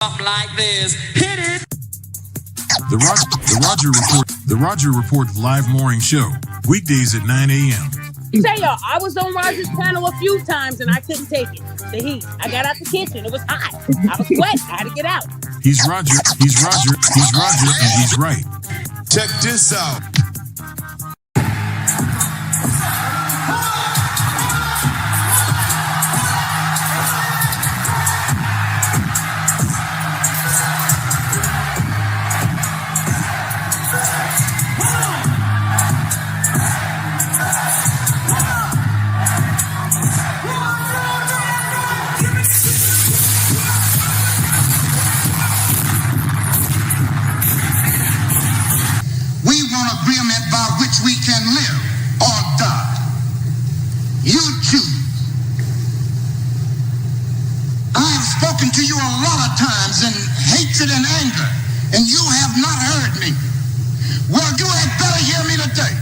Up like this. Hit it. The Roger Report live morning show, weekdays at 9 a.m. Say y'all, I was on Roger's panel a few times and I couldn't take it. The heat. I got out the kitchen. It was hot. I was sweating. I had to get out. He's Roger, and he's right. Check this out. We can live or die. You choose. I have spoken to you a lot of times in hatred and anger, and you have not heard me. Well, you had better hear me today.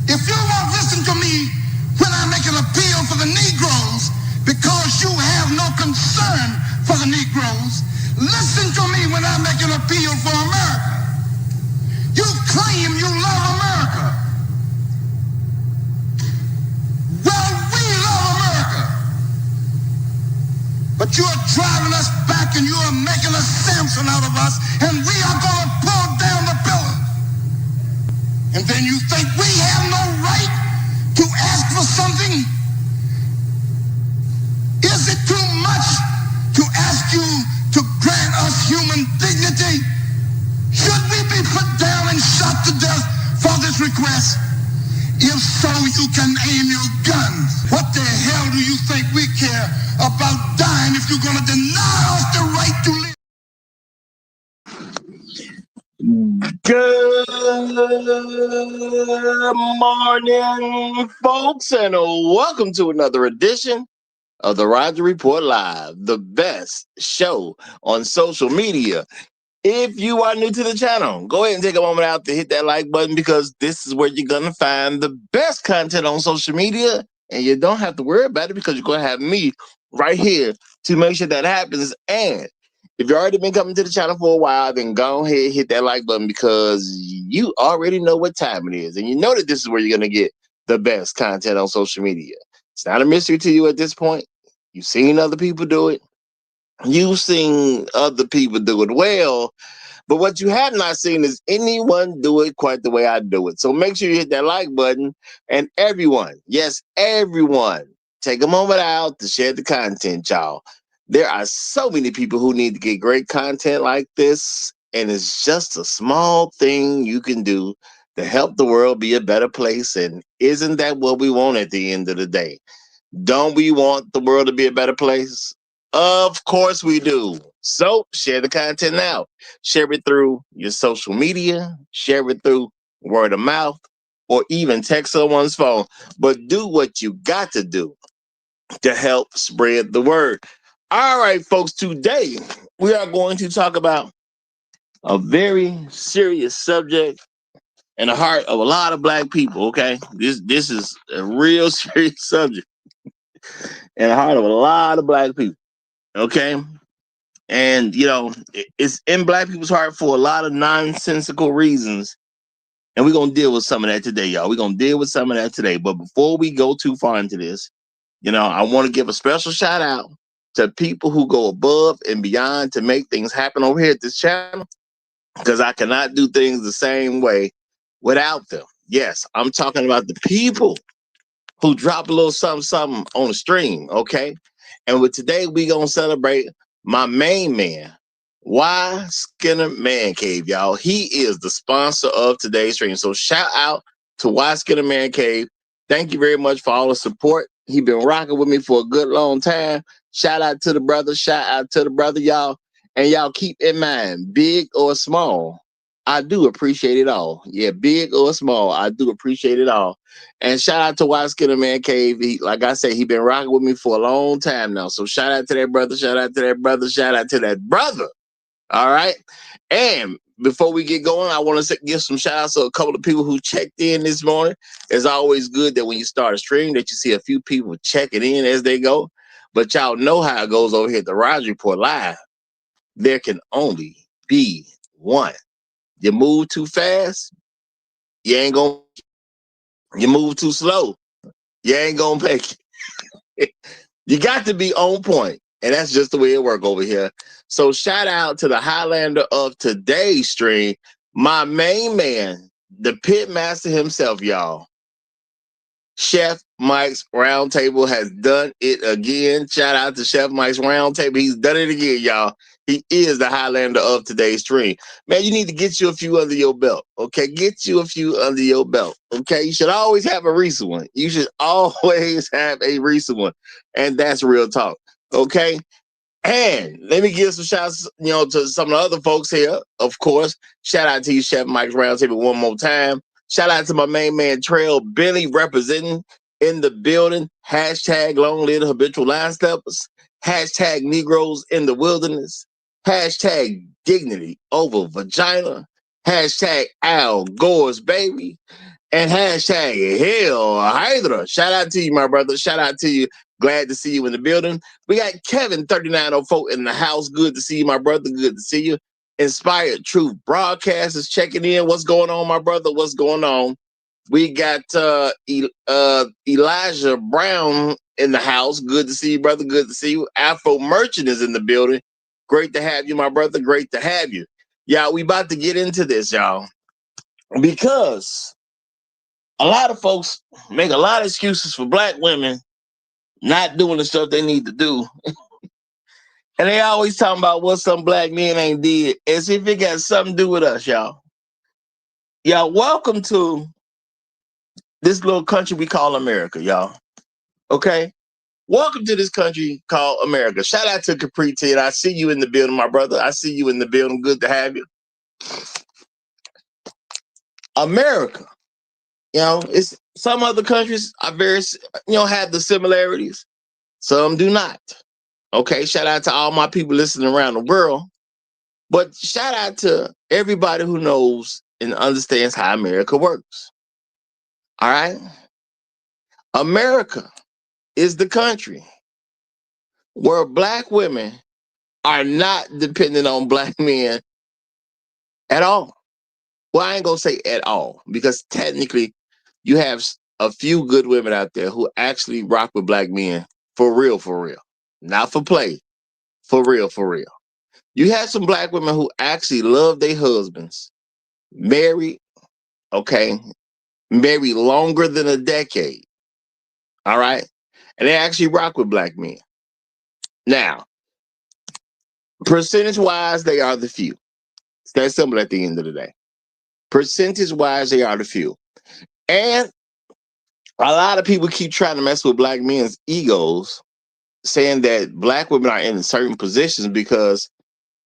If you won't listen to me when I make an appeal for the Negroes because you have no concern for the Negroes, listen to me when I make an appeal for America. You claim you love America. Well, we love America. But you are driving us back and you are making a Samson out of us, and we are going to pull down the pillars. And then you think we have no right to ask for something? Is it too much to ask you to grant us human dignity? Should we be put down and shot to death for this request? If so, you can aim your guns. What the hell do you think we care about dying if you're going to deny us the right to live? Good morning, folks, and welcome to another edition of the Roger Report Live, the best show on social media. If you are new to the channel, go ahead and take a moment out to hit that like button, because this is where you're going to find the best content on social media, and you don't have to worry about it because you're going to have me right here to make sure that happens. And if you've already been coming to the channel for a while, then go ahead and hit that like button, because you already know what time it is, and you know that this is where you're going to get the best content on social media. It's not a mystery to you at this point. You've seen other people do it. You've seen other people do it well, but what you have not seen is anyone do it quite the way I do it. So make sure you hit that like button, and everyone, yes, everyone, take a moment out to share the content, y'all. There are so many people who need to get great content like this, and it's just a small thing you can do to help the world be a better place. And isn't that what we want at the end of the day? Don't we want the world to be a better place? Of course we do. So share the content now. Share it through your social media. Share it through word of mouth, or even text someone's phone. But do what you got to do to help spread the word. All right, folks, today we are going to talk about a very serious subject in the heart of a lot of Black people, okay? This is a real serious subject in the heart of a lot of Black people. Okay, and you know, it's in Black people's heart for a lot of nonsensical reasons, and we're gonna deal with some of that today, y'all. We're gonna deal with some of that today. But before we go too far into this, you know, I want to give a special shout out to people who go above and beyond to make things happen over here at this channel, because I cannot do things the same way without them. Yes, I'm talking about the people who drop a little something on the stream, okay? And with today, we gonna celebrate my main man, Y Skinner Man Cave, y'all. He is the sponsor of today's stream. So shout out to Y Skinner Man Cave. Thank you very much for all the support. He been rocking with me for a good long time. Shout out to the brother. Shout out to the brother, y'all. And y'all keep in mind, big or small, I do appreciate it all. Yeah, big or small, I do appreciate it all. And shout out to Y Skinner Man Cave. He, like I said, he been rocking with me for a long time now. So shout out to that brother. Shout out to that brother. Shout out to that brother. All right. And before we get going, I want to give some shout outs to a couple of people who checked in this morning. It's always good that when you start a stream that you see a few people checking in as they go. But y'all know how it goes over here at the Roger Report Live. there can only be one. You move too fast, you ain't gonna. You move too slow, you ain't gonna make it. You got to be on point, and that's just the way it work over here. So shout out to the Highlander of today's stream, my main man, the pit master himself, y'all. Chef Mike's Roundtable has done it again. Shout out to Chef Mike's Roundtable. He's done it again, y'all. He is the Highlander of today's stream. Man, you need to get you a few under your belt, okay? Get you a few under your belt, okay? You should always have a recent one. You should always have a recent one. And that's real talk, okay? And let me give some shouts, to some of the other folks here. Of course, shout out to you, Chef Mike's Roundtable, one more time. Shout out to my main man, Trail Billy, representing in the building. Hashtag long live the habitual line steppers. Hashtag Negroes in the wilderness. Hashtag dignity over vagina. Hashtag Al Gore's baby. And hashtag Hell Hydra. Shout out to you, my brother. Shout out to you. Glad to see you in the building. We got Kevin 3904 in the house. Good to see you, my brother. Good to see you. Inspired Truth Broadcasters checking in. What's going on, my brother? What's going on? We got Elijah Brown in the house. Good to see you, brother. Good to see you. Afro Merchant is in the building. Great to have you, my brother. Great to have you. Yeah, we about to get into this, y'all. Because a lot of folks make a lot of excuses for black women not doing the stuff they need to do. And they always talking about what some black men ain't did, as if it got something to do with us, y'all. Y'all, welcome to this little country we call America, y'all. Okay? Welcome to this country called America. Shout out to Capri Ted. I see you in the building, my brother. I see you in the building. Good to have you. America. It's some other countries are very, have the similarities. Some do not. Okay, shout out to all my people listening around the world. But shout out to everybody who knows and understands how America works. All right? America is the country where black women are not dependent on black men at all. Well, I ain't going to say at all, because technically you have a few good women out there who actually rock with black men for real, for real. Not for play, for real, for real. You have some black women who actually love their husbands, married, okay, married longer than a decade, all right? And they actually rock with black men. Now, percentage-wise, they are the few. It's that simple at the end of the day. Percentage-wise, they are the few. And a lot of people keep trying to mess with black men's egos, saying that black women are in certain positions because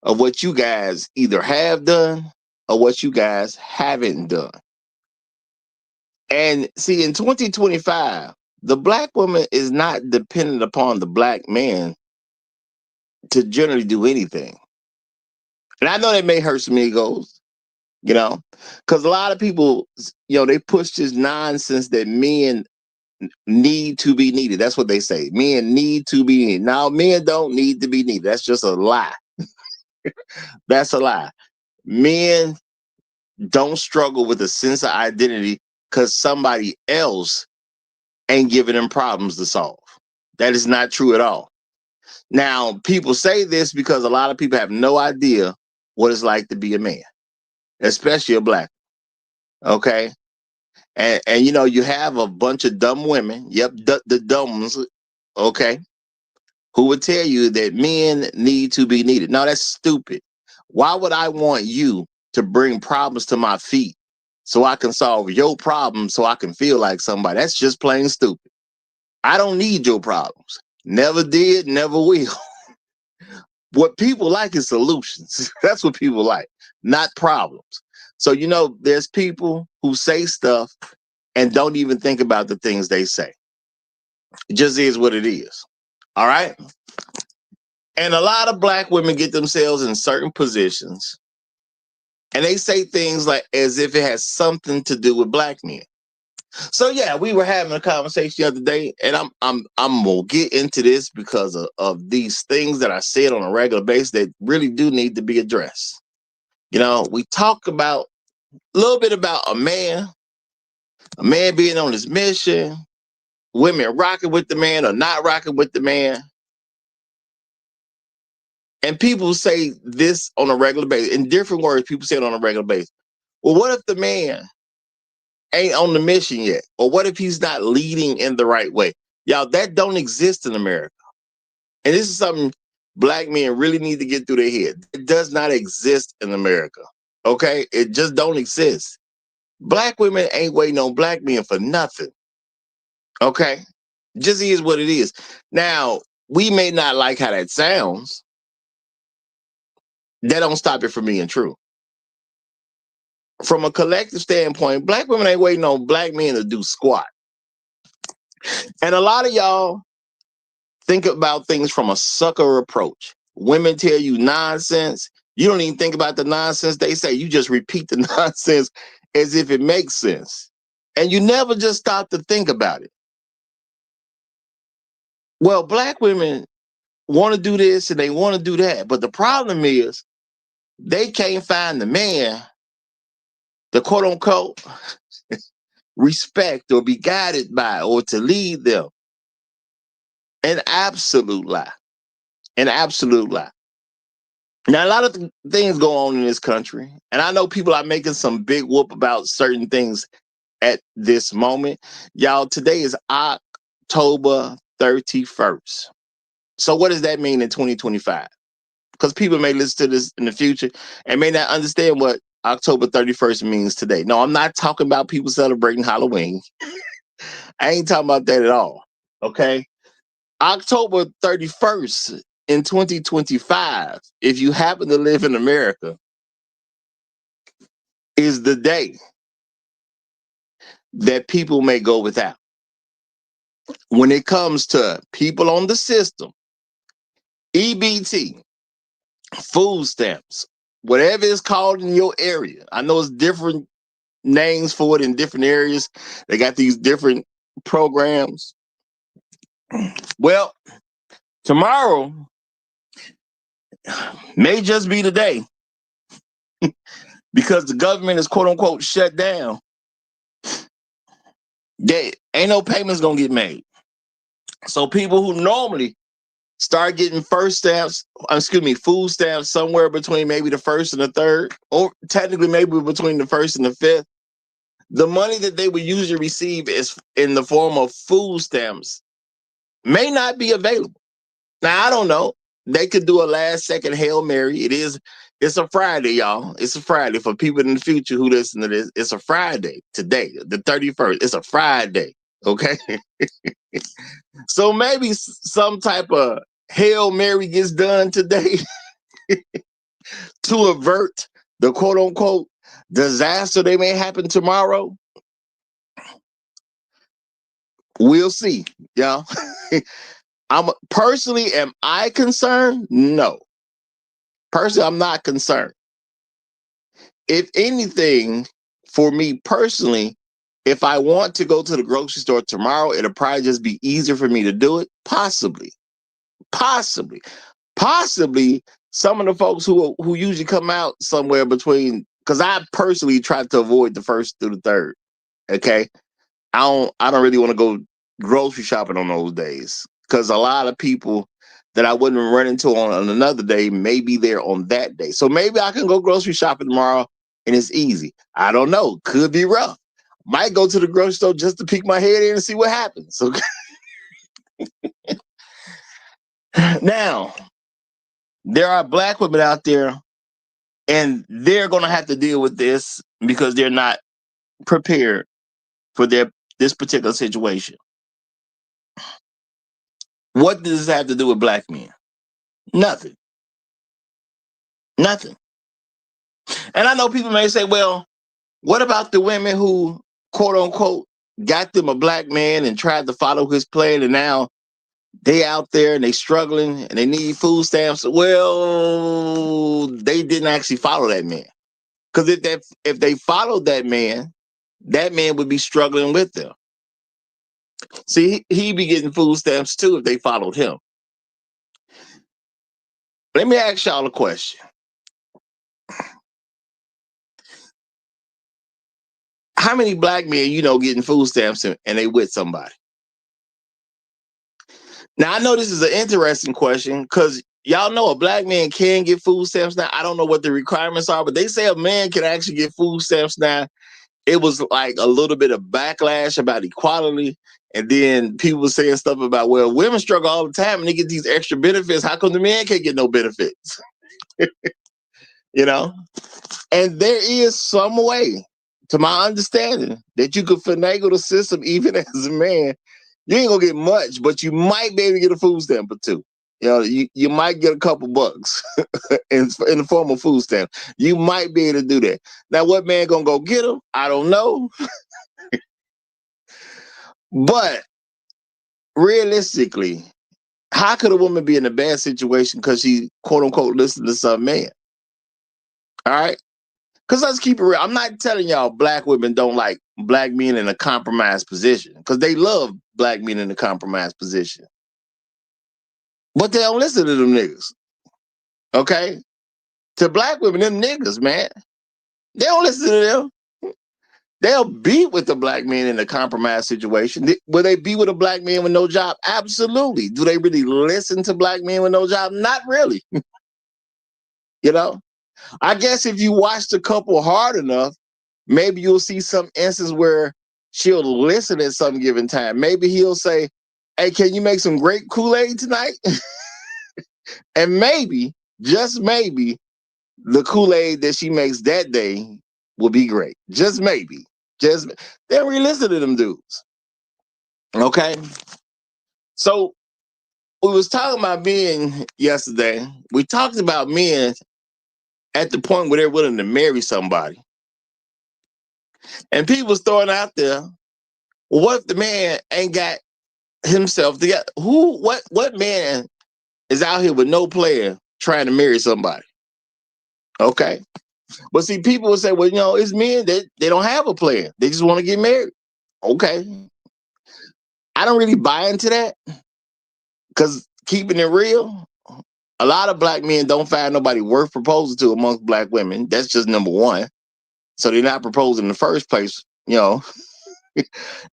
of what you guys either have done or what you guys haven't done. And see, in 2025, the black woman is not dependent upon the black man to generally do anything. And I know that may hurt some egos, because a lot of people, they push this nonsense that men need to be needed. That's what they say. Men need to be needed. Now, men don't need to be needed. That's just a lie. That's a lie. Men don't struggle with a sense of identity because somebody else ain't giving them problems to solve. That is not true at all. Now, people say this because a lot of people have no idea what it's like to be a man, especially a black. Okay. And you have a bunch of dumb women. Yep, the dumb ones. Okay. Who would tell you that men need to be needed. No, that's stupid. Why would I want you to bring problems to my feet so I can solve your problems so I can feel like somebody? That's just plain stupid. I don't need your problems. Never did, never will. What people like is solutions. That's what people like, not problems. So, there's people who say stuff and don't even think about the things they say. It just is what it is. All right? And a lot of black women get themselves in certain positions and they say things like as if it has something to do with black men. So yeah, we were having a conversation the other day, and I'm gonna get into this because of these things that I said on a regular basis that really do need to be addressed. You know, we talk about a little bit about a man being on his mission, women rocking with the man or not rocking with the man. And people say this on a regular basis. In different words, people say it on a regular basis. Well, what if the man ain't on the mission yet? Or what if he's not leading in the right way? Y'all, that don't exist in America. And this is something black men really need to get through their head. It does not exist in America. Okay? It just don't exist. Black women ain't waiting on black men for nothing. Okay? Just is what it is. Now, we may not like how that sounds. That don't stop it from being true. From a collective standpoint, black women ain't waiting on black men to do squat. And a lot of y'all think about things from a sucker approach. Women tell you nonsense. You don't even think about the nonsense they say. You just repeat the nonsense as if it makes sense. And you never just stop to think about it. Well, black women want to do this and they want to do that. But the problem is they can't find the man, the quote unquote, respect or be guided by or to lead them. An absolute lie. An absolute lie. Now, a lot of things go on in this country, and I know people are making some big whoop about certain things at this moment. Y'all, today is October 31st. So what does that mean in 2025? Because people may listen to this in the future and may not understand what October 31st means today. No, I'm not talking about people celebrating Halloween. I ain't talking about that at all. Okay? October 31st in 2025, if you happen to live in America, is the day that people may go without. When it comes to people on the system, EBT, food stamps, whatever it's called in your area. I know it's different names for it in different areas. They got these different programs. Well, tomorrow may just be the day because the government is quote unquote shut down. Ain't no payments gonna get made. So people who normally start getting food stamps somewhere between maybe the 1st and the 3rd, or technically maybe between the 1st and the 5th, the money that they would usually receive is in the form of food stamps may not be available. Now, I don't know. They could do a last second Hail Mary. It's a Friday, y'all. It's a Friday for people in the future who listen to this. It's a Friday today, the 31st. It's a Friday. Okay. So maybe some type of Hail Mary gets done today to avert the quote unquote disaster that may happen tomorrow. We'll see, y'all. Am I concerned? No. Personally, I'm not concerned. If anything, for me personally, if I want to go to the grocery store tomorrow, it'll probably just be easier for me to do it. Possibly. Some of the folks who usually come out somewhere between, because I personally try to avoid the 1st through the 3rd. Okay. I don't really want to go grocery shopping on those days because a lot of people that I wouldn't run into on another day may be there on that day. So maybe I can go grocery shopping tomorrow and it's easy. I don't know. Could be rough. Might go to the grocery store just to peek my head in and see what happens. Okay. Now, there are black women out there and they're going to have to deal with this because they're not prepared for this particular situation. What does this have to do with black men? Nothing. And I know people may say, well, what about the women who, quote unquote, got them a black man and tried to follow his plan and now they out there and they struggling and they need food stamps? Well, they didn't actually follow that man. Because if they followed that man, that man would be struggling with them. See, he'd be getting food stamps too if they followed him. Let me ask y'all a question. How many black men you know getting food stamps and they with somebody? Now, I know this is an interesting question because y'all know a black man can get food stamps now. I don't know what the requirements are, but they say a man can actually get food stamps now. It was like a little bit of backlash about equality. And then people were saying stuff about, well, women struggle all the time and they get these extra benefits. How come the man can't get no benefits? You know? And there is some way, to my understanding, that you could finagle the system even as a man. You ain't gonna get much, but you might be able to get a food stamp or two. You know, you might get a couple bucks in the form of food stamp. You might be able to do that. Now, what man gonna go get them? I don't know. But realistically, how could a woman be in a bad situation because she quote unquote listens to some man? All right. Because let's keep it real. I'm not telling y'all black women don't like black men in a compromised position because they love black men in a compromised position. But they don't listen to them niggas. Okay? To black women, them niggas, man, they don't listen to them. They'll be with the black man in a compromised situation. Will they be with a black man with no job? Absolutely. Do they really listen to black men with no job? Not really. You know? I guess if you watch the couple hard enough, maybe you'll see some instance where she'll listen at some given time. Maybe he'll say, hey, can you make some grape Kool-Aid tonight? And maybe, just maybe, the Kool-Aid that she makes that day will be great. Just maybe. Just they don't really listen to them dudes. Okay? So we was talking about men yesterday. We talked about men at the point where they're willing to marry somebody. And people was throwing out there, well, what if the man ain't got himself together? What man is out here with no plan trying to marry somebody? Okay. But see, people will say, well, you know, it's men that they don't have a plan. They just want to get married. Okay. I don't really buy into that because keeping it real, a lot of black men don't find nobody worth proposing to amongst black women. That's just number one. So they're not proposing in the first place, you know.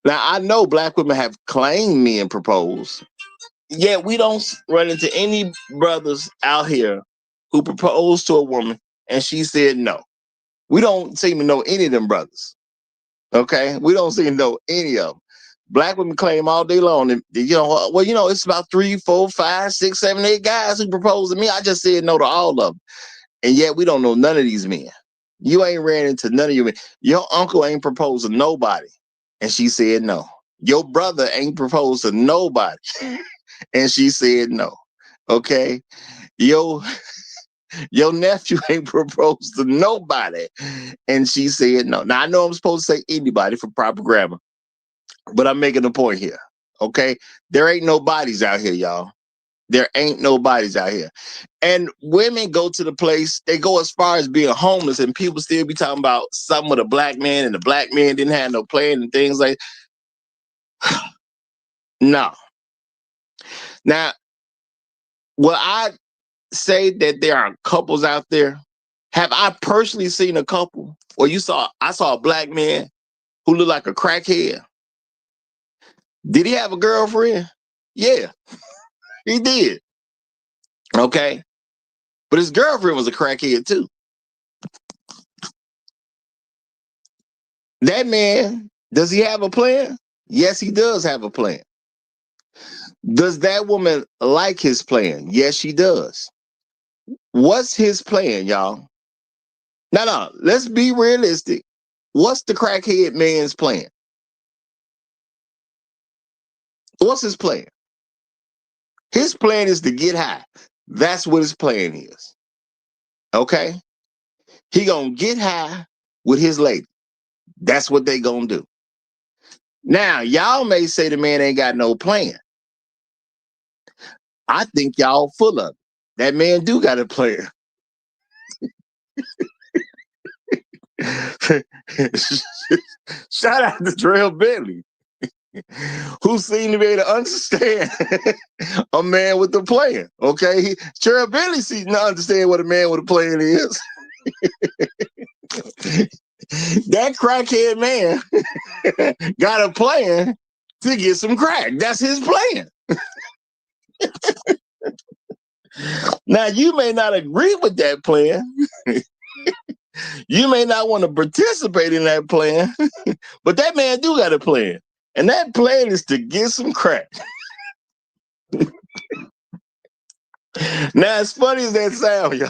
Now, I know black women have claimed men propose. Yet we don't run into any brothers out here who proposed to a woman and she said no. We don't seem to know any of them brothers. Okay? We don't seem to know any of them. Black women claim all day long that, you know, well, you know, it's about 3, 4, 5, 6, 7, 8 guys who proposed to me. I just said no to all of them. And yet we don't know none of these men. You ain't ran into none of your men. Your uncle ain't proposed to nobody. And she said no. Your brother ain't proposed to nobody. And she said no. Okay? Your nephew ain't proposed to nobody. And she said no. Now, I know I'm supposed to say anybody for proper grammar, but I'm making a point here. Okay? There ain't no bodies out here, y'all. There ain't no bodies out here. And women go to the place, they go as far as being homeless, and people still be talking about something with a black man, and the black man didn't have no plan and things like no. Now, will I say that there are couples out there? Have I personally seen a couple or I saw a black man who looked like a crackhead? Did he have a girlfriend? Yeah, he did. Okay. But his girlfriend was a crackhead too. That man, does he have a plan? Yes, he does have a plan. Does that woman like his plan? Yes, she does. What's his plan, y'all? No, let's be realistic. What's the crackhead man's plan? What's his plan? His plan is to get high. That's what his plan is. Okay? He gonna get high with his lady. That's what they gonna do. Now, y'all may say the man ain't got no plan. I think y'all full of it. That man do got a plan. Shout out to Drell Bentley, who seemed to be able to understand a man with a plan. Okay, Drell Bentley seemed to understand what a man with a plan is. That crackhead man got a plan to get some crack. That's his plan. Now, you may not agree with that plan. You may not want to participate in that plan, but that man do got a plan. And that plan is to get some crack. Now, as funny as that sound, y'all,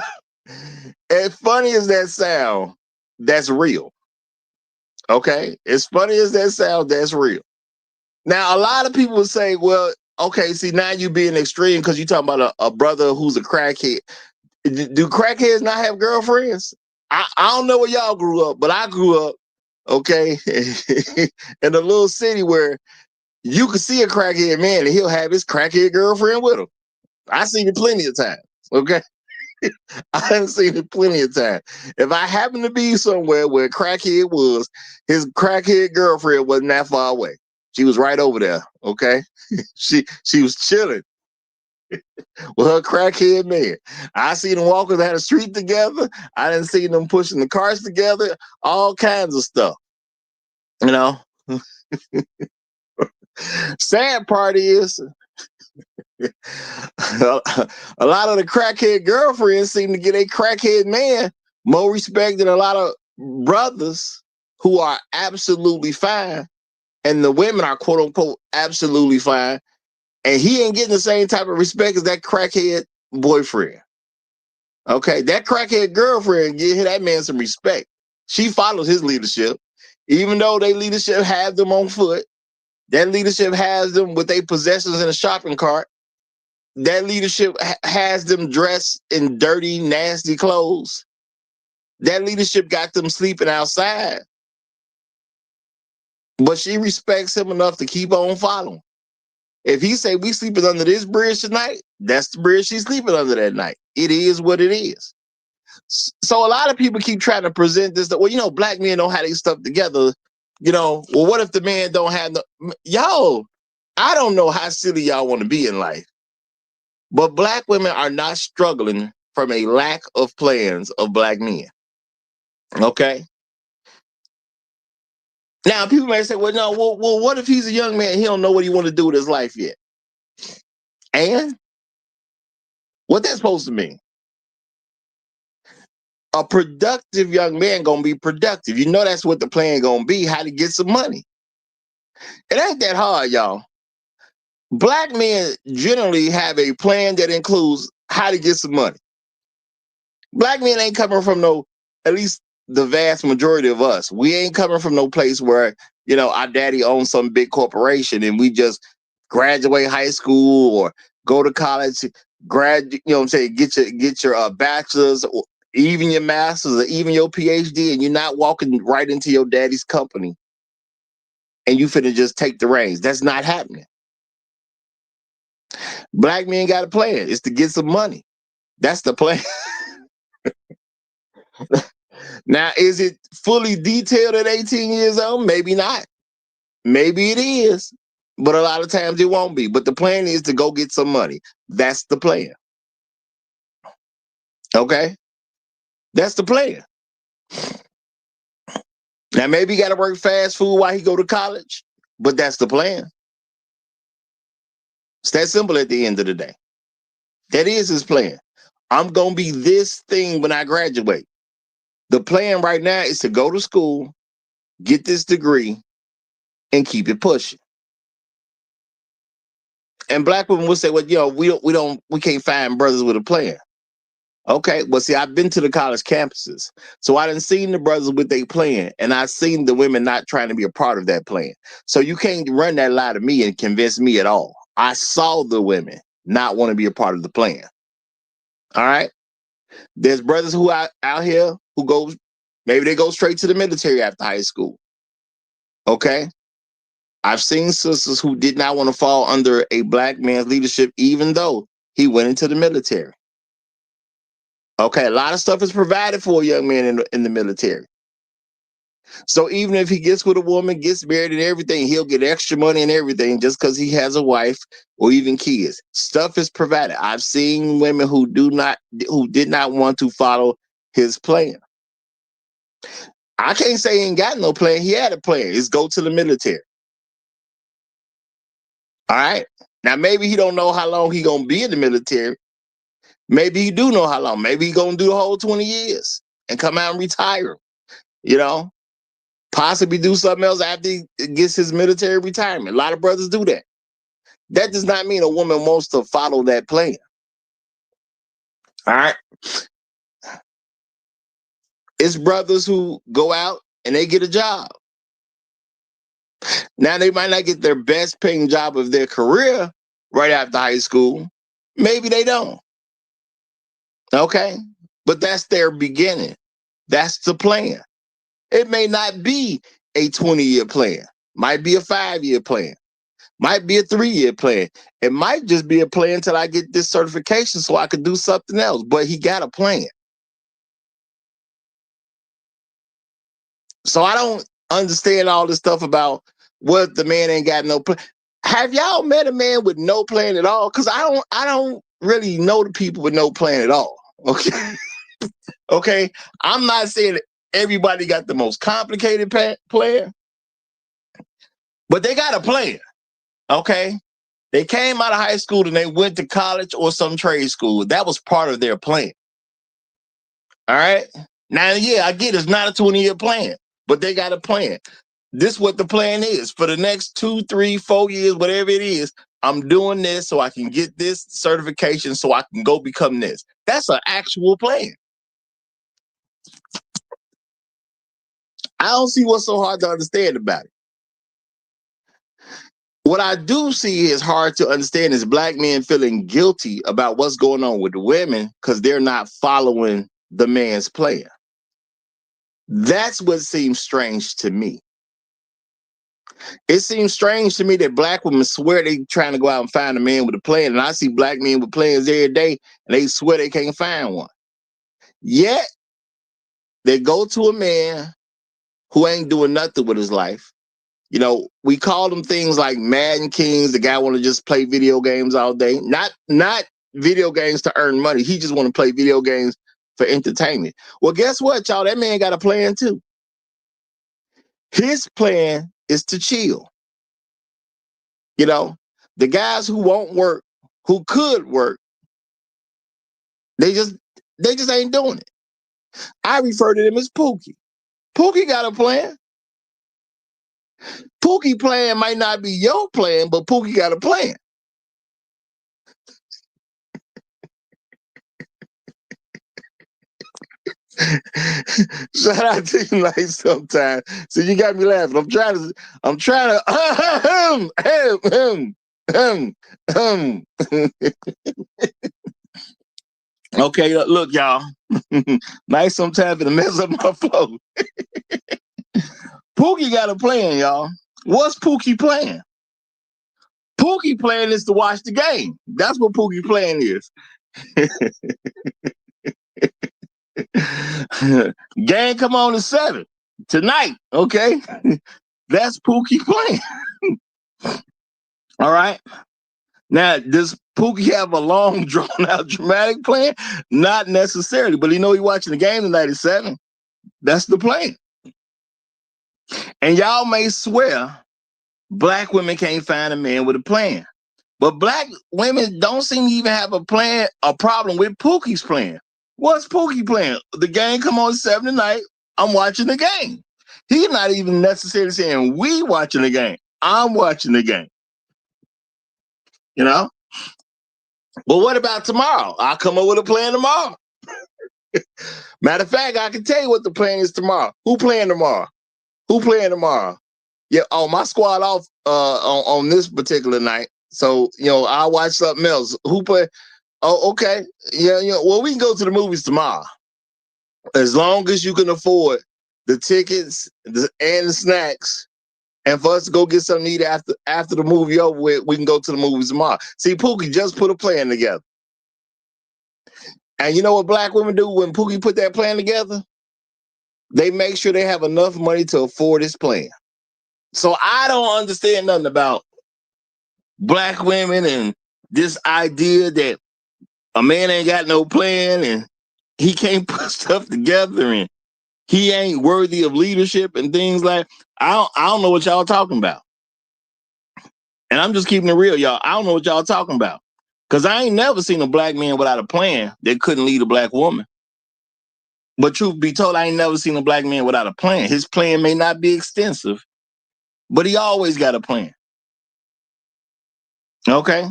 as funny as that sound, that's real. Okay? As funny as that sound, that's real. Now, a lot of people say, well, okay, see, now you being extreme because you're talking about a brother who's a crackhead. Do crackheads not have girlfriends? I don't know where y'all grew up, but I grew up, okay, in a little city where you could see a crackhead man and he'll have his crackhead girlfriend with him. I seen it plenty of times, okay? I done seen it plenty of times. If I happen to be somewhere where crackhead was, his crackhead girlfriend wasn't that far away. She was right over there, okay? She was chilling with her crackhead man. I seen them walking down the street together. I didn't see them pushing the cars together. All kinds of stuff, you know. Sad part is a lot of the crackhead girlfriends seem to get a crackhead man more respect than a lot of brothers who are absolutely fine, and the women are quote unquote absolutely fine, and he ain't getting the same type of respect as that crackhead boyfriend. Okay, that crackhead girlfriend give that man some respect. She follows his leadership, even though they leadership has them on foot. That leadership has them with their possessions in a shopping cart. That leadership has them dressed in dirty, nasty clothes. That leadership got them sleeping outside. But she respects him enough to keep on following. If he say we sleeping under this bridge tonight, that's the bridge she's sleeping under that night. It is what it is. So a lot of people keep trying to present this that, well, you know, black men don't have their stuff together. You know, well, what if the man don't have no? Yo, I don't know how silly y'all want to be in life, but black women are not struggling from a lack of plans of black men. Okay. Now people may say, well, no, well, what if he's a young man? He don't know what he want to do with his life yet. And what that's supposed to mean? A productive young man gonna be productive. You know that's what the plan gonna be, how to get some money. It ain't that hard, y'all. Black men generally have a plan that includes how to get some money. Black men ain't coming from no, at least the vast majority of us, we ain't coming from no place where, you know, our daddy owns some big corporation and we just graduate high school or go to college, you know what I'm saying, get your bachelor's or even your master's or even your PhD, and you're not walking right into your daddy's company and you finna just take the reins. That's not happening. Black men got a plan. It's to get some money. That's the plan. Now, is it fully detailed at 18 years old? Maybe not. Maybe it is, but a lot of times it won't be. But the plan is to go get some money. That's the plan. Okay? That's the plan. Now, maybe he got to work fast food while he go to college, but that's the plan. It's that simple at the end of the day. That is his plan. I'm going to be this thing when I graduate. The plan right now is to go to school, get this degree, and keep it pushing. And black women will say, well, you know, we can't find brothers with a plan. Okay, well, see, I've been to the college campuses, so I done seen the brothers with their plan, and I've seen the women not trying to be a part of that plan. So you can't run that lie to me and convince me at all. I saw the women not want to be a part of the plan. All right, there's brothers who out here who go, maybe they go straight to the military after high school. Okay, I've seen sisters who did not want to fall under a black man's leadership, even though he went into the military. Okay, a lot of stuff is provided for a young man in the military. So even if he gets with a woman, gets married and everything, he'll get extra money and everything just because he has a wife or even kids. Stuff is provided. I've seen women who did not want to follow his plan. I can't say he ain't got no plan. He had a plan. It's go to the military. All right. Now maybe he don't know how long he gonna be in the military. Maybe he do know how long. Maybe he gonna do the whole 20 years and come out and retire. You know, possibly do something else after he gets his military retirement. A lot of brothers do that. That does not mean a woman wants to follow that plan. All right. It's brothers who go out and they get a job. Now they might not get their best paying job of their career right after high school. Maybe they don't. Okay. But that's their beginning. That's the plan. It may not be a 20-year plan. Might be a 5-year plan. Might be a 3-year plan. It might just be a plan until I get this certification so I can do something else. But he got a plan. So I don't understand all this stuff about what the man ain't got no plan. Have y'all met a man with no plan at all? Because I don't really know the people with no plan at all. Okay. Okay. I'm not saying that everybody got the most complicated plan, but they got a plan. Okay. They came out of high school and they went to college or some trade school. That was part of their plan. All right. Now, yeah, I get it's not a 20-year plan, but they got a plan. This is what the plan is. For the next 2, 3, 4 years, whatever it is, I'm doing this so I can get this certification so I can go become this. That's an actual plan. I don't see what's so hard to understand about it. What I do see is hard to understand is black men feeling guilty about what's going on with the women because they're not following the man's plan. That's what seems strange to me. It seems strange to me that black women swear they trying to go out and find a man with a plan, and I see black men with plans every day, and they swear they can't find one. Yet, they go to a man who ain't doing nothing with his life. You know, we call them things like Madden Kings. The guy want to just play video games all day. Not video games to earn money. He just want to play video games for entertainment. Well, guess what, y'all? That man got a plan too. His plan is to chill. You know, the guys who won't work, who could work, they just ain't doing it. I refer to them as Pookie. Pookie got a plan. Pookie plan might not be your plan, but Pookie got a plan. Shout out to you like sometimes. So you got me laughing. I'm trying to Okay, look, y'all. Nice sometimes to mess up my flow. Pookie got a plan, y'all. What's Pookie plan? Pookie plan is to watch the game. That's what Pookie plan is. Game come on at 7 tonight, okay? That's Pookie plan. All right. Now, does Pookie have a long, drawn-out, dramatic plan? Not necessarily, but he watching the game tonight at 7. That's the plan. And y'all may swear black women can't find a man with a plan. But black women don't seem to even have a problem with Pookie's plan. What's Pookie plan? The game come on at 7 tonight. I'm watching the game. He's not even necessarily saying we watching the game. I'm watching the game. You know? But what about tomorrow? I'll come up with a plan tomorrow. Matter of fact, I can tell you what the plan is tomorrow. Who playing tomorrow? Yeah, my squad off on this particular night. So, I'll watch something else. Who play? Oh, okay. Yeah, well, we can go to the movies tomorrow. As long as you can afford the tickets and the snacks, and for us to go get something to eat after the movie over with, we can go to the movies tomorrow. See, Pookie just put a plan together. And you know what black women do when Pookie put that plan together? They make sure they have enough money to afford his plan. So I don't understand nothing about black women and this idea that a man ain't got no plan and he can't put stuff together and he ain't worthy of leadership and things like. I don't know what y'all talking about. And I'm just keeping it real, y'all. I don't know what y'all talking about. Because I ain't never seen a black man without a plan that couldn't lead a black woman. But truth be told, I ain't never seen a black man without a plan. His plan may not be extensive, but he always got a plan. Okay?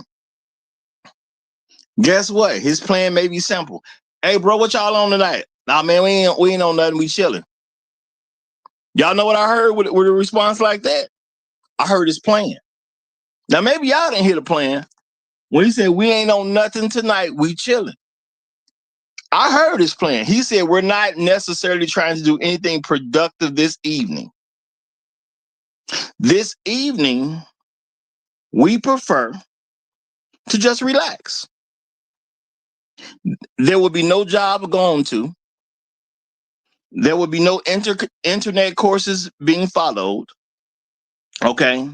Guess what? His plan may be simple. Hey, bro, what y'all on tonight? Nah, man, we ain't on nothing. We chilling. Y'all know what I heard with a response like that? I heard his plan. Now, maybe y'all didn't hear the plan. When he said, we ain't on nothing tonight, we chilling. I heard his plan. He said, we're not necessarily trying to do anything productive this evening. This evening, we prefer to just relax. There will be no job going to. There will be no internet courses being followed. Okay.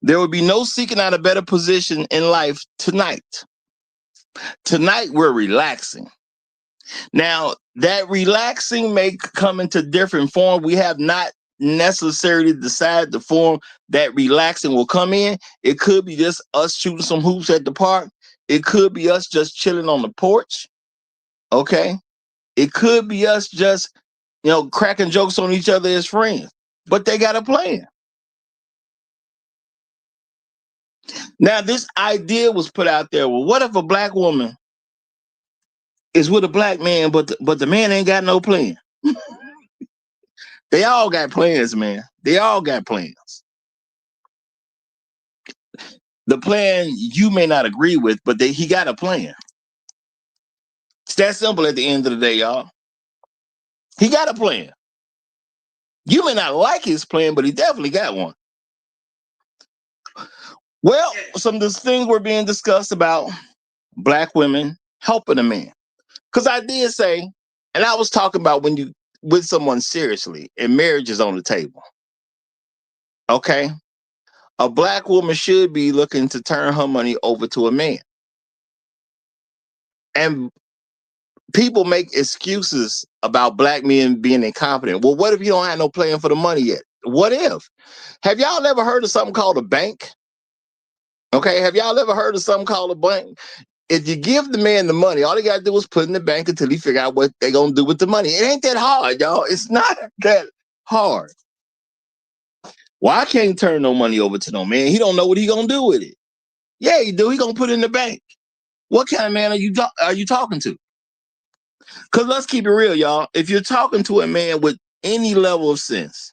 There will be no seeking out a better position in life tonight. Tonight, we're relaxing. Now, that relaxing may come into different form. We have not necessarily decided the form that relaxing will come in. It could be just us shooting some hoops at the park. It could be us just chilling on the porch. Okay. It could be us just, cracking jokes on each other as friends. But they got a plan. Now, this idea was put out there. Well, what if a black woman is with a black man, but the man ain't got no plan? They all got plans, man. They all got plans. The plan you may not agree with, but he got a plan. It's that simple at the end of the day, y'all. He got a plan. You may not like his plan, but he definitely got one. Well, some of the things were being discussed about black women helping a man. Because I did say, and I was talking about when you with someone seriously and marriage is on the table. Okay? A black woman should be looking to turn her money over to a man. And people make excuses about black men being incompetent. Well, what if you don't have no plan for the money yet? What if? Have y'all ever heard of something called a bank? Okay, have y'all ever heard of something called a bank? If you give the man the money, all he got to do is put in the bank until he figure out what they're going to do with the money. It ain't that hard, y'all. It's not that hard. Well, I can't turn no money over to no man. He don't know what he going to do with it. Yeah, he do. He going to put it in the bank. What kind of man are you talking to? Because let's keep it real, y'all. If you're talking to a man with any level of sense,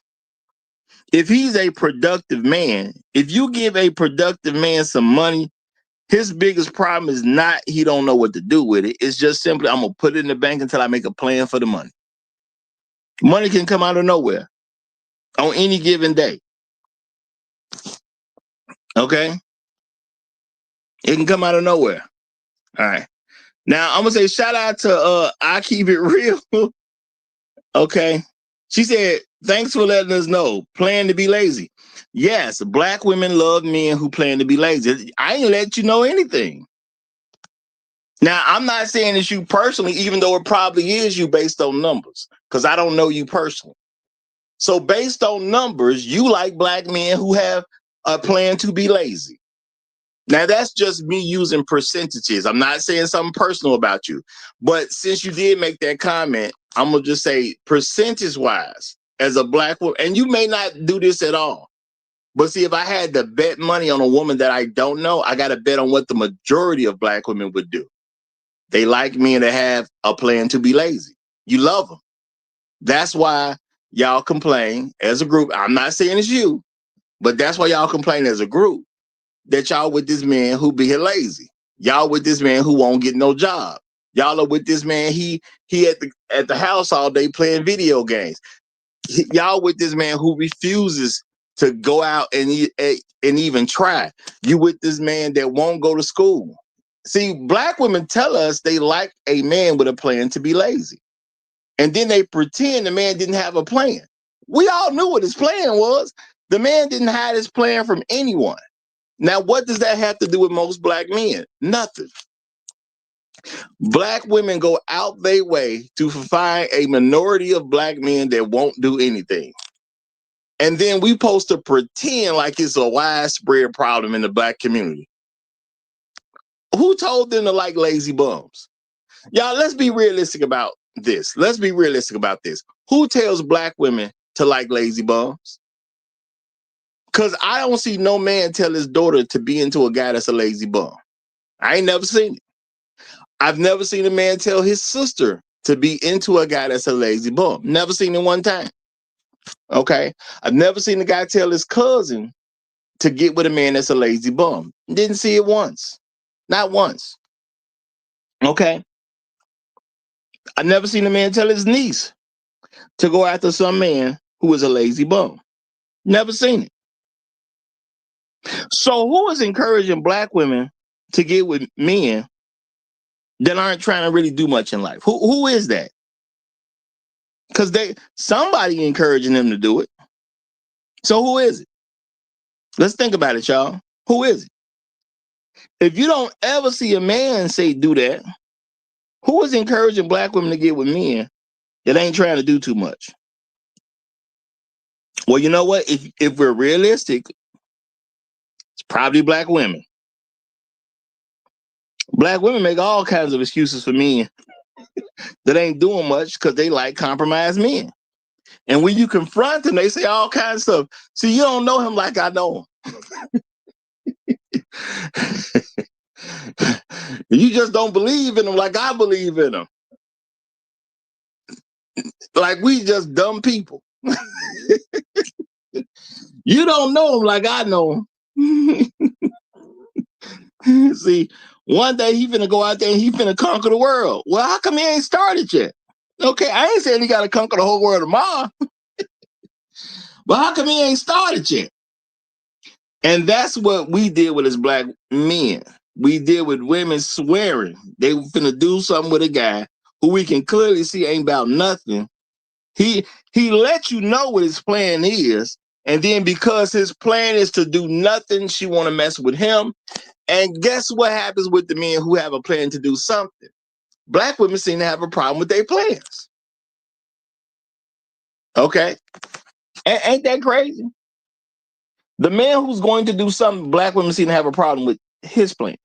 if he's a productive man, if you give a productive man some money, his biggest problem is not he don't know what to do with it. It's just simply, I'm going to put it in the bank until I make a plan for the money. Money can come out of nowhere on any given day. Okay? It can come out of nowhere. All right. Now, I'm going to say shout out to I Keep It Real. Okay. She said, thanks for letting us know. Plan to be lazy. Yes, black women love men who plan to be lazy. I ain't let you know anything. Now, I'm not saying it's you personally, even though it probably is you based on numbers, because I don't know you personally. So based on numbers, you like black men who have a plan to be lazy. Now, that's just me using percentages. I'm not saying something personal about you. But since you did make that comment, I'm going to just say percentage-wise, as a black woman, and you may not do this at all. But see, if I had to bet money on a woman that I don't know, I got to bet on what the majority of black women would do. They like men that have a plan to be lazy. You love them. That's why y'all complain as a group. I'm not saying it's you, but that's why y'all complain as a group that y'all with this man who be lazy. Y'all with this man who won't get no job. Y'all are with this man, he at the house all day playing video games. Y'all with this man who refuses to go out and even try. You with this man that won't go to school. See, black women tell us they like a man with a plan to be lazy. And then they pretend the man didn't have a plan. We all knew what his plan was. The man didn't hide his plan from anyone. Now, what does that have to do with most black men? Nothing. Black women go out their way to find a minority of black men that won't do anything. And then we supposed to pretend like it's a widespread problem in the black community. Who told them to like lazy bums? Y'all, let's be realistic about this. Let's be realistic about this. Who tells black women to like lazy bums? Because I don't see no man tell his daughter to be into a guy that's a lazy bum. I ain't never seen it. I've never seen a man tell his sister to be into a guy that's a lazy bum. Never seen it one time. Okay? I've never seen a guy tell his cousin to get with a man that's a lazy bum. Didn't see it once. Not once. Okay? I've never seen a man tell his niece to go after some man who is a lazy bum. Never seen it. So who is encouraging black women to get with men that aren't trying to really do much in life? Who is that? Because somebody encouraging them to do it. So who is it? Let's think about it, y'all. Who is it? If you don't ever see a man say do that, who is encouraging black women to get with men that ain't trying to do too much? Well, you know what? If we're realistic, it's probably black women. Black women make all kinds of excuses for men that ain't doing much because they like compromised men. And when you confront them, they say all kinds of stuff. See, you don't know him like I know him. You just don't believe in him like I believe in him. Like we just dumb people. You don't know him like I know him. See, one day he finna go out there and he finna conquer the world. Well, how come he ain't started yet? Okay, I ain't saying he gotta conquer the whole world tomorrow. But how come he ain't started yet? And that's what we did with as black men. We did with women swearing they were finna do something with a guy who we can clearly see ain't about nothing. He let you know what his plan is, and then because his plan is to do nothing, she want to mess with him. And guess what happens with the men who have a plan to do something? Black women seem to have a problem with their plans. Okay? Ain't that crazy? The man who's going to do something, black women seem to have a problem with his plans.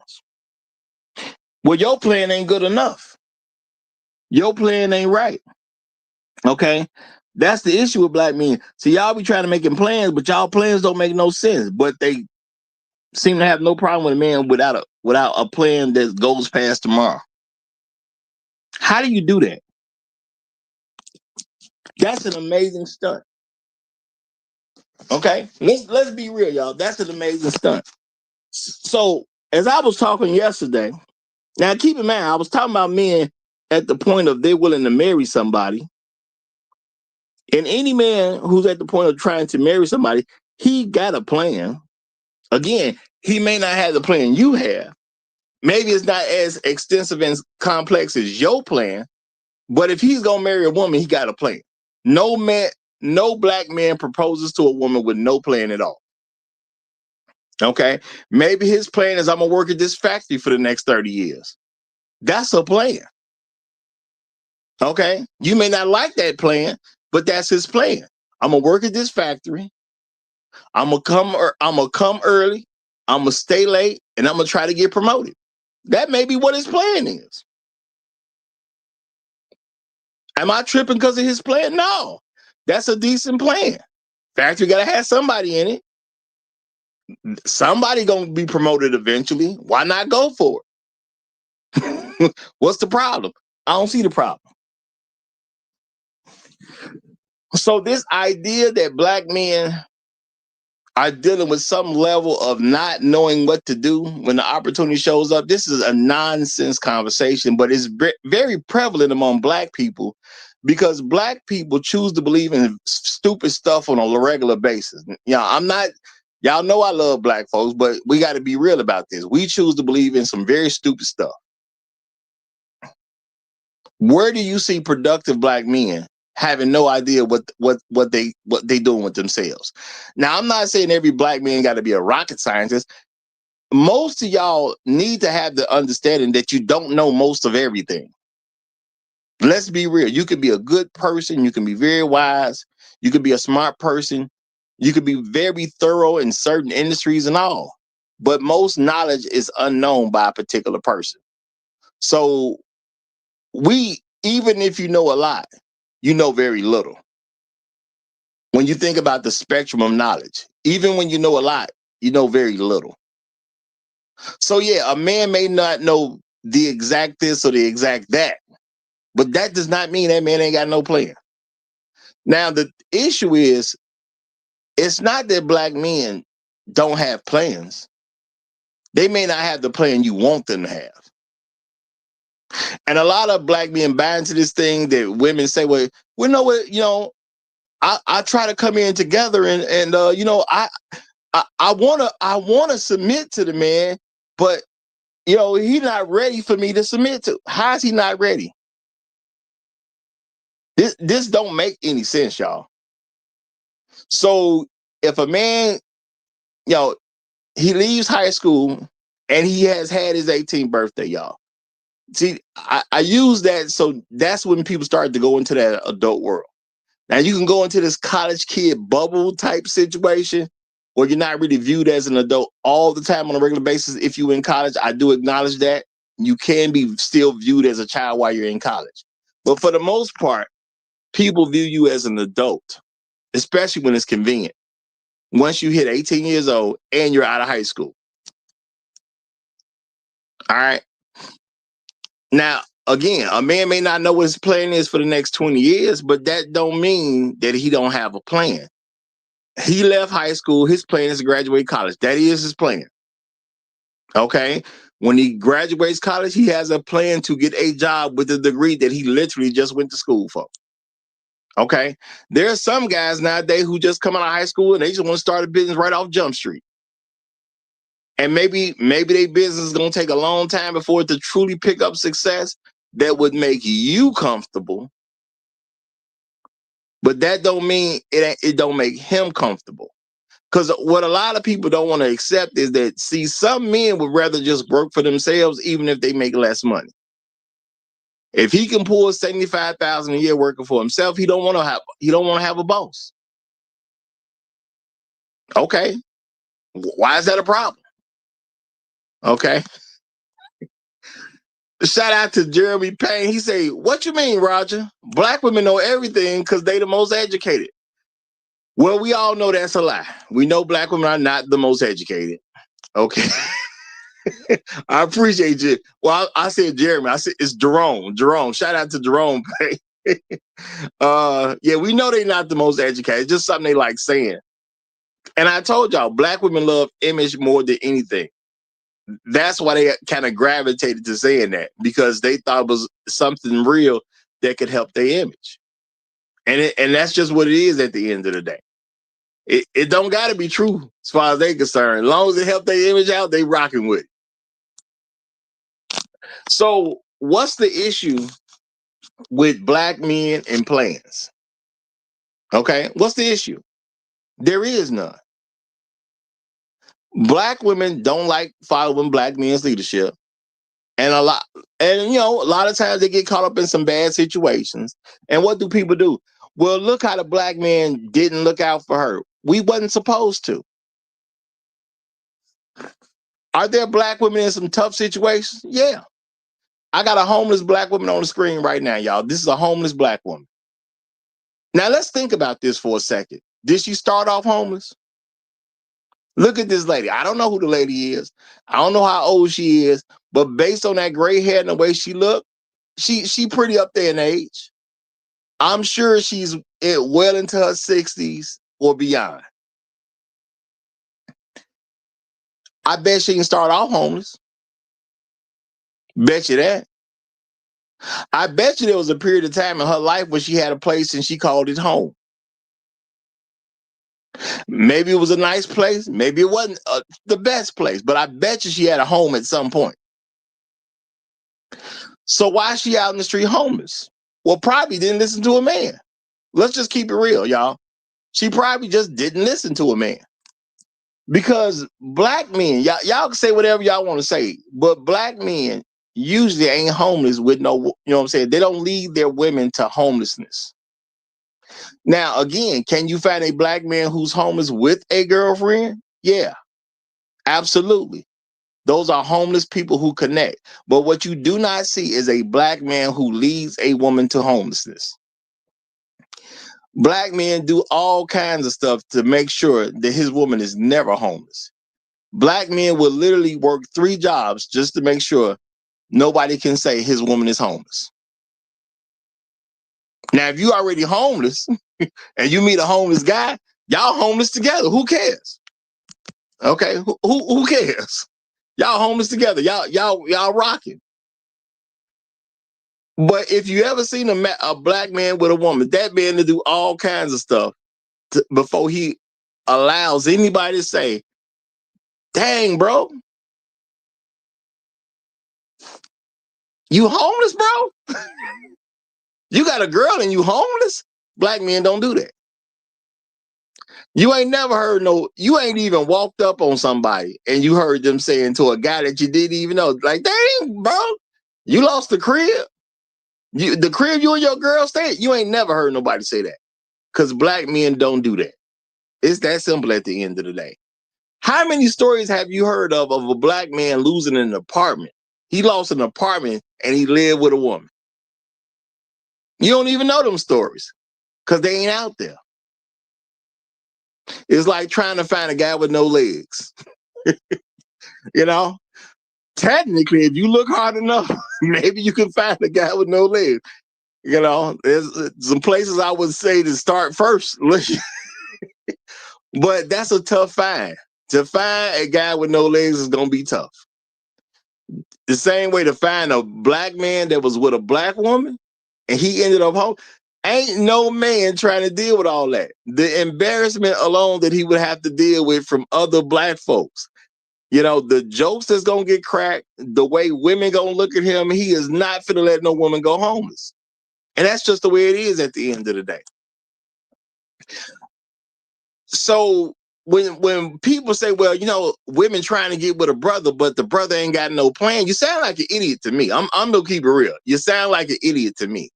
Well, your plan ain't good enough. Your plan ain't right. Okay? That's the issue with black men. See, y'all be trying to make plans, but y'all plans don't make no sense. But they seem to have no problem with a man without a plan that goes past tomorrow. How do you do that? That's an amazing stunt. Okay? Let's be real, y'all. That's an amazing stunt. So, as I was talking yesterday, now keep in mind, I was talking about men at the point of they're willing to marry somebody. And any man who's at the point of trying to marry somebody, he got a plan. Again, he may not have the plan you have. Maybe it's not as extensive and complex as your plan, but if he's gonna marry a woman, he got a plan. No black man proposes to a woman with no plan at all. Okay? Maybe his plan is I'm gonna work at this factory for the next 30 years. That's a plan. Okay? You may not like that plan, but that's his plan. I'm gonna work at this factory. I'm gonna come early. I'm gonna stay late, and I'm gonna try to get promoted. That may be what his plan is. Am I tripping because of his plan? No, that's a decent plan. Factory gotta have somebody in it. Somebody gonna be promoted eventually. Why not go for it? What's the problem? I don't see the problem. So this idea that black men are dealing with some level of not knowing what to do when the opportunity shows up, this is a nonsense conversation, but it's very prevalent among black people because black people choose to believe in stupid stuff on a regular basis. Y'all know I love black folks, but we got to be real about this. We choose to believe in some very stupid stuff. Where do you see productive black men having no idea what they doing with themselves? Now, I'm not saying every black man got to be a rocket scientist. Most of y'all need to have the understanding that you don't know most of everything. Let's be real. You could be a good person. You can be very wise. You could be a smart person. You could be very thorough in certain industries and all. But most knowledge is unknown by a particular person. So even if you know a lot, you know very little. When you think about the spectrum of knowledge, even when you know a lot, you know very little. So yeah, a man may not know the exact this or the exact that, but that does not mean that man ain't got no plan. Now, the issue is, it's not that black men don't have plans. They may not have the plan you want them to have. And a lot of black men buy into this thing that women say, well, no, what, I try to come in together and I wanna submit to the man, but he's not ready for me to submit to. How is he not ready? This don't make any sense, y'all. So if a man, he leaves high school and he has had his 18th birthday, y'all. See, I use that, so that's when people start to go into that adult world. Now you can go into this college kid bubble type situation where you're not really viewed as an adult all the time on a regular basis. If you're in college, I do acknowledge that. You can be still viewed as a child while you're in college. But for the most part, people view you as an adult, especially when it's convenient. Once you hit 18 years old and you're out of high school. All right. Now, again, a man may not know what his plan is for the next 20 years, but that don't mean that he don't have a plan. He left high school. His plan is to graduate college. That is his plan. Okay. When he graduates college, he has a plan to get a job with a degree that he literally just went to school for. Okay. There are some guys nowadays who just come out of high school and they just want to start a business right off Jump Street. And maybe their business is going to take a long time before it to truly pick up success that would make you comfortable. But that don't mean it don't make him comfortable. Because what a lot of people don't want to accept is that, see, some men would rather just work for themselves, even if they make less money. If he can pull $75,000 a year working for himself, he don't want to have a boss. Okay, why is that a problem? Okay. Shout out to Jeremy Payne. He say, "What you mean, Roger? Black women know everything because they the most educated." Well, we all know that's a lie. We know black women are not the most educated. Okay. I appreciate you. Well, I said Jeremy. I said it's Jerome. Jerome. Shout out to Jerome. Yeah, we know they're not the most educated. It's just something they like saying. And I told y'all, black women love image more than anything. That's why they kind of gravitated to saying that, because they thought it was something real that could help their image. And that's just what it is at the end of the day. It don't got to be true as far as they're concerned. As long as it help their image out, they rocking with it. So what's the issue with black men and plans? Okay, what's the issue? There is none. Black women don't like following black men's leadership. And a lot of times they get caught up in some bad situations. And what do people do? Well, look how the black man didn't look out for her. We wasn't supposed to. Are there black women in some tough situations? Yeah. I got a homeless black woman on the screen right now, y'all. This is a homeless black woman. Now, let's think about this for a second. Did she start off homeless? Look at this lady. I don't know who the lady is. I don't know how old she is, but based on that gray hair and the way she looked, she pretty up there in age. I'm sure she's well into her 60s or beyond. I bet she can start off homeless. Bet you that. I bet you there was a period of time in her life where she had a place and she called it home. Maybe it was a nice place. Maybe it wasn't the best place, but I bet you she had a home at some point. So why is she out in the street homeless? Well, probably didn't listen to a man. Let's just keep it real, y'all. She probably just didn't listen to a man. Because black men, y'all can say whatever y'all want to say, but black men usually ain't homeless with no, you know what I'm saying? They don't lead their women to homelessness. Now, again, can you find a black man who's homeless with a girlfriend? Yeah, absolutely. Those are homeless people who connect. But what you do not see is a black man who leads a woman to homelessness. Black men do all kinds of stuff to make sure that his woman is never homeless. Black men will literally work 3 jobs just to make sure nobody can say his woman is homeless. Now, if you already homeless and you meet a homeless guy, y'all homeless together. Who cares? Okay, who cares? Y'all homeless together. Y'all rocking. But if you ever seen a black man with a woman, that man to do all kinds of stuff before he allows anybody to say, "Dang, bro, you homeless, bro? You got a girl and you homeless?" Black men don't do that. You ain't never heard you ain't even walked up on somebody and you heard them saying to a guy that you didn't even know, like, "Dang, bro, you lost the crib. The crib you and your girl stay at." You ain't never heard nobody say that. Because black men don't do that. It's that simple at the end of the day. How many stories have you heard of a black man losing an apartment? He lost an apartment and he lived with a woman. You don't even know them stories because they ain't out there. It's like trying to find a guy with no legs. You know, technically, if you look hard enough, maybe you can find a guy with no legs. You know, there's some places I would say to start first. But that's a tough find. To find a guy with no legs is going to be tough. The same way to find a black man that was with a black woman and he ended up home. Ain't no man trying to deal with all that. The embarrassment alone that he would have to deal with from other black folks. You know, the jokes that's going to get cracked, the way women going to look at him, he is not finna let no woman go homeless. And that's just the way it is at the end of the day. So when people say, well, you know, women trying to get with a brother, but the brother ain't got no plan, you sound like an idiot to me. I'm gonna keep it real. You sound like an idiot to me.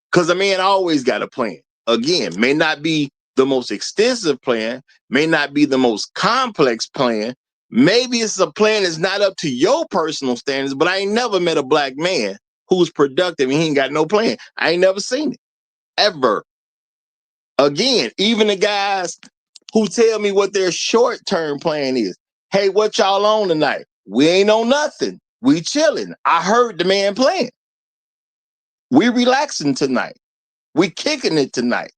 Because a man always got a plan. Again, may not be the most extensive plan, may not be the most complex plan. Maybe it's a plan that's not up to your personal standards, but I ain't never met a black man who's productive and he ain't got no plan. I ain't never seen it, ever. Again, even the guys who tell me what their short-term plan is. Hey, what y'all on tonight? We ain't on nothing. We chilling. I heard the man playing. We relaxing tonight. We kicking it tonight.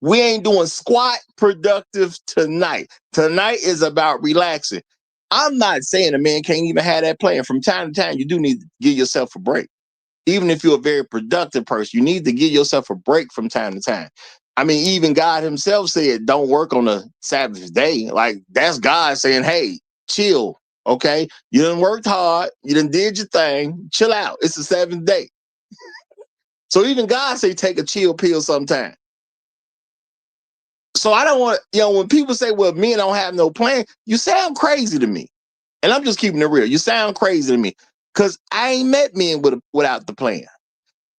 We ain't doing squat productive tonight. Tonight is about relaxing. I'm not saying a man can't even have that plan. From time to time, you do need to give yourself a break. Even if you're a very productive person, you need to give yourself a break from time to time. I mean, even God himself said, don't work on the Sabbath day. Like, that's God saying, hey, chill, okay? You done worked hard. You done did your thing. Chill out. It's the 7th day. So even God say, take a chill pill sometime. So I don't want, when people say, well, men don't have no plan, you sound crazy to me. And I'm just keeping it real. You sound crazy to me because I ain't met men without the plan.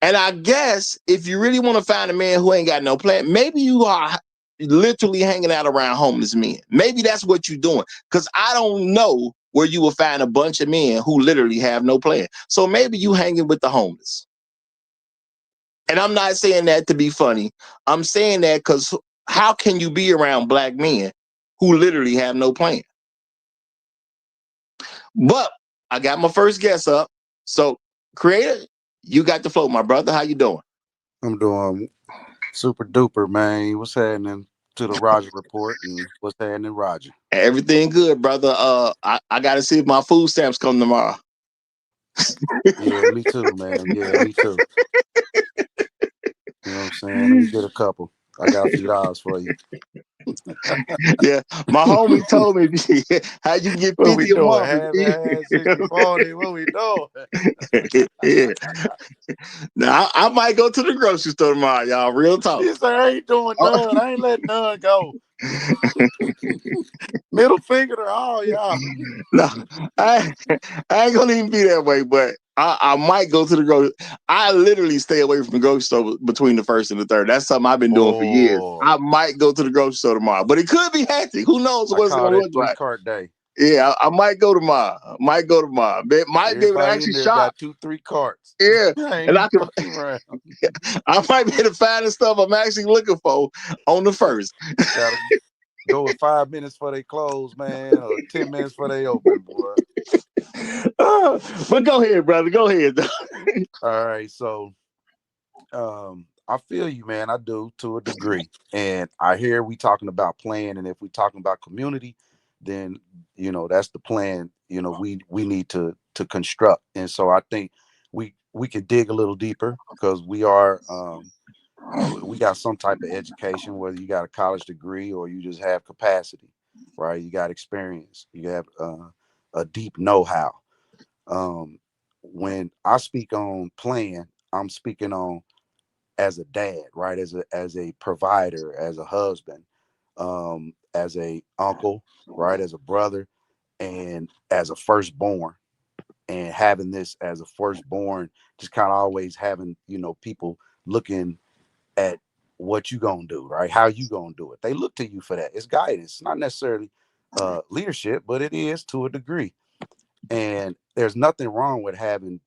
And I guess if you really want to find a man who ain't got no plan, maybe you are literally hanging out around homeless men. Maybe that's what you're doing. Because I don't know where you will find a bunch of men who literally have no plan. So maybe you hanging with the homeless. And I'm not saying that to be funny. I'm saying that because how can you be around black men who literally have no plan? But I got my first guess up. So, Creator, you got the flow, my brother. How you doing? I'm doing super duper, man. What's happening to the Roger report and what's happening, Roger? Everything good, brother. I gotta see if my food stamps come tomorrow. Yeah, me too, man. Yeah, me too. You know what I'm saying? Let me get a couple. I got a few dollars for you. Yeah, my homie told me how you get What we 50 a doing? month. Half and half, 60/40. What we doing? Yeah. Now I might go to the grocery store tomorrow, y'all. Real talk. He said, I ain't doing none. I ain't letting none go. Middle finger to all y'all. No, I ain't gonna even be that way, but I might go to the grocery. I literally stay away from the grocery store between the first and the third. That's something I've been doing for years. Oh, I might go to the grocery store tomorrow, but it could be hectic. Who knows I what it's call gonna that look like? 3-cart day. Yeah, I might go tomorrow. Might go tomorrow. Might be able to Everybody in actually there shop. got 2-3 carts. Yeah, I ain't and even fucking around. I might be able to find the stuff I'm actually looking for on the first. Gotta go with 5 minutes for they close, man, or 10 minutes for they open, boy. But go ahead, brother. Go ahead. All right, so I feel you, man. I do to a degree. And I hear we talking about plan, and if we talking about community, then that's the plan, we need to construct. And so I think we can dig a little deeper because we got some type of education, whether you got a college degree or you just have capacity, right? You got experience, you have a deep know-how. When I speak on plan, I'm speaking on as a dad, right? As a provider, as a husband, as a uncle, right? As a brother, and as a firstborn. And having this as a firstborn, just kind of always having, people looking at what you gonna do, right? How you gonna do it. They look to you for that. It's guidance, not necessarily leadership, but it is to a degree. And there's nothing wrong with having,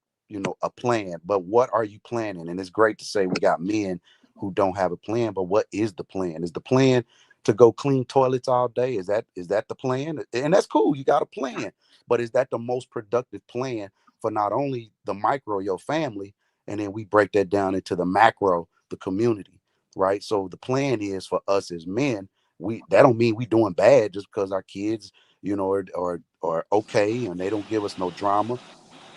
a plan, but what are you planning? And it's great to say we got men who don't have a plan, but what is the plan? Is the plan to go clean toilets all day? Is that the plan? And that's cool. You got a plan, but is that the most productive plan for not only the micro, your family, and then we break that down into the macro, the community, right? So the plan is for us as men. That don't mean we doing bad just because our kids, or okay, and they don't give us no drama.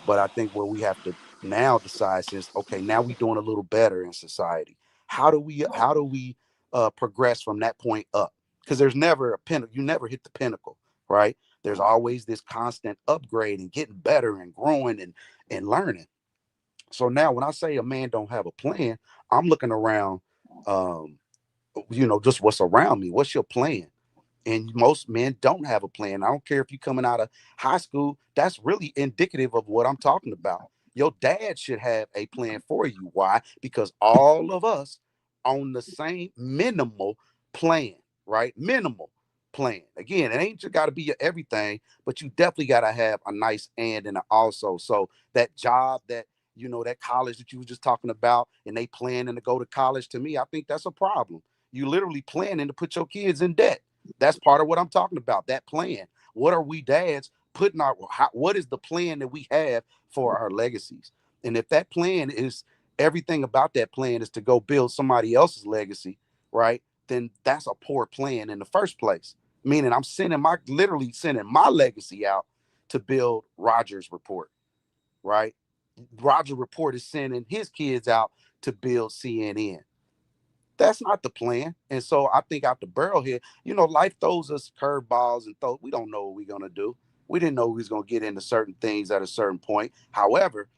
But I think where we have to now decide, since okay, now we doing a little better in society, how do we progress from that point up? Because there's never a pinnacle. You never hit the pinnacle, right? There's always this constant upgrade and getting better and growing and learning. So now when I say a man don't have a plan, I'm looking around, um just what's around me. What's your plan? And most men don't have a plan. I don't care if you're coming out of high school. That's really indicative of what I'm talking about. Your dad should have a plan for you. Why? Because all of us on the same minimal plan, right? Minimal plan. Again, it ain't just got to be your everything, but you definitely got to have a nice and a also. So that job, that college that you were just talking about, and they planning to go to college, to me, I think that's a problem. You literally planning to put your kids in debt. That's part of what I'm talking about. That plan. What are we dads putting what is the plan that we have for our legacies? And if that plan is everything about that plan is to go build somebody else's legacy, right? Then that's a poor plan in the first place. Meaning I'm literally sending my legacy out to build Roger's report, right? Roger Report is sending his kids out to build CNN. That's not the plan. And so I think out the barrel here, life throws us curveballs and we don't know what we're going to do. We didn't know we was going to get into certain things at a certain point. However,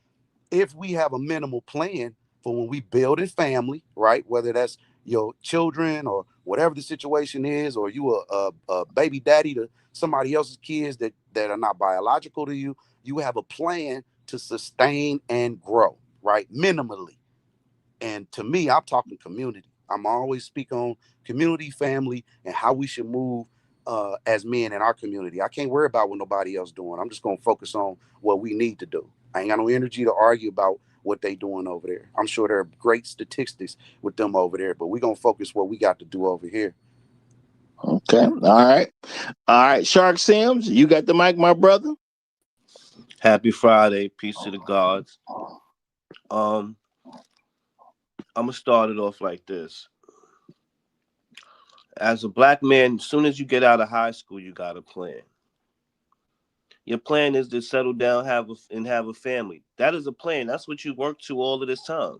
if we have a minimal plan for when we build a family, right? Whether that's your children or whatever the situation is, or you a baby daddy to somebody else's kids that are not biological to you, you have a plan to sustain and grow, right? Minimally. And to me, I'm talking community. I'm always speak on community, family, and how we should move as men in our community. I can't worry about what nobody else doing. I'm just gonna focus on what we need to do. I ain't got no energy to argue about what they doing over there. I'm sure there are great statistics with them over there, but we're gonna focus what we got to do over here. Okay. All right. Shark Sims, you got the mic, my brother. Happy Friday, peace to the gods. I'm gonna start it off like this. As a black man, as soon as you get out of high school, you got a plan. Your plan is to settle down, have a family. That is a plan. That's what you worked to all of this time.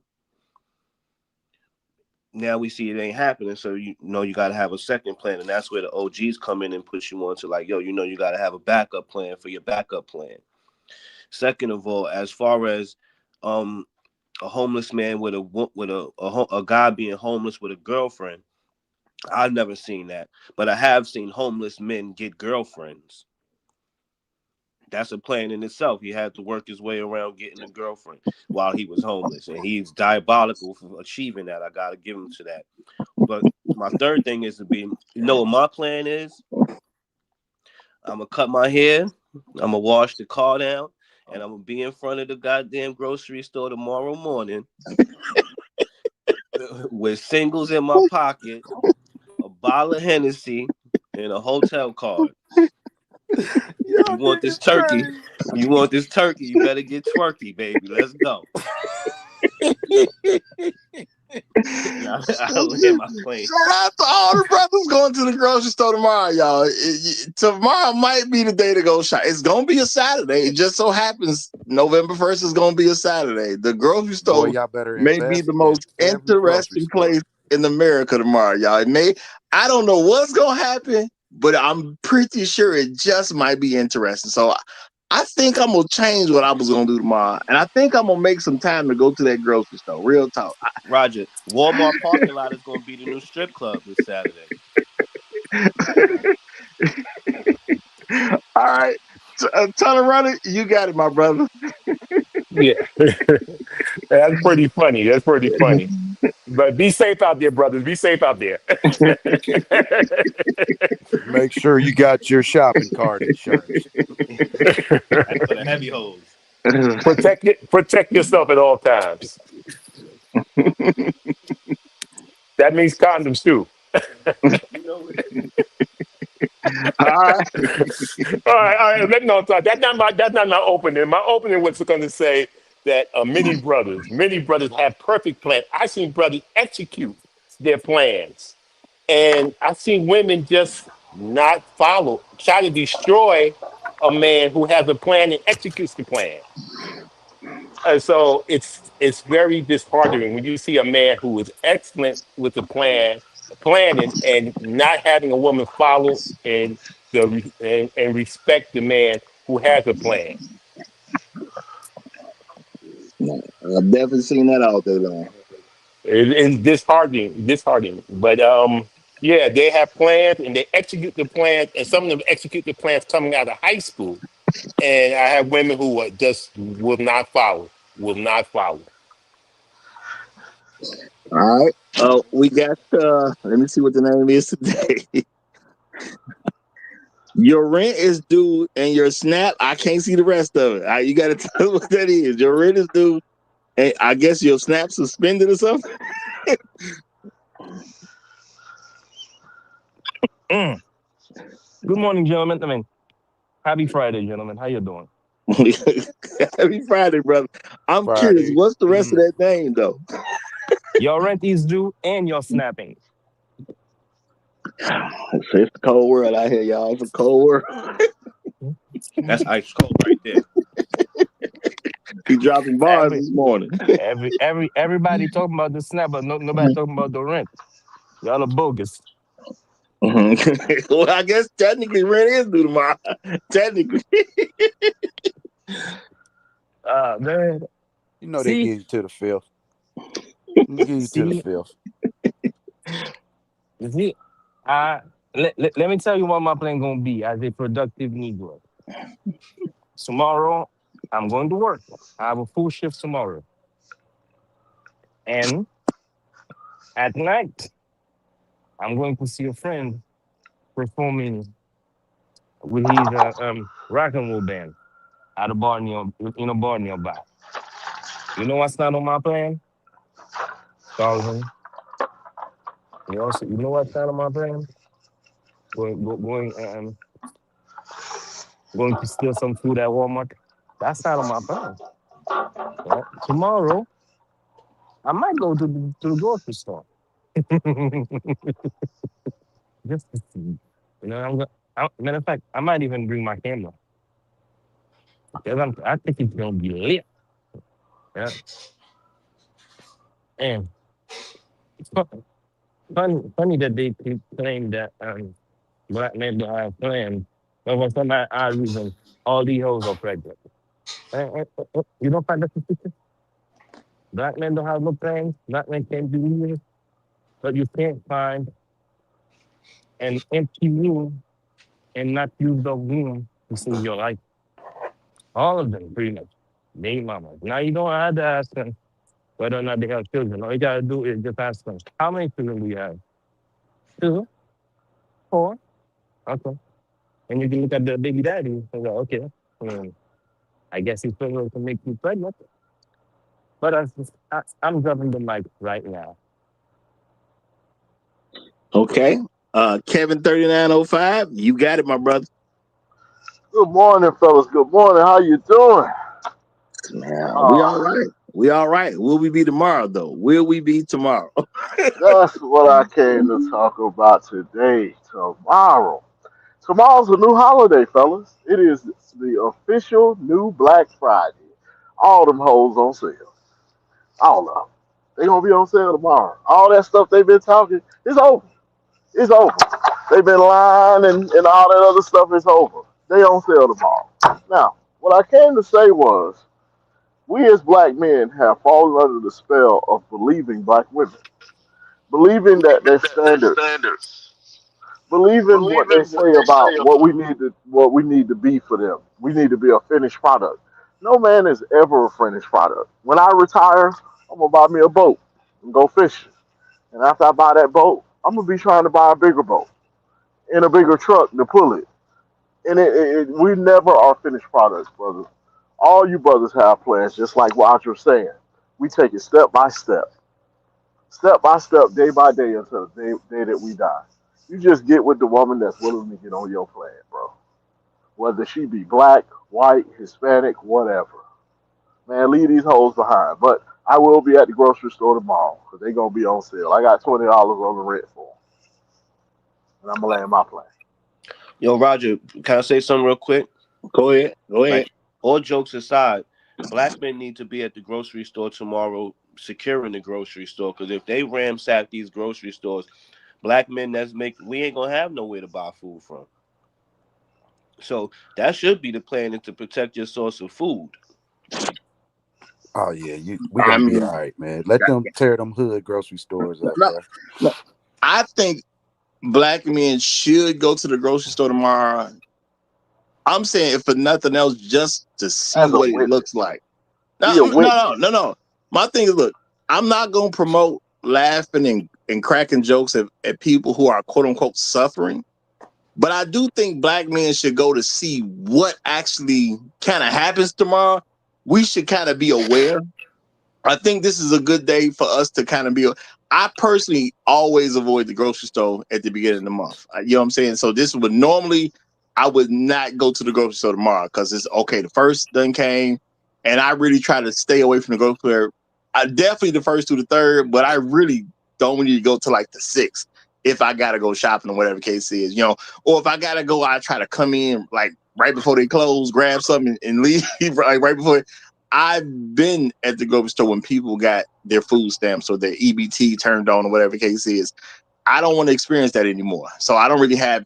now we see it ain't happening. So you know you got to have a second plan, and that's where the OGs come in and push you on to like, yo, you know you got to have a backup plan for your backup plan. Second of all, as far as a homeless man with a guy being homeless with a girlfriend, I've never seen that, but I have seen homeless men get girlfriends. That's a plan in itself. He had to work his way around getting a girlfriend while he was homeless, and he's diabolical for achieving that. I gotta give him to that. But my third thing is to be, you know, what my plan is. I'm gonna cut my hair. I'm gonna wash the car down, and I'm gonna be in front of the goddamn grocery store tomorrow morning with singles in my pocket, a bottle of Hennessy, and a hotel card. You want this turkey? You want this turkey? You better get twerky, baby. Let's go. I'll land my plane. Shout out to all the brothers going to the grocery store tomorrow, y'all. Tomorrow might be the day to go shop. It's gonna be a Saturday. It just so happens November 1st is gonna be a Saturday. The grocery store Boy, y'all better may be invest the in most every grocery interesting store. place in America tomorrow, y'all. I don't know what's gonna happen, but I'm pretty sure it just might be interesting. So I think I'm gonna change what I was gonna do tomorrow, and I think I'm gonna make some time to go to that grocery store. Real talk. Roger, Walmart parking lot is going to be the new strip club this Saturday. All right, Tunnel Runner, you got it, my brother. Yeah, that's pretty funny. That's pretty funny. But be safe out there, brothers. Be safe out there. Make sure you got your shopping cart insurance. That's for the heavy hoes. Protect yourself at all times. That means condoms too. You know what? All right. All right. No, that's not my opening. My opening was going to say that many brothers have perfect plans. I seen brothers execute their plans, and I seen women just not follow, try to destroy a man who has a plan and executes the plan. So it's very disheartening when you see a man who is excellent with the planning, and not having a woman follow and respect the man who has a plan. I've definitely seen that all day long. It's disheartening. But yeah, they have plans and they execute the plans, and some of them execute the plans coming out of high school. And I have women who just will not follow, will not follow. All right. We got let me see what the name is today. Your rent is due and your snap, I can't see the rest of it. You gotta tell us what that is. Your rent is due and I guess your snap suspended or something. Mm. Good morning, gentlemen. I mean, happy Friday, gentlemen. How you doing? Happy Friday, brother. I'm curious, Friday. what's the rest of that name though? Your rent is due and you're snapping. It's a cold world out here, y'all. It's a cold world. That's ice cold right there. He dropping bars Every this morning. everybody talking about the snap, but nobody talking about the rent. Y'all are bogus. Well, I guess technically rent is due tomorrow. Technically. Man. You know they See, give you to the fifth. Give you to the see, fifth. see. Let me tell you what my plan gonna be as a productive Negro. Tomorrow, I'm going to work. I have a full shift tomorrow, and at night, I'm going to see a friend performing with his rock and roll band at a bar in a bar nearby. You know what's not on my plan? Thousand. You know what's not on my plan? Going to steal some food at Walmart. That's not on my plan. Yeah. Tomorrow, I might go to the grocery store. Just to see. You know, matter of fact, I might even bring my camera because I think it's gonna be lit. Yeah. And funny that they keep claim that black men don't have plans, but for some odd reason, all these hoes are pregnant. You don't find that suspicious? Black men don't have no plans. Black men can't do anything, but you can't find an empty room and not use the room to save your life. All of them, pretty much. They mamas. Now you don't have to ask them whether or not they have children. All you gotta do is just ask them, how many children do you have? Two, four. Okay. And you can look at the baby daddy and go, okay, hmm, I guess he's supposed to make you pregnant. But I'm dropping the mic right now. Okay. Kevin 3905, you got it, my brother. Good morning, fellas. Good morning. How you doing? We all right. We all right. Will we be tomorrow though? Will we be tomorrow? That's what I came to talk about today. Tomorrow. Tomorrow's a new holiday, fellas. It is the official new Black Friday. All them hoes on sale. All of them. They gonna be on sale tomorrow. All that stuff they've been talking, it's over. It's over. They've been lying and all that other stuff is over. They on sale tomorrow. Now, what I came to say was, we as black men have fallen under the spell of believing black women, believing that their standards, believing what they say about what we need to be for them. We need to be a finished product. No man is ever a finished product. When I retire, I'm gonna buy me a boat and go fishing. And after I buy that boat, I'm gonna be trying to buy a bigger boat and a bigger truck to pull it. And we never are finished products, brothers. All you brothers have plans, just like Roger was saying. We take it step by step, day by day until the day that we die. You just get with the woman that's willing to get on your plan, bro. Whether she be black, white, Hispanic, whatever. Man, leave these hoes behind. But I will be at the grocery store tomorrow because they going to be on sale. I got $20 on the rent for them. And I'm going to land my plane. Yo, Roger, can I say something real quick? Go ahead. Like, all jokes aside, black men need to be at the grocery store tomorrow, securing the grocery store. Because if they ransack these grocery stores, black men we ain't gonna have nowhere to buy food from. So that should be the plan, is to protect your source of food. Oh yeah, we gonna be all right, man. Let them tear them hood grocery stores up, bro. I think black men should go to the grocery store tomorrow. I'm saying, if for nothing else, just to see what it looks like. No. My thing is, look, I'm not going to promote laughing and cracking jokes at people who are quote unquote suffering. But I do think black men should go to see what actually kind of happens tomorrow. We should kind of be aware. I think this is a good day for us to kind of be. I personally always avoid the grocery store at the beginning of the month. You know what I'm saying? So this would normally, I would not go to the grocery store tomorrow because it's okay. The first done came, and I really try to stay away from the grocery store. I definitely the first to the third, but I really don't need to go to like the sixth if I gotta go shopping or whatever the case is, you know. Or if I gotta go, I try to come in like right before they close, grab something and leave right before. I've been at the grocery store when people got their food stamps or their EBT turned on or whatever the case is. I don't want to experience that anymore. So I don't really have,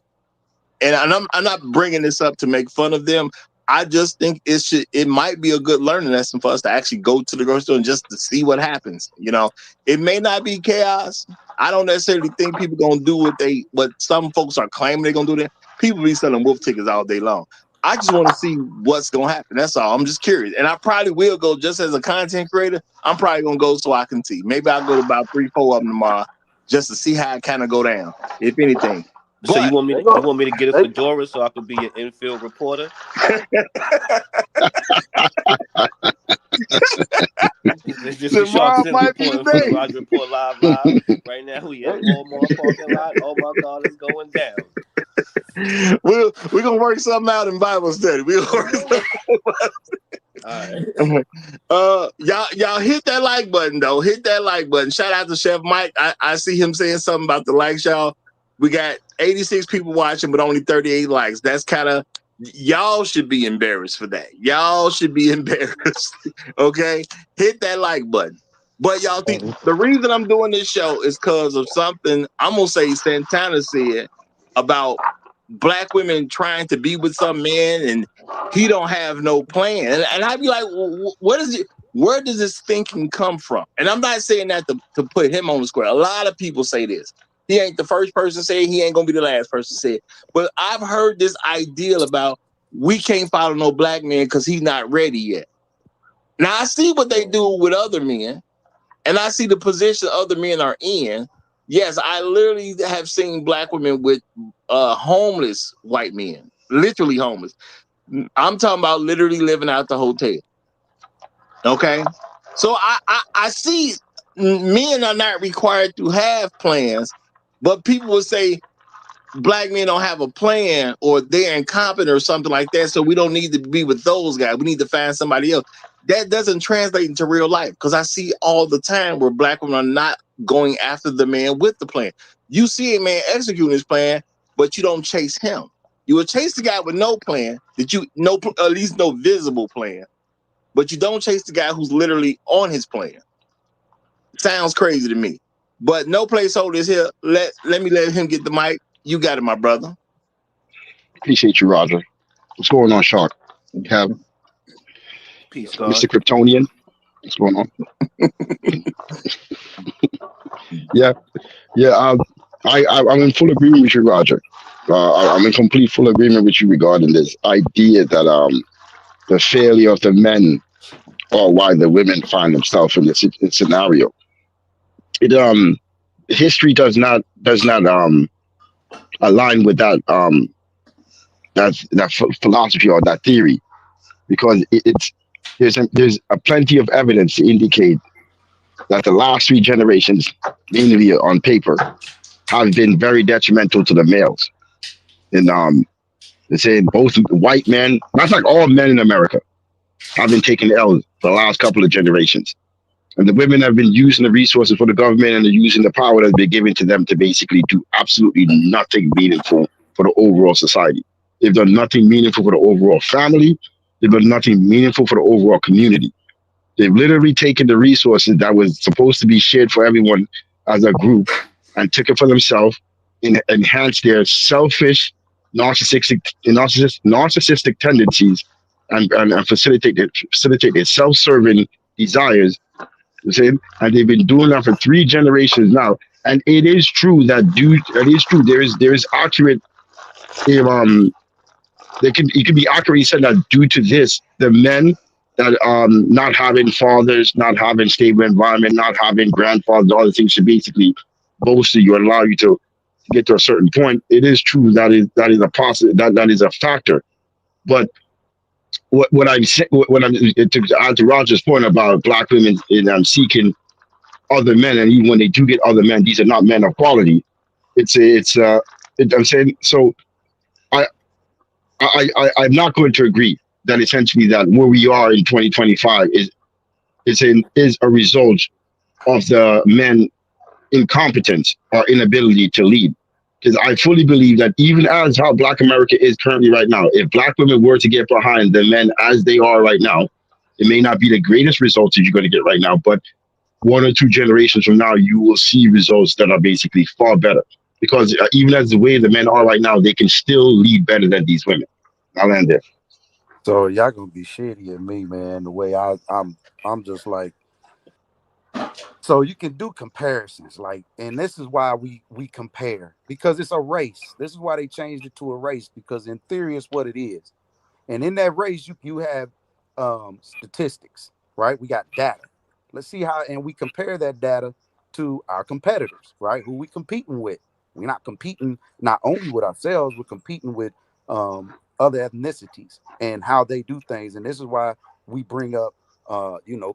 and I'm not bringing this up to make fun of them. I just think it might be a good learning lesson for us to actually go to the grocery store and just to see what happens. You know, it may not be chaos. I don't necessarily think people gonna do what some folks are claiming they're gonna do. There, people be selling wolf tickets all day long. I just want to see what's gonna happen. That's all. I'm just curious, and I probably will go just as a content creator. I'm probably gonna go so I can see. Maybe I'll go to about 3-4 of them tomorrow just to see how it kind of go down, if anything. So you want me to get a fedora so I could be an infield reporter? Tomorrow might be the day. Roger Report live. Right now we at Walmart parking lot. Oh my God, it's going down. We're gonna work something out in Bible study. We'll work something out. All right. Y'all hit that like button though. Hit that like button. Shout out to Chef Mike. I see him saying something about the likes, y'all. We got 86 people watching, but only 38 likes. That's kind of, y'all should be embarrassed for that. Y'all should be embarrassed. Okay, hit that like button. But y'all think the reason I'm doing this show is because of something I'm gonna say Santana said about black women trying to be with some man and he don't have no plan. And I'd be like, what is it? Where does this thinking come from? And I'm not saying that to put him on the square. A lot of people say this. He ain't the first person to say it. He ain't gonna be the last person to say it. But I've heard this ideal about we can't follow no black man because he's not ready yet. Now I see what they do with other men, and I see the position other men are in. Yes, I literally have seen black women with homeless white men, literally homeless. I'm talking about literally living out the hotel. Okay, so I see men are not required to have plans, but people will say black men don't have a plan or they're incompetent or something like that. So we don't need to be with those guys. We need to find somebody else. That doesn't translate into real life because I see all the time where black women are not going after the man with the plan. You see a man executing his plan, but you don't chase him. You will chase the guy with no plan that you know, at least no visible plan, but you don't chase the guy who's literally on his plan. Sounds crazy to me. But no placeholder is here. Let me let him get the mic. You got it, my brother. Appreciate you, Roger. What's going on, Shark? We have Peace, Mr. God. Kryptonian. What's going on? Yeah, yeah. I'm in full agreement with you, Roger. I'm in complete full agreement with you regarding this idea that the failure of the men or why the women find themselves in this scenario. It history does not align with that philosophy or that theory because there's a plenty of evidence to indicate that the last three generations, mainly on paper, have been very detrimental to the males. And they're saying both white men, that's like all men in America, have been taking L's for the last couple of generations. And the women have been using the resources for the government and they're using the power that's been given to them to basically do absolutely nothing meaningful for the overall society. They've done nothing meaningful for the overall family. They've done nothing meaningful for the overall community. They've literally taken the resources that was supposed to be shared for everyone as a group and took it for themselves and enhanced their selfish, narcissistic tendencies and facilitate their self-serving desires. You see? And they've been doing that for three generations now. And it is true that it is true. There is accurate um it can be accurately said that due to this, the men that not having fathers, not having stable environment, not having grandfathers, all the things should basically bolster you and allow you to get to a certain point. It is true that is a possible that is a factor. But what I'm saying, what I'm to add to Roger's point about black women in seeking other men, and even when they do get other men, these are not men of quality. I'm saying so. I I'm not going to agree that essentially that where we are in 2025 is a result of the men incompetence or inability to lead. Because I fully believe that even as how Black America is currently right now, if Black women were to get behind the men as they are right now, it may not be the greatest results that you're going to get right now, but one or two generations from now, you will see results that are basically far better. Because even as the way the men are right now, they can still lead better than these women. I'll end there. So y'all gonna be shitty at me, man. The way I'm just like, so you can do comparisons, like, and this is why we compare because it's a race. This is why they changed it to a race because in theory, it's what it is. And in that race, you have statistics, right? We got data. Let's see how, and we compare that data to our competitors, right? Who we competing with. We're not competing not only with ourselves, we're competing with other ethnicities and how they do things. And this is why we bring up,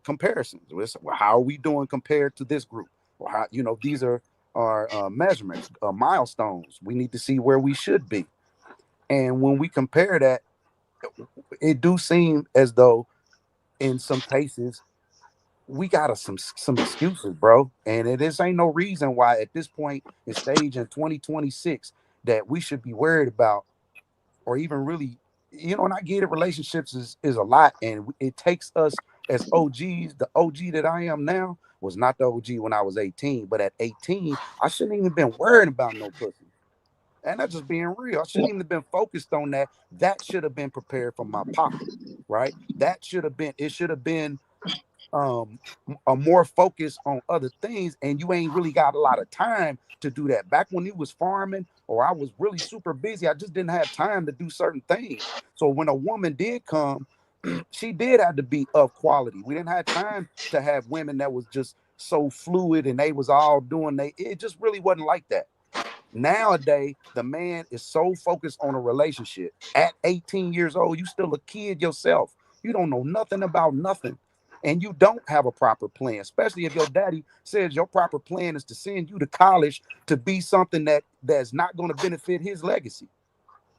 comparisons. Well, how are we doing compared to this group? Or how, these are our measurements, milestones. We need to see where we should be. And when we compare that, it do seem as though in some cases we got some excuses, bro. And it is ain't no reason why at this point in stage in 2026 that we should be worried about or even really, and I get it, relationships is a lot and it takes us as OGs, the OG that I am now, was not the OG when I was 18, but at 18, I shouldn't even been worrying about no pussy. And that's just being real. I shouldn't even have been focused on that. That should have been prepared for my pocket, right? That should have been, it should have been um a more focus on other things, and you ain't really got a lot of time to do that. Back when you was farming or I was really super busy, I just didn't have time to do certain things. So when a woman did come, she did have to be of quality. We didn't have time to have women that was just so fluid and they was all doing it just really wasn't like that. Nowadays, the man is so focused on a relationship. At 18 years old, you still a kid yourself. You don't know nothing about nothing. And you don't have a proper plan, especially if your daddy says your proper plan is to send you to college to be something that's not going to benefit his legacy.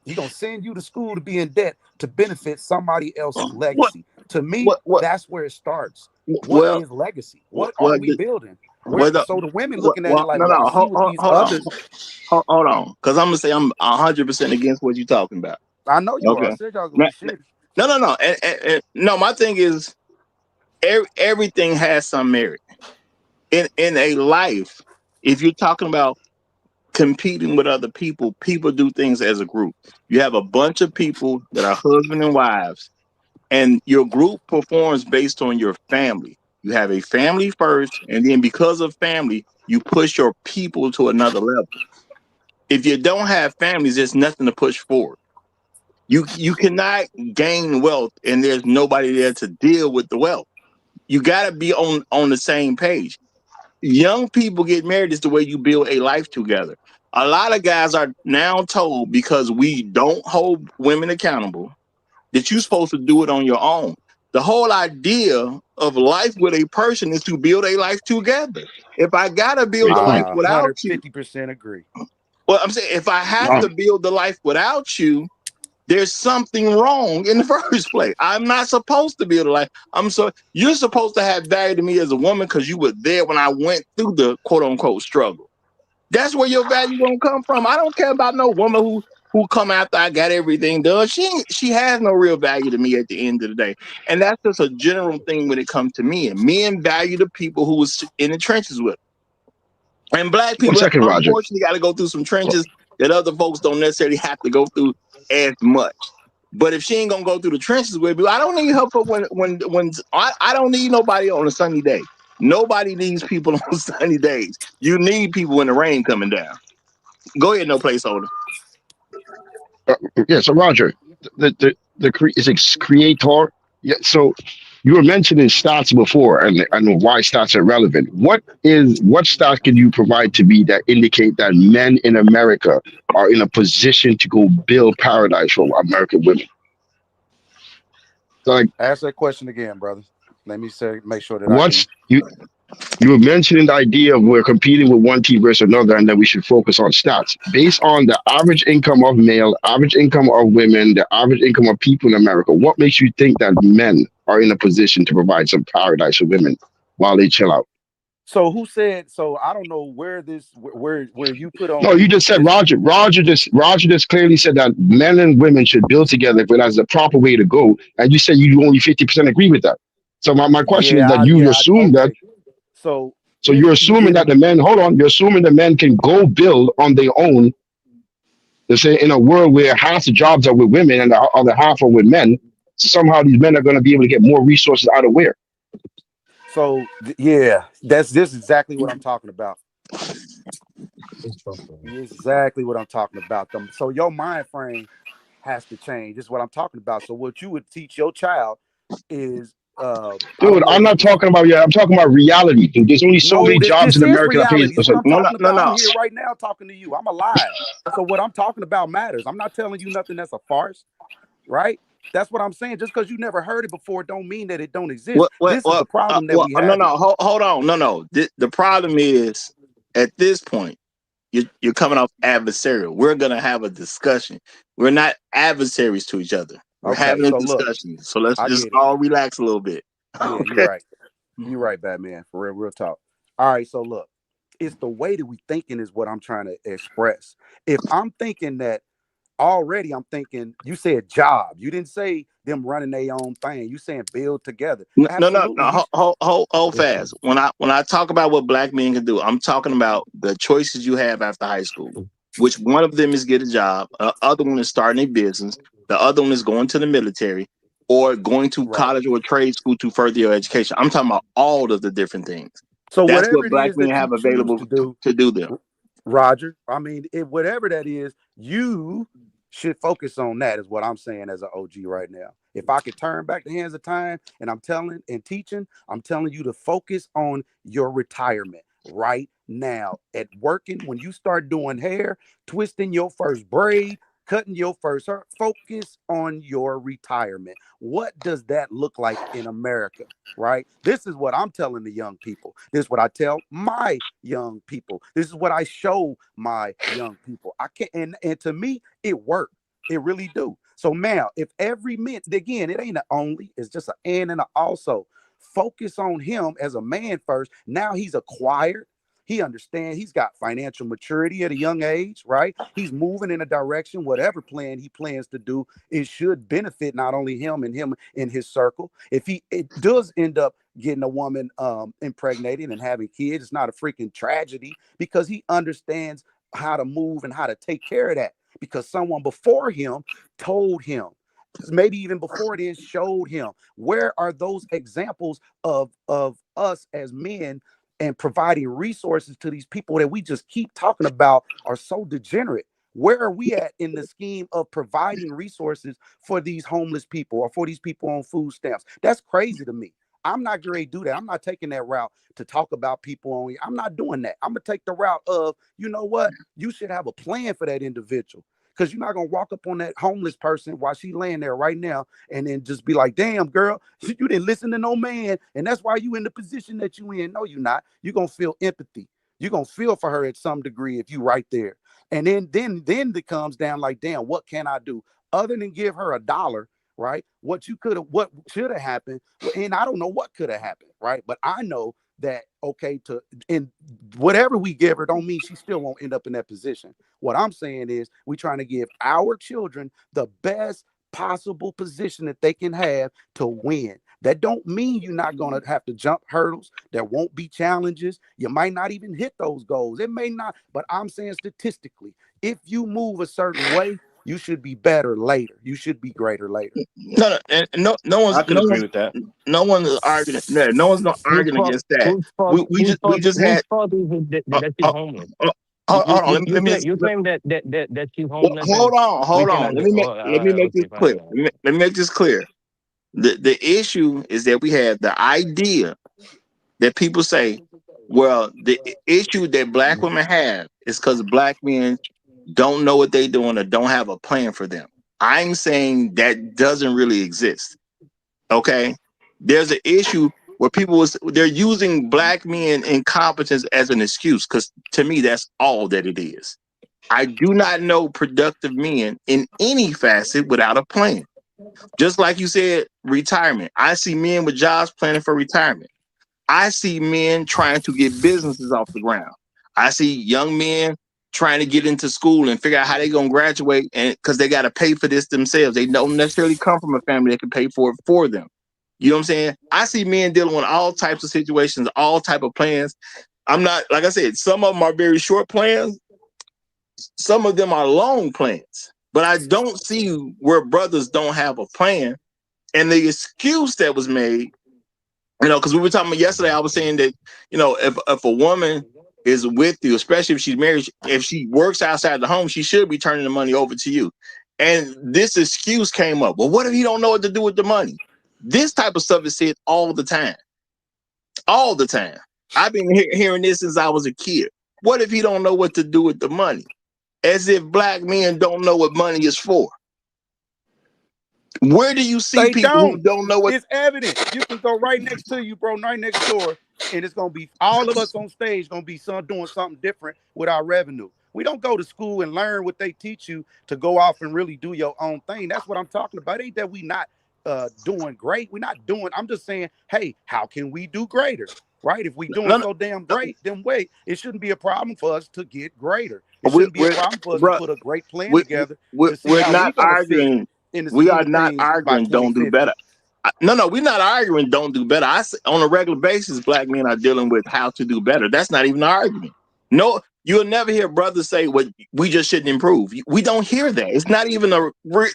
He's going to send you to school to be in debt to benefit somebody else's What? legacy. To me, What? that's where it starts. What Well, is legacy? What are well, we building? well, So the women looking at it like, no, well, I no, see what these hold on, others. hold on, because I'm gonna say I'm 100% against what you're talking about. I know you are. I Okay. said y'all gonna No, be shit. no. No, my thing is everything has some merit in a life. If you're talking about competing with other people, people do things as a group. You have a bunch of people that are husband and wives, and your group performs based on your family. You have a family first, and then because of family, you push your people to another level. If you don't have families, there's nothing to push forward. You cannot gain wealth, and there's nobody there to deal with the wealth. You got to be on the same page. Young people get married is the way you build a life together. A lot of guys are now told, because we don't hold women accountable, that you're supposed to do it on your own. The whole idea of life with a person is to build a life together. If I gotta build Great a life point. 150% agree. well, I'm saying if I have No, to build the life without you, there's something wrong in the first place. I'm not supposed to build a life. You're supposed to have value to me as a woman because you were there when I went through the quote unquote struggle. That's where your value gonna come from. I don't care about no woman who come after I got everything done. She has no real value to me at the end of the day. And that's just a general thing when it comes to men. Men value the people who was in the trenches with them. And black one people second, Roger. unfortunately got to go through some trenches that other folks don't necessarily have to go through as much. But if she ain't gonna go through the trenches with me, I don't need her for when I don't need nobody on a sunny day. Nobody needs people on sunny days. You need people when the rain coming down. Go ahead, no placeholder. Yeah, so Roger, is it creator? Yeah, so you were mentioning stats before, and I know why stats are relevant. What stats can you provide to me that indicate that men in America are in a position to go build paradise for American women? So, like, Ask that question again, brother. Let me make sure that I can. what's you were mentioning the idea of we're competing with one team versus another, and that we should focus on stats based on the average income of male, average income of women, the average income of people in America. What makes you think that men are in a position to provide some paradise for women while they chill out? So who said? So I don't know where you put No, on you just said this. Roger. Roger just clearly said that men and women should build together, but that's the proper way to go. And you said you only 50% agree with that. So my question is that you assume that. Okay. So So if you're you assuming that didn't, the men, hold on, you're assuming the men can go build on their own. They say in a world where half the jobs are with women and the other half are with men, somehow these men are going to be able to get more resources out of where? yeah, this is exactly what I'm talking about. Exactly what I'm talking about. Them. So your mind frame has to change. This is what I'm talking about. So what you would teach your child is, I Dude, don't know I'm if you not was. talking about, yeah, I'm talking about reality. Dude, there's only so No, many jobs this in is America that pays. reality. It's what I'm No, no, talking no, about. I'm no. here right now talking to you. I'm alive. So what I'm talking about matters. I'm not telling you nothing that's a farce, right? That's what I'm saying. Just because you never heard it before don't mean that it don't exist. This is the problem that we No, having. no, hold on, no. The problem is at this point you're coming off adversarial. We're gonna have a discussion. We're not adversaries to each other. We're Okay, having a so look, discussion. So let's I just get it. all relax a little bit. Yeah, you're Okay. right. You're right, Batman. For real talk. All right, so look, it's the way that we thinking is what I'm trying to express. If I'm thinking that already I'm thinking you said job. You didn't say them running their own thing. You saying build together. Absolutely. No. Hold fast. When I talk about what black men can do, I'm talking about the choices you have after high school. Which one of them is get a job, other one is starting a business, the other one is going to the military, or going to Right. college or trade school to further your education. I'm talking about all of the different things. So That's whatever what it black is men that you have choose available to do, to do them. Roger, I mean, whatever that is, you should focus on that, is what I'm saying as an OG right now. If I could turn back the hands of time and I'm telling and teaching, I'm telling you to focus on your retirement right now. At working, when you start doing hair, twisting your first braid, cutting your first hair, focus on your retirement. What does that look like in America? Right? This is what I'm telling the young people. This is what I tell my young people. This is what I show my young people. I can't, and to me, it worked. It really do. So now, if every man, again, it ain't an only, it's just an and a also. Focus on him as a man first. Now he's acquired. He understands he's got financial maturity at a young age, right? He's moving in a direction, whatever plan he plans to do, it should benefit not only him in his circle. If it does end up getting a woman impregnated and having kids, it's not a freaking tragedy because he understands how to move and how to take care of that because someone before him told him, maybe even before this showed him. Where are those examples of us as men and providing resources to these people that we just keep talking about are so degenerate? Where are we at in the scheme of providing resources for these homeless people or for these people on food stamps? That's crazy to me. I'm not going to do that. I'm not taking that route to talk about people only. I'm not doing that. I'm going to take the route of, you know what? You should have a plan for that individual because you're not going to walk up on that homeless person while she's laying there right now and then just be like, damn, girl, you didn't listen to no man. And that's why you in the position that you in. No, you're not. You're going to feel empathy. You're going to feel for her at some degree if you right there. And then it comes down like, damn, what can I do other than give her $1? Right? What should have happened, and I don't know what could have happened, right? But I know that and whatever we give her don't mean she still won't end up in that position. What I'm saying is we're trying to give our children the best possible position that they can have to win. That don't mean you're not going to have to jump hurdles. There won't be challenges. You might not even hit those goals. It may not, but I'm saying statistically, if you move a certain way, you should be better later. You should be greater later. No I could agree with that. no one's arguing. No one's not Whose arguing fault? against that. We just Whose had. fault is it Uh, that she's uh, homeless? hold on. You claim that she's Well, homeless and we hold on. cannot do. Oh, Let me make this okay, fine. clear. Let me make this clear. The issue is that we have the idea that people say, well, the issue that black women have is because black men don't know what they're doing or don't have a plan for them. I'm saying that doesn't really exist. Okay, there's an issue where they're using black men incompetence as an excuse because to me that's all that it is. I do not know productive men in any facet without a plan. Just like you said, retirement. I see men with jobs planning for retirement. I see men trying to get businesses off the ground. I see young men trying to get into school and figure out how they're gonna graduate, and because they got to pay for this themselves. They don't necessarily come from a family that can pay for it for them. You know what I'm saying? I see men dealing with all types of situations, all type of plans. I'm not, like I said, some of them are very short plans, some of them are long plans. But I don't see where brothers don't have a plan. And the excuse that was made, because we were talking about yesterday, I was saying that, if a woman is with you, especially if she's married, if she works outside the home, she should be turning the money over to you. And this excuse came up. Well, what if he don't know what to do with the money? This type of stuff is said all the time. All the time. I've been hearing this since I was a kid. What if he don't know what to do with the money? As if black men don't know what money is for. Where do you see They people who don't. don't know what? It's evident. You can go right next to you, bro, right next door, and it's gonna be all of us on stage gonna be doing something different with our revenue. We don't go to school and learn what they teach you to go off and really do your own thing. That's what I'm talking about. It ain't that we not doing great. We're not doing. I'm just saying, hey, how can we do greater? right? If we doing No, no, so damn no, great, then wait, it shouldn't be a problem for us to get greater. It we, shouldn't be a we're, problem for us to bro, put a great plan we, together to see we're how we not gonna fit arguing. in the We scheme are of not things by arguing. Don't do 2050. better. No, we're not arguing. Don't do better. On a regular basis, black men are dealing with how to do better. That's not even an argument. No, you'll never hear brothers say, "Well, we just shouldn't improve." We don't hear that. It's not even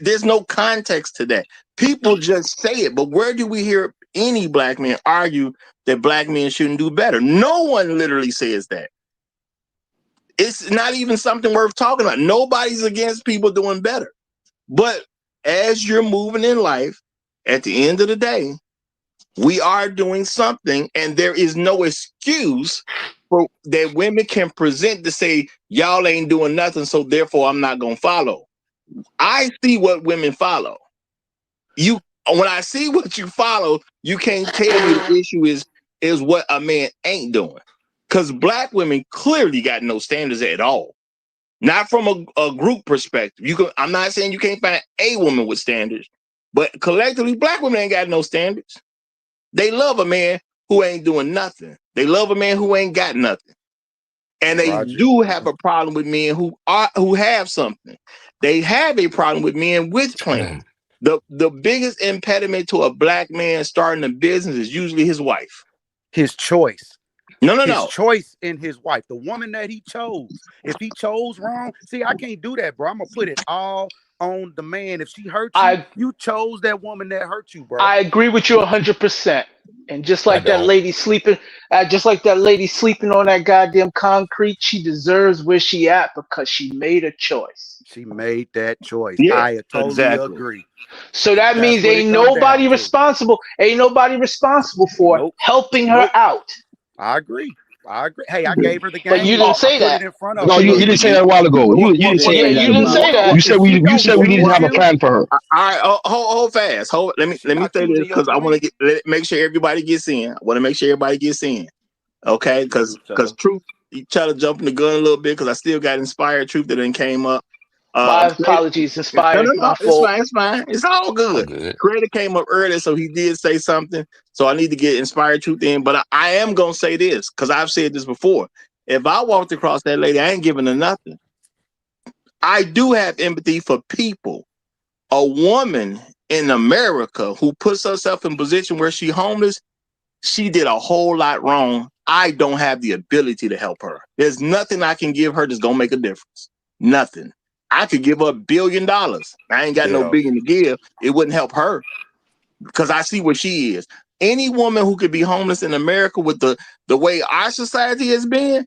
there's no context to that. People just say it, but where do we hear any black men argue that black men shouldn't do better? No one literally says that. It's not even something worth talking about. Nobody's against people doing better. But as you're moving in life, at the end of the day, we are doing something, and there is no excuse for that women can present to say y'all ain't doing nothing, so therefore I'm not gonna follow. I see what women follow. When I see what you follow, you can't tell me the issue is what a man ain't doing. Because black women clearly got no standards at all. Not from a group perspective. I'm not saying you can't find a woman with standards, but collectively, black women ain't got no standards. They love a man who ain't doing nothing. They love a man who ain't got nothing. And they Roger. do have a problem with men who have something. They have a problem with men with plans. The biggest impediment to a black man starting a business is usually his wife. His choice. No. His choice in his wife, the woman that he chose. If he chose wrong, see, I can't do that, bro. I'm gonna put it all on the man. If she hurt you, you chose that woman that hurt you, bro. I agree with you 100%. And just I like that don't. lady sleeping, on that goddamn concrete, she deserves where she at because she made a choice. She made that choice. Yeah, I totally exactly. agree. So that That's means what it ain't come down nobody to. responsible. Ain't nobody responsible for Nope. helping her Nope. out. I agree. Hey, I gave her the But you game. didn't I say put it that. in front of No, her. you didn't say that a while ago. You didn't say Yeah, any of you that, didn't bro. say that. You said If she you don't said we need to choose have a you, plan for her. All right, hold fast. Let she me not say this choosing your because I want plan. to make sure everybody gets in. I want to make sure everybody gets in. Okay, because truth, you try to jump in the gun a little bit because I still got inspired truth that then came up. My apologies, inspired. No, My it's fault. fine, it's fine, it's all I'm good. good. Creator came up early, so he did say something. So I need to get inspired truth in, but I am gonna say this because I've said this before. If I walked across that lady, I ain't giving her nothing. I do have empathy for people. A woman in America who puts herself in a position where she's homeless, she did a whole lot wrong. I don't have the ability to help her. There's nothing I can give her that's gonna make a difference. Nothing. I could give her $1 billion. I ain't got no Ditto. billion to give. It wouldn't help her because I see where she is. Any woman who could be homeless in America with the way our society has been,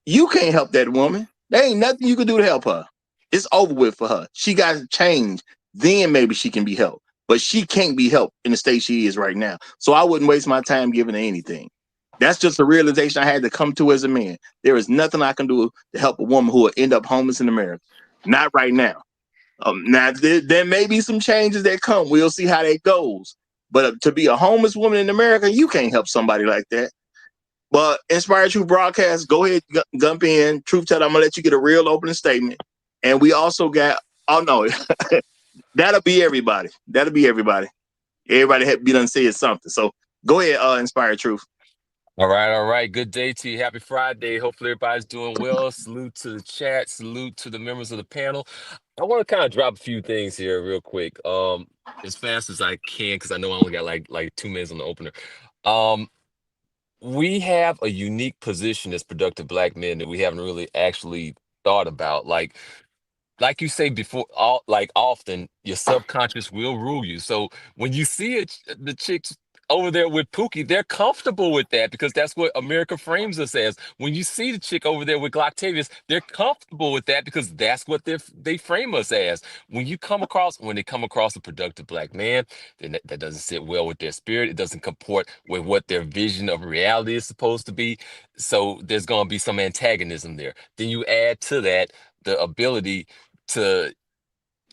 you can't help that woman. There ain't nothing you can do to help her. It's over with for her. She got to change. Then maybe she can be helped. But she can't be helped in the state she is right now. So I wouldn't waste my time giving her anything. That's just a realization I had to come to as a man. There is nothing I can do to help a woman who will end up homeless in America. Not right now. Now there may be some changes that come. We'll see how that goes. But to be a homeless woman in America, you can't help somebody like that. But Inspired Truth Broadcast, go ahead, jump in. Truth Teller, I'm gonna let you get a real opening statement. And we also got, oh no, that'll be everybody. That'll be everybody. Everybody had be done said something. So go ahead, Inspired Truth. All right, all right. Good day to you. Happy Friday. Hopefully everybody's doing well. Salute to the chat. Salute to the members of the panel. I want to kind of drop a few things here real quick. As fast as I can, because I know I only got like 2 minutes on the opener. Um, we have a unique position as productive black men that we haven't really actually thought about. Like you say before, often your subconscious will rule you. So when you see it, the chicks over there with Pookie, they're comfortable with that because that's what America frames us as. When you see the chick over there with Gloctavius, they're comfortable with that because that's what they frame us as. When they come across a productive black man, then that doesn't sit well with their spirit. It doesn't comport with what their vision of reality is supposed to be. So there's going to be some antagonism there. Then you add to that the ability to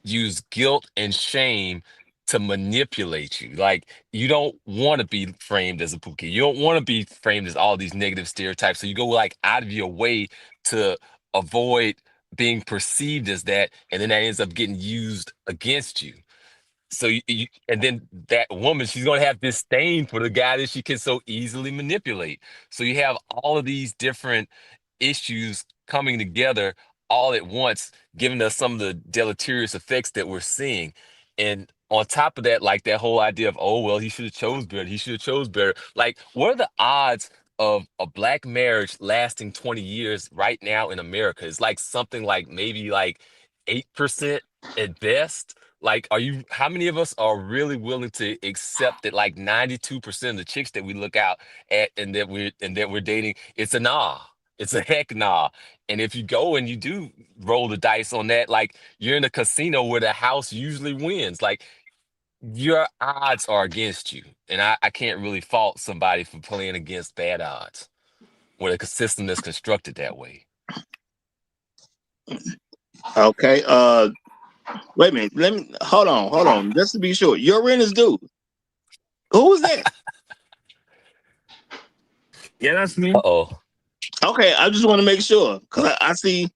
use guilt and shame to manipulate you. Like you don't want to be framed as a pookie. You don't want to be framed as all these negative stereotypes. So you go like out of your way to avoid being perceived as that, and then that ends up getting used against you. So and then that woman, she's gonna have disdain for the guy that she can so easily manipulate. So you have all of these different issues coming together all at once, giving us some of the deleterious effects that we're seeing. And on top of that, like that whole idea of, oh well, he should have chose better. He should have chose better. Like, what are the odds of a black marriage lasting 20 years right now in America? It's like something like maybe like 8% at best. Like, how many of us are really willing to accept that like 92% of the chicks that we look out at and that we're dating, it's a nah. It's a heck nah. And if you go and you do roll the dice on that, like you're in a casino where the house usually wins. Like, your odds are against you. And I can't really fault somebody for playing against bad odds with a system that's constructed that way. Okay. Wait a minute. Let me hold on. Just to be sure, you're in this dude. Who was that? Yeah, that's me. Uh-oh. Okay, I just want to make sure because I see.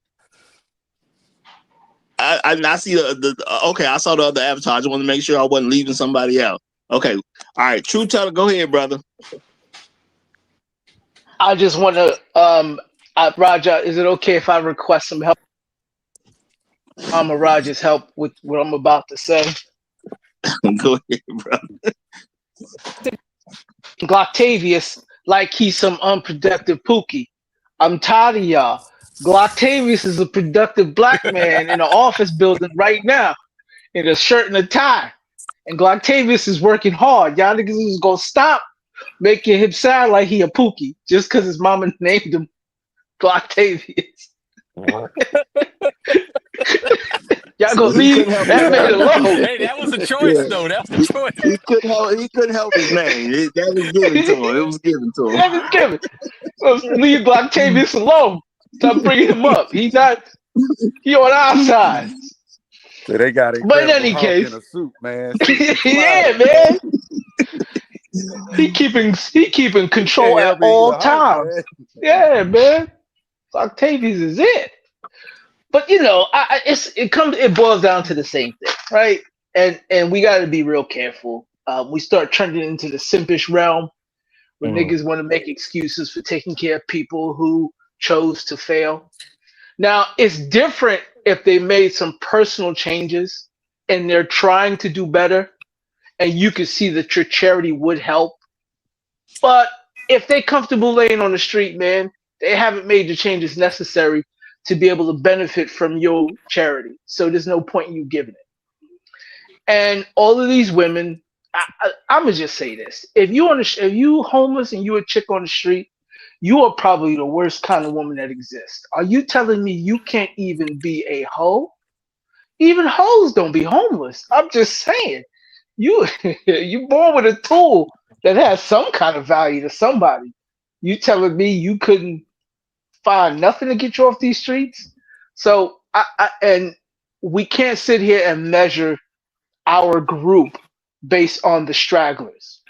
I see the okay. I saw the other avatar. I just want to make sure I wasn't leaving somebody out. Okay. All right. True teller, go ahead, brother. I just want to, Raja, is it okay if I request some help? Raja's help with what I'm about to say. Go ahead, brother. Gloctavius, like he's some unproductive pookie. I'm tired of y'all. Gloctavius is a productive black man in an office building right now in a shirt and a tie. And Gloctavius is working hard. Y'all niggas is gonna stop making him sound like he a pookie just because his mama named him Gloctavius. Y'all gonna leave that man alone. Hey, that was a choice, though. That was a choice. He couldn't help his name. That was given to him. It was given to him. That was given. So leave Gloctavius alone. Stop bringing him up. He on our side. So they got But in any Hulk case, in a suit, man. yeah, man. He keeping control at all times. Yeah, man. Octavius is it. But it boils down to the same thing, right? And we got to be real careful. We start turning into the simpish realm where niggas want to make excuses for taking care of people who chose to fail. Now, it's different if they made some personal changes and they're trying to do better, and you can see that your charity would help. But if they're comfortable laying on the street, man, they haven't made the changes necessary to be able to benefit from your charity. So there's no point in you giving it. And all of these women, I'm gonna just say this: if you homeless and you a chick on the street, you are probably the worst kind of woman that exists. Are you telling me you can't even be a hoe? Even hoes don't be homeless. I'm just saying. You born with a tool that has some kind of value to somebody. You telling me you couldn't find nothing to get you off these streets? So and we can't sit here and measure our group based on the stragglers.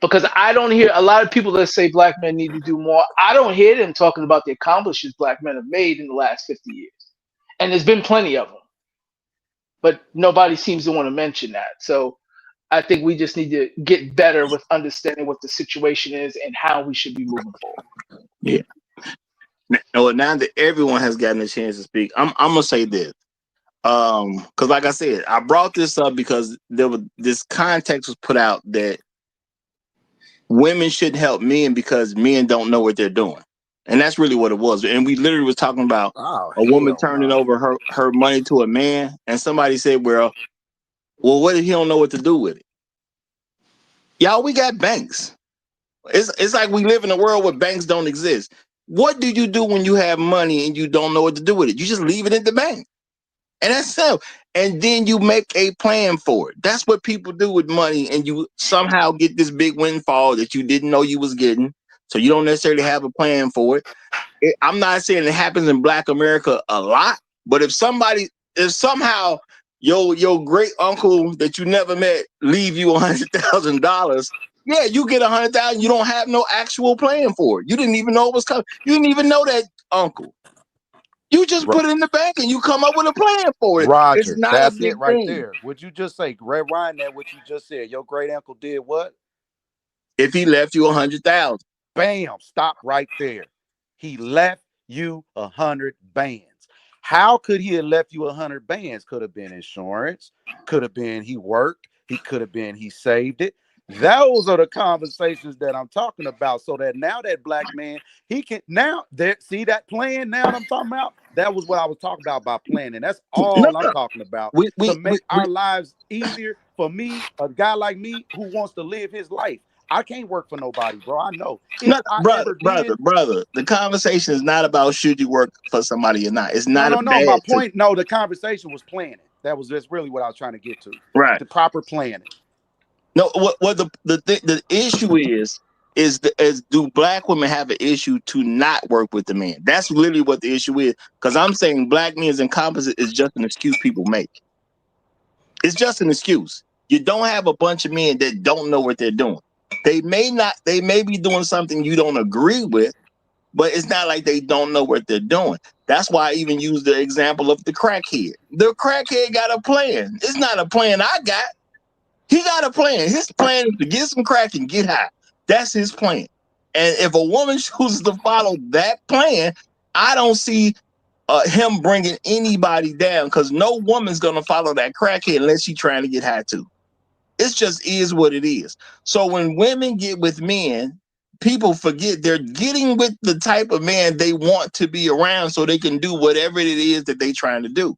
Because I don't hear a lot of people that say black men need to do more. I don't hear them talking about the accomplishments black men have made in the last 50 years. And there's been plenty of them. But nobody seems to want to mention that. So I think we just need to get better with understanding what the situation is and how we should be moving forward. Yeah. Now that everyone has gotten a chance to speak, I'm gonna say this. Because like I said, I brought this up because this context was put out that women shouldn't help men because men don't know what they're doing. And that's really what it was. And we literally was talking about a woman turning over her money to a man. And somebody said, well, what if he don't know what to do with it? Y'all, we got banks. It's like we live in a world where banks don't exist. What do you do when you have money and you don't know what to do with it? You just leave it in the bank. And that's so. And then you make a plan for it. That's what people do with money. And you somehow get this big windfall that you didn't know you was getting. So you don't necessarily have a plan for it. I'm not saying it happens in Black America a lot, but if somehow your great uncle that you never met leave you $100,000, yeah, you get $100,000. You don't have no actual plan for it. You didn't even know it was coming. You didn't even know that uncle. You just put it in the bank and you come up with a plan for it. It's Roger, not a that's big it right thing. there. Would you just say, rewind that? What you just said? Your great uncle did what? If he left you 100,000, bam, stop right there. He left you 100 bands. How could he have left you 100 bands? Could have been insurance. Could have been he worked. He could have been he saved it. Those are the conversations that I'm talking about. So that now that black man, he can now that see that plan now that I'm talking about. That was what I was talking about by planning. That's all I'm talking about to make our lives easier for me, a guy like me who wants to live his life. I can't work for nobody, bro. I know. If I ever did, brother, the conversation is not about should you work for somebody or not. It's not no. a bad My point, no, the conversation was planning. That's really what I was trying to get to. Right. The proper planning. No, what the issue is do black women have an issue to not work with the man? That's literally what the issue is. Because I'm saying black men is incompetent is just an excuse people make. It's just an excuse. You don't have a bunch of men that don't know what they're doing. They may be doing something you don't agree with, but it's not like they don't know what they're doing. That's why I even use the example of the crackhead. The crackhead got a plan. It's not a plan I got. He got a plan. His plan is to get some crack and get high. That's his plan. And if a woman chooses to follow that plan, I don't see him bringing anybody down because no woman's going to follow that crackhead unless she's trying to get high too. It just is what it is. So when women get with men, people forget they're getting with the type of man they want to be around so they can do whatever it is that they're trying to do.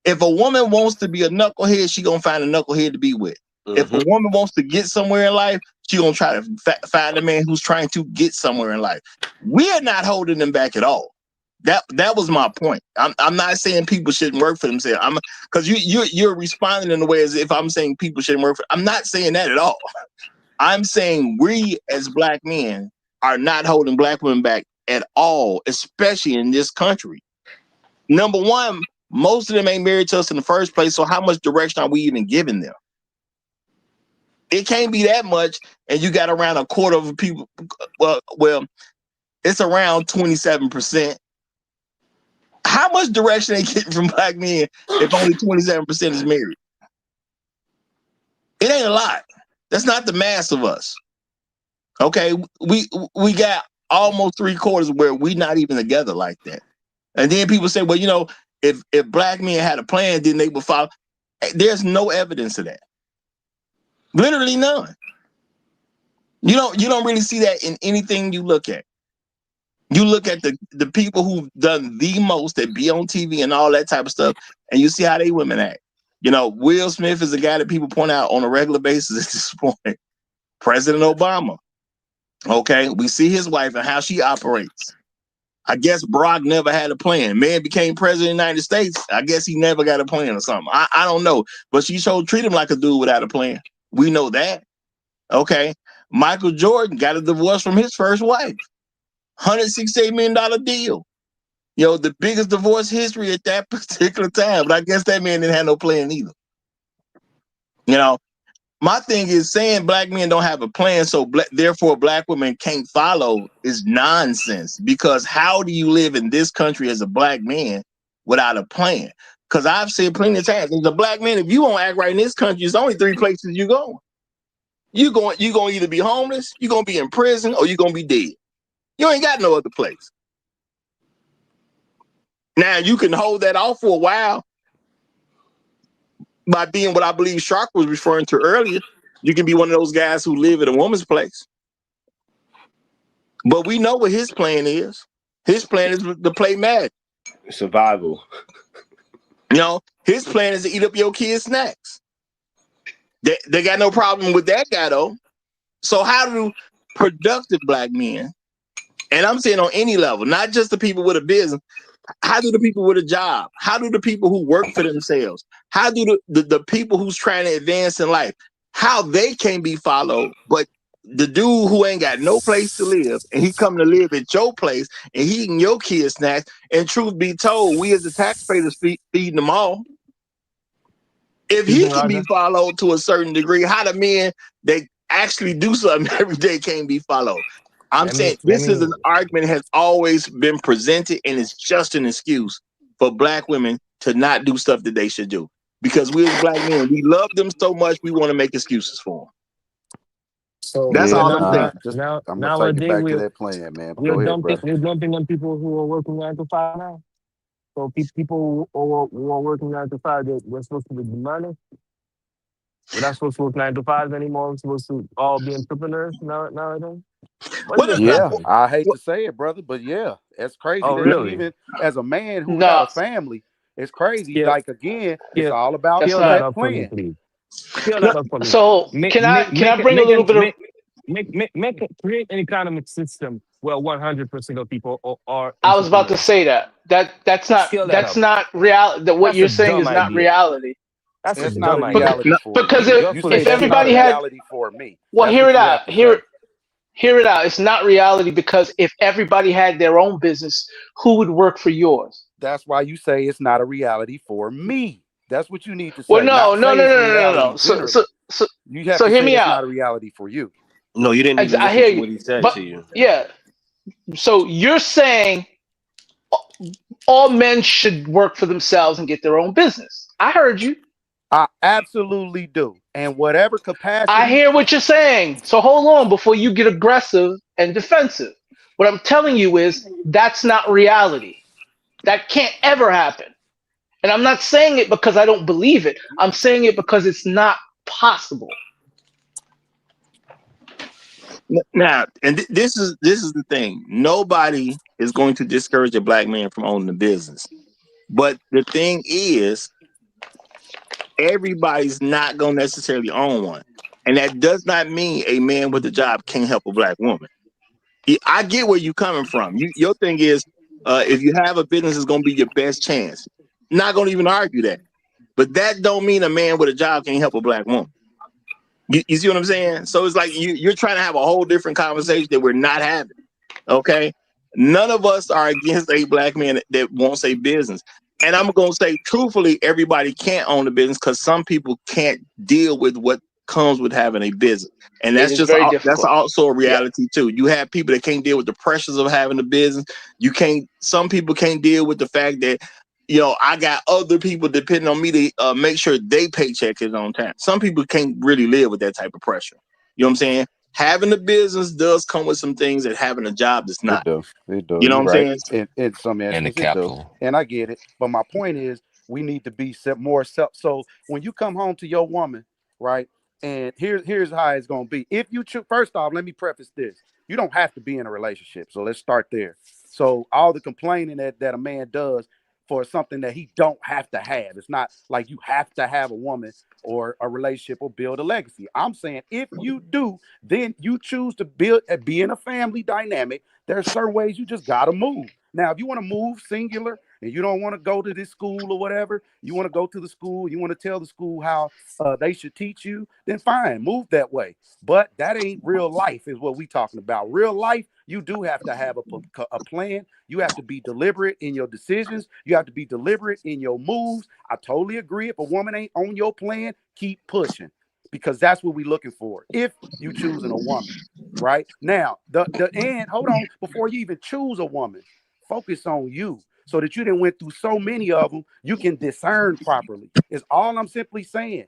If a woman wants to be a knucklehead, she going to find a knucklehead to be with. If a woman wants to get somewhere in life, she's going to try to find a man who's trying to get somewhere in life. We're not holding them back at all. That was my point. I'm not saying people shouldn't work for themselves. Because you're responding in a way as if I'm saying people shouldn't work for. I'm not saying that at all. I'm saying we as black men are not holding black women back at all, especially in this country. Number one, most of them ain't married to us in the first place. So how much direction are we even giving them? It can't be that much, and you got around a quarter of people. Well, it's around 27%. How much direction they getting from black men if only 27% is married? It ain't a lot. That's not the mass of us. Okay, we got almost 3/4 where we not even together like that. And then people say, well, if black men had a plan, then they would follow. There's no evidence of that. Literally none. You don't really see that in anything you look at. You look at the people who've done the most that be on TV and all that type of stuff, and you see how they women act. Will Smith is a guy that people point out on a regular basis at this point. President Obama. Okay, we see his wife and how she operates. I guess Barack never had a plan. Man became president of the United States. I guess he never got a plan or something. I don't know. But she showed treat him like a dude without a plan. We know that. Okay. Michael Jordan got a divorce from his first wife. $168 million deal. The biggest divorce history at that particular time. But I guess that man didn't have no plan either. My thing is saying black men don't have a plan, so therefore black women can't follow is nonsense. Because how do you live in this country as a black man without a plan? Because I've said plenty of times, as a black man, if you won't act right in this country, there's only 3 places you go. You're going to either be homeless, you're going to be in prison, or you're going to be dead. You ain't got no other place. Now, you can hold that off for a while by being what I believe Shark was referring to earlier. You can be one of those guys who live in a woman's place. But we know what his plan is. His plan is to play Madden. Survival. His plan is to eat up your kids' snacks. They got no problem with that guy, though. So how do productive black men, and I'm saying on any level, not just the people with a business, how do the people with a job, how do the people who work for themselves, how do the people who's trying to advance in life, how they can be followed, but the dude who ain't got no place to live and he come to live at your place and he eating your kids' snacks, and truth be told, we as the taxpayers feeding them all. If he can be followed to a certain degree, how the men that actually do something every day can't be followed? I'm saying this is an argument that has always been presented, and it's just an excuse for black women to not do stuff that they should do. Because we as black men, we love them so much, we want to make excuses for them. So That's Yeah, all I'm saying. I'm gonna take it nowadays back to that plan, man. But we're go ahead, dumping brother. we're dumping on people who are working 9 to 5 now. So people who are working 9 to 5, we're supposed to be money. We're not supposed to work 9 to 5 anymore. We're supposed to all be entrepreneurs nowadays. What's What? this Yeah, happening? I hate to say it, brother, but yeah, that's crazy Oh, that you really? even as a man who got No, a family, it's crazy. Scale, Like again, it's scale, all about that's scale that not. that up for me, plan. please. Scale No, that up for me. so Make can I make can make I it bring a make little it bit of? create an economic system where 100% of people are I was about to entrepreneurs. say that Scale that that's up. not reality. That what That's a you're saying dumb is not idea. reality. That's a That's not a dumb Because idea. reality for because you. You're You full of say if that's shit, not a everybody bro. had, reality for me. well, That's hear what it you have out. to say. Hear it out. It's not reality because if everybody had their own business, who would work for yours? That's why you say it's not a reality for me. That's what you need to Well, say. no, Not no, say no, it's a no, no, no, reality no. generally. You have So to hear say me it's out. not a reality for you. No, you didn't even I listen hear to you, what he said but to you. yeah. So you're saying all men should work for themselves and get their own business. I heard you. I absolutely do. And whatever I capacity, hear what you're saying. So hold on before you get aggressive and defensive. What I'm telling you is that's not reality. That can't ever happen. And I'm not saying it because I don't believe it. I'm saying it because it's not possible. Now, and this is the thing. Nobody is going to discourage a black man from owning a business. But the thing is, everybody's not going to necessarily own one. And that does not mean a man with a job can't help a black woman. I get where you're coming from. Your thing is, if you have a business, it's going to be your best chance. Not going to even argue that. But that don't mean a man with a job can't help a black woman. You see what I'm saying? So it's like you're trying to have a whole different conversation that we're not having. Okay? None of us are against a black man that wants a business. And I'm going to say, truthfully, everybody can't own a business because some people can't deal with what comes with having a business. And It is very that's difficult. also a Yeah. reality too. You have people that can't deal with the pressures of having a business. Some people can't deal with the fact that, I got other people depending on me to make sure they paycheck is on time. Some people can't really live with that type of pressure. You know what I'm saying? Having a business does come with some things that having a job does it not. do. It do. You know You're what I'm right. saying? In some And the instances, it do. capital. And I get it. But my point is, we need to be more self. So when you come home to your woman, right? And here's how it's gonna be. If you choose, first off, let me preface this: you don't have to be in a relationship. So let's start there. So all the complaining that a man does for something that he don't have to have. It's not like you have to have a woman or a relationship or build a legacy. I'm saying if you do, then you choose to be in a family dynamic. There are certain ways you just gotta move. Now, if you want to move singular and you don't want to go to this school or whatever, you want to go to the school, you want to tell the school how they should teach you, then fine, move that way. But that ain't real life, is what we talking about. Real life, you do have to have a plan. You have to be deliberate in your decisions. You have to be deliberate in your moves. I totally agree. If a woman ain't on your plan, keep pushing, because that's what we're looking for. If you choosing a woman, right now, hold on, before you even choose a woman, focus on you so that you didn't went through so many of them. You can discern properly. Is all I'm simply saying.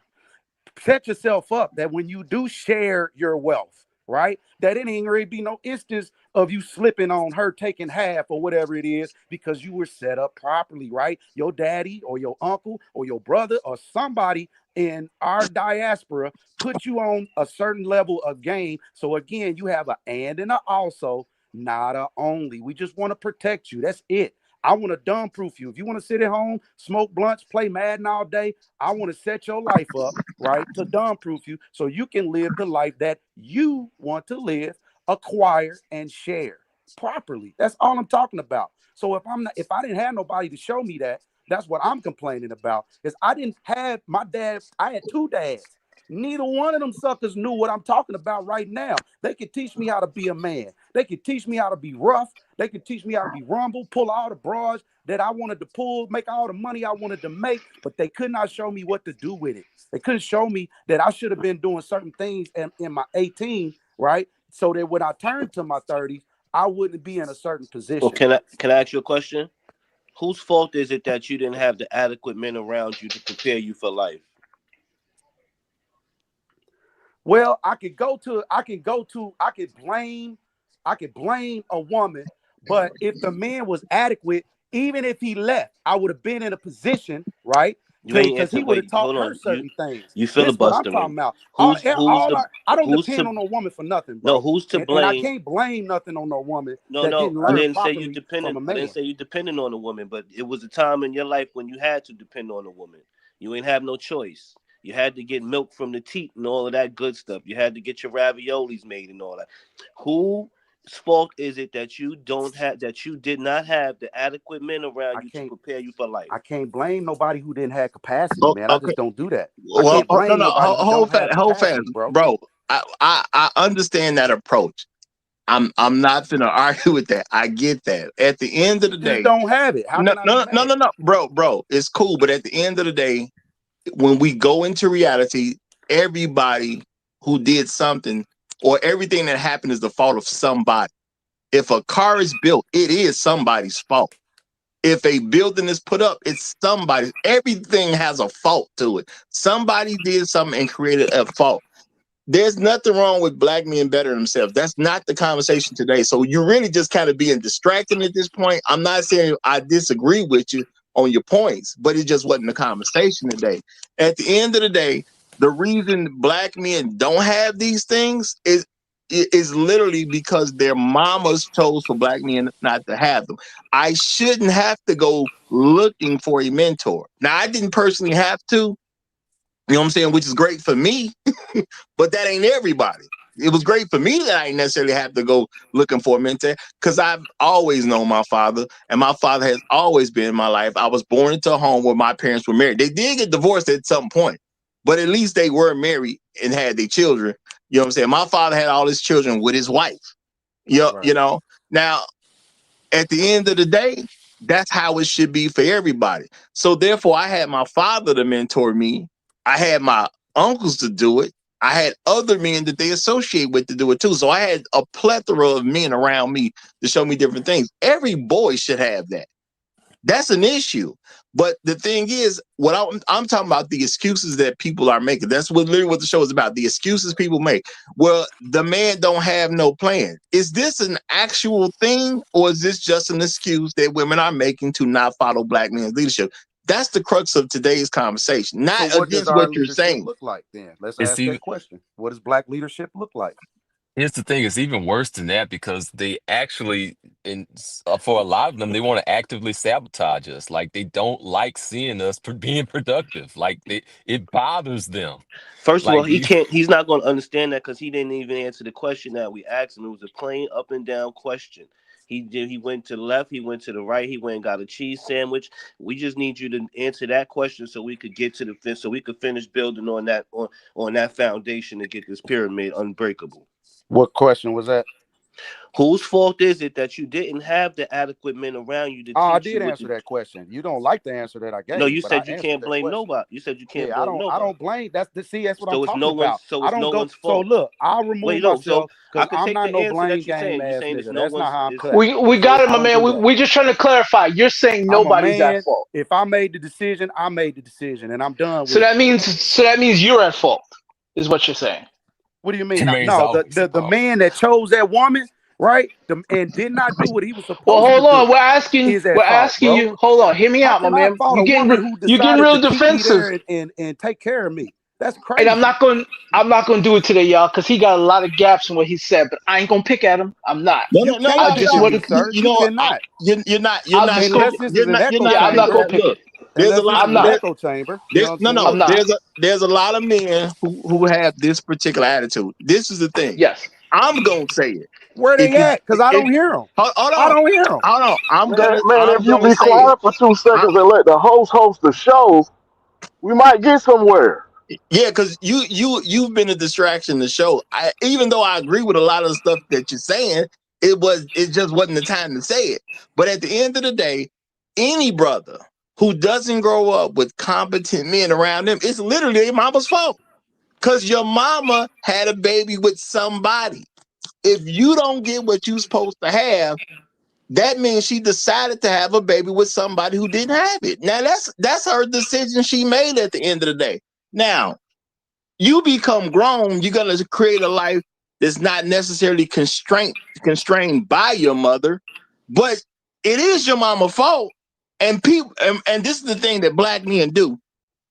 Set yourself up that when you do share your wealth, right, that it ain't really be no instance of you slipping on her taking half or whatever it is, because you were set up properly, right? Your daddy or your uncle or your brother or somebody in our diaspora put you on a certain level of game. So again, you have a and a also, not a only. We just want to protect you. That's it. I want to dumb proof you. If you want to sit at home, smoke blunts, play Madden all day, I want to set your life up, right, to dumb proof you so you can live the life that you want to live, acquire, and share properly. That's all I'm talking about. So if I didn't have nobody to show me that, that's what I'm complaining about. Is I didn't have my dad. I had two dads. Neither one of them suckers knew what I'm talking about right now. They could teach me how to be a man. They could teach me how to be rough. They could teach me how to be rumble, pull all the bras that I wanted to pull, make all the money I wanted to make, but they could not show me what to do with it. They couldn't show me that I should have been doing certain things in my 18, right, so that when I turn to my 30s, I wouldn't be in a certain Well, position. can I ask you a question? Whose fault is it that you didn't have the adequate men around you to prepare you for life? Well, I could blame a woman, but if the man was adequate, even if he left, I would have been in a position, right? You ain't Because he answer. would have Wait, taught hold her on. certain things. You This what I'm filibustering. talking about. Who's I don't who's depend to on no woman for nothing, no bro. who's to And I blame? can't blame nothing on no woman that No, didn't I learn didn't say you properly from dependent. a I didn't man. say you dependent on a woman, but it was a time in your life when you had to depend on a woman. You ain't have no choice. You had to get milk from the teat and all of that good stuff. You had to get your raviolis made and all that. Whose fault is it that you did not have the adequate men around I you to can't prepare you for life? I can't blame nobody who didn't have capacity, Oh, man. I okay. just don't do that. I Well, can't no, blame no, nobody who don't have hold fast, capacity, bro. bro. I understand that approach. I'm not gonna argue with that. I get that. At the end of the You just day, don't have it. How no, can I be no, no, mad? no, no, bro. It's cool, but at the end of the day, when we go into reality, everybody who did something or everything that happened is the fault of somebody. If a car is built, it is somebody's fault. If a building is put up, it's somebody's. Everything has a fault to it. Somebody did something and created a fault. There's nothing wrong with black men bettering themselves. That's not the conversation today. So you're really just kind of being distracted at this point. I'm not saying I disagree with you on your points, but it just wasn't the conversation today. At the end of the day, the reason black men don't have these things is literally because their mamas chose for black men not to have them. I shouldn't have to go looking for a mentor. Now, I didn't personally have to, you know what I'm saying, which is great for me, but that ain't everybody. It was great for me that I didn't necessarily have to go looking for a mentor because I've always known my father, and my father has always been in my life. I was born into a home where my parents were married. They did get divorced at some point, but at least they were married and had their children. You know what I'm saying? My father had all his children with his wife. Right. You know, now at the end of the day, that's how it should be for everybody. So therefore, I had my father to mentor me. I had my uncles to do it. I had other men that they associate with to do it too. So I had a plethora of men around me to show me different things. Every boy should have that. That's an issue. But the thing is, what I'm talking about, the excuses that people are making. That's literally what the show is about. The excuses people make. Well, the man don't have no plan. Is this an actual thing, or is this just an excuse that women are making to not follow black men's leadership? That's the crux of today's conversation, So not what does against our what you're leadership saying. look like then? Let's It's ask even that question. What does black leadership look like? Here's the thing, it's even worse than that because they actually, for a lot of them, they want to actively sabotage us. Like they don't like seeing us being productive. Like it bothers them. First of all, Like he you, can't. He's not going to understand that because he didn't even answer the question that we asked him. It was a plain up and down question. He did. He went to the left. He went to the right. He went and got a cheese sandwich. We just need you to answer that question so we could get to the so we could finish building on that foundation to get this pyramid unbreakable. What question was that? Whose fault is it that you didn't have the adequate men around you to Oh, I teach you did what answer to? that question. You don't like the answer that I No, gave, you but I said you answered can't that blame question. nobody. You said you can't Yeah, blame I nobody. don't blame. That's what I'm So it's talking no one's. about. So I it's don't no go. one's So fault. look, I'll remove Wait, no. So myself I because could I'm take not the no answer blame that you're game saying. You're ass saying it's nigga. no That's not one's. how I'm It's, cut. We got so it, I my don't man. do We that. we just trying to clarify. You're saying I'm a nobody's at man. fault. If I made the decision, I made the decision, and I'm done So with it. that means you're at fault, is what you're saying. What do you mean? Jermaine's No, always the about. man that chose that woman, right, and did not do what he was Well, supposed to hold on. do, We're asking. is We're at fault, asking bro. you. Hold on. Hear me How out, my can I man. fault You a getting woman who you getting decided real to keep me defensive, there and take care of me? That's and I'm crazy. not going. I'm not going to do it today, y'all, because he got a lot of gaps in what he said. But I ain't gonna pick at him. I'm not. No, You no, no, I no, cannot just pick no. at want me, to. sir. You You know, cannot. you're I'm not just. Unless this is an you're echo not Yeah, I'm not picking chamber. gonna that. pick Look, it. there's a Unless lot. this I'm is an not. echo chamber. You know There's what I'm no, saying? no. I'm not. There's a lot of men who have this particular attitude. This is the thing. Yes. I'm gonna say it. Where If they you, at? Because I if don't hear them. hold I on, don't hear them. hold on. Man, if I'm you gonna be say it. quiet for two I, seconds and let the host the show, we might get somewhere. yeah, because you've been a distraction to show. Even though I agree with a lot of the stuff that you're saying, it just wasn't the time to say it. But at the end of the day, any brother who doesn't grow up with competent men around them, it's literally their mama's fault. Because your mama had a baby with somebody. If you don't get what you're supposed to have, that means she decided to have a baby with somebody who didn't have it. Now that's her decision she made at the end of the day. Now, you become grown, you're gonna create a life that's not necessarily constrained by your mother, but it is your mama's fault. And people, and this is the thing that black men do.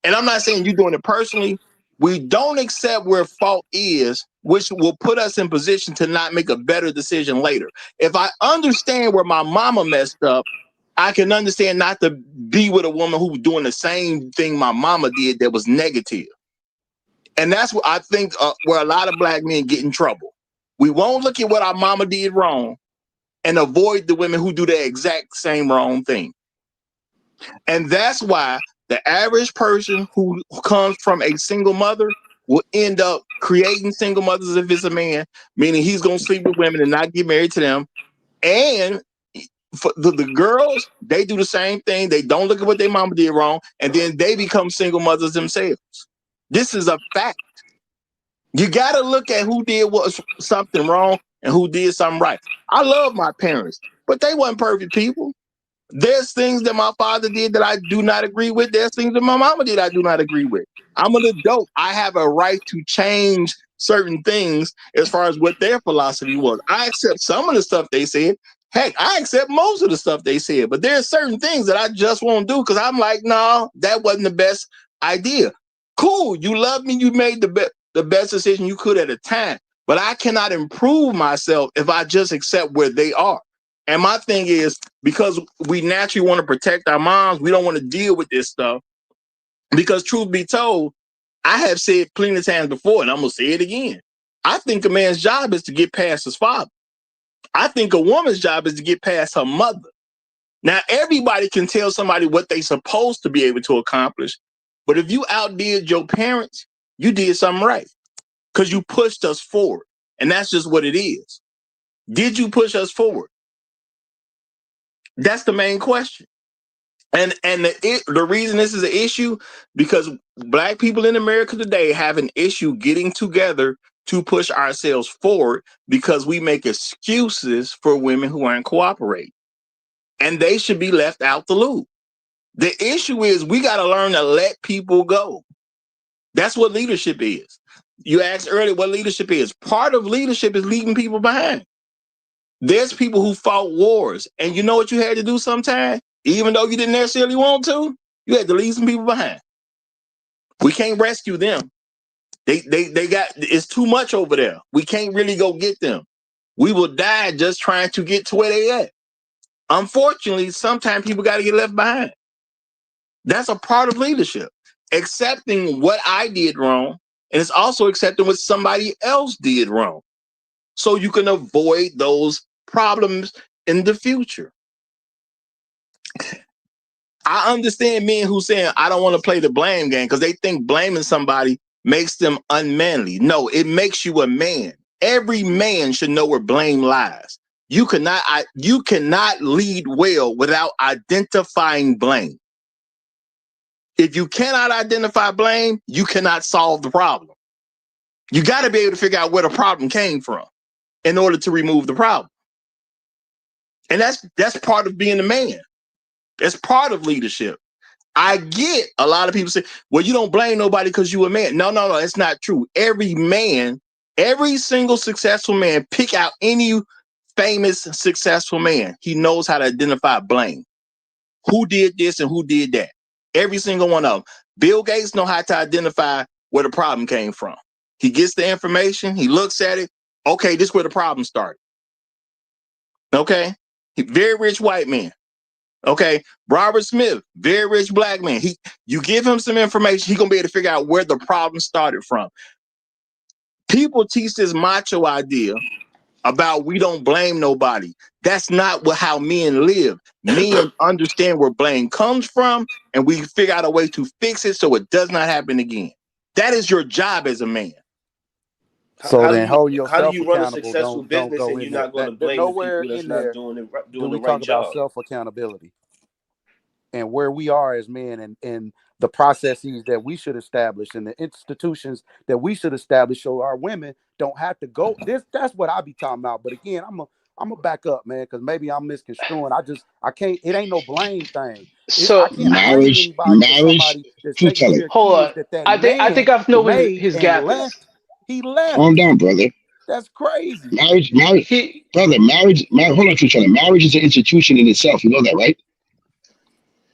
And I'm not saying you're doing it personally. We don't accept where fault is, which will put us in position to not make a better decision later. If I understand where my mama messed up, I can understand not to be with a woman who was doing the same thing my mama did that was negative. And that's what I think where a lot of black men get in trouble. We won't look at what our mama did wrong and avoid the women who do the exact same wrong thing. And that's why the average person who comes from a single mother will end up creating single mothers if it's a man, meaning he's going to sleep with women and not get married to them. And for the girls, they do the same thing. They don't look at what their mama did wrong, and then they become single mothers themselves. This is a fact. You got to look at who did something wrong and who did something right. I love my parents, but they weren't perfect people. There's things that my father did that I do not agree with. There's things that my mama did I do not agree with. I'm an adult. I have a right to change certain things as far as what their philosophy was. I accept some of the stuff they said. Heck, I accept most of the stuff they said. But there's certain things that I just won't do because I'm like, no, that wasn't the best idea. Cool. You love me. You made the best decision you could at a time. But I cannot improve myself if I just accept where they are. And my thing is, because we naturally want to protect our moms, we don't want to deal with this stuff. Because truth be told, I have said plenty of times before, and I'm going to say it again. I think a man's job is to get past his father. I think a woman's job is to get past her mother. Now, everybody can tell somebody what they're supposed to be able to accomplish. But if you outdid your parents, you did something right. Because you pushed us forward. And that's just what it is. Did you push us forward? That's the main question. And the reason this is an issue, because black people in America today have an issue getting together to push ourselves forward because we make excuses for women who aren't cooperating. And they should be left out the loop. The issue is we got to learn to let people go. That's what leadership is. You asked earlier what leadership is. Part of leadership is leaving people behind. There's people who fought wars, and you know what you had to do sometimes? Even though you didn't necessarily want to, you had to leave some people behind. We can't rescue them. They got, it's too much over there. We can't really go get them. We will die just trying to get to where they at. Unfortunately, sometimes people got to get left behind. That's a part of leadership. Accepting what I did wrong, and it's also accepting what somebody else did wrong. So you can avoid those problems in the future. I understand men who saying I don't want to play the blame game because they think blaming somebody makes them unmanly. No, it makes you a man. Every man should know where blame lies. You cannot lead well without identifying blame. If you cannot identify blame, you cannot solve the problem. You got to be able to figure out where the problem came from in order to remove the problem. And that's part of being a man. That's part of leadership. I get a lot of people say, well, you don't blame nobody because you a man. No, it's not true. Every man, every single successful man, pick out any famous successful man. He knows how to identify blame. Who did this and who did that? Every single one of them. Bill Gates know how to identify where the problem came from. He gets the information. He looks at it. Okay, this is where the problem started. Okay. Very rich white man. Okay, Robert Smith, very rich black man. You give him some information, he's gonna be able to figure out where the problem started from. People teach this macho idea about we don't blame nobody. That's not how men live. Men understand where blame comes from, and we figure out a way to fix it so it does not happen again. That is your job as a man. So then hold How do yourself you run a accountable. successful Don't business go and in you're there. not going to That blame the nowhere people that's in not there doing do the we right talk about job? self accountability. and where we are as men, and the processes that we should establish and the institutions that we should establish so our women don't have to go. That's what I be talking about. But again, I'm a back up, man, because maybe I'm misconstruing. I can't. It ain't no blame thing. I So can't blame anybody for marriage, somebody that's truth taking telling. care of hold on. kids that I man think I know what made his and gap is. left. He left. Calm down, brother. That's crazy. Marriage, He brother. Hold on, truth telling. Marriage is an institution in itself. You know that, right?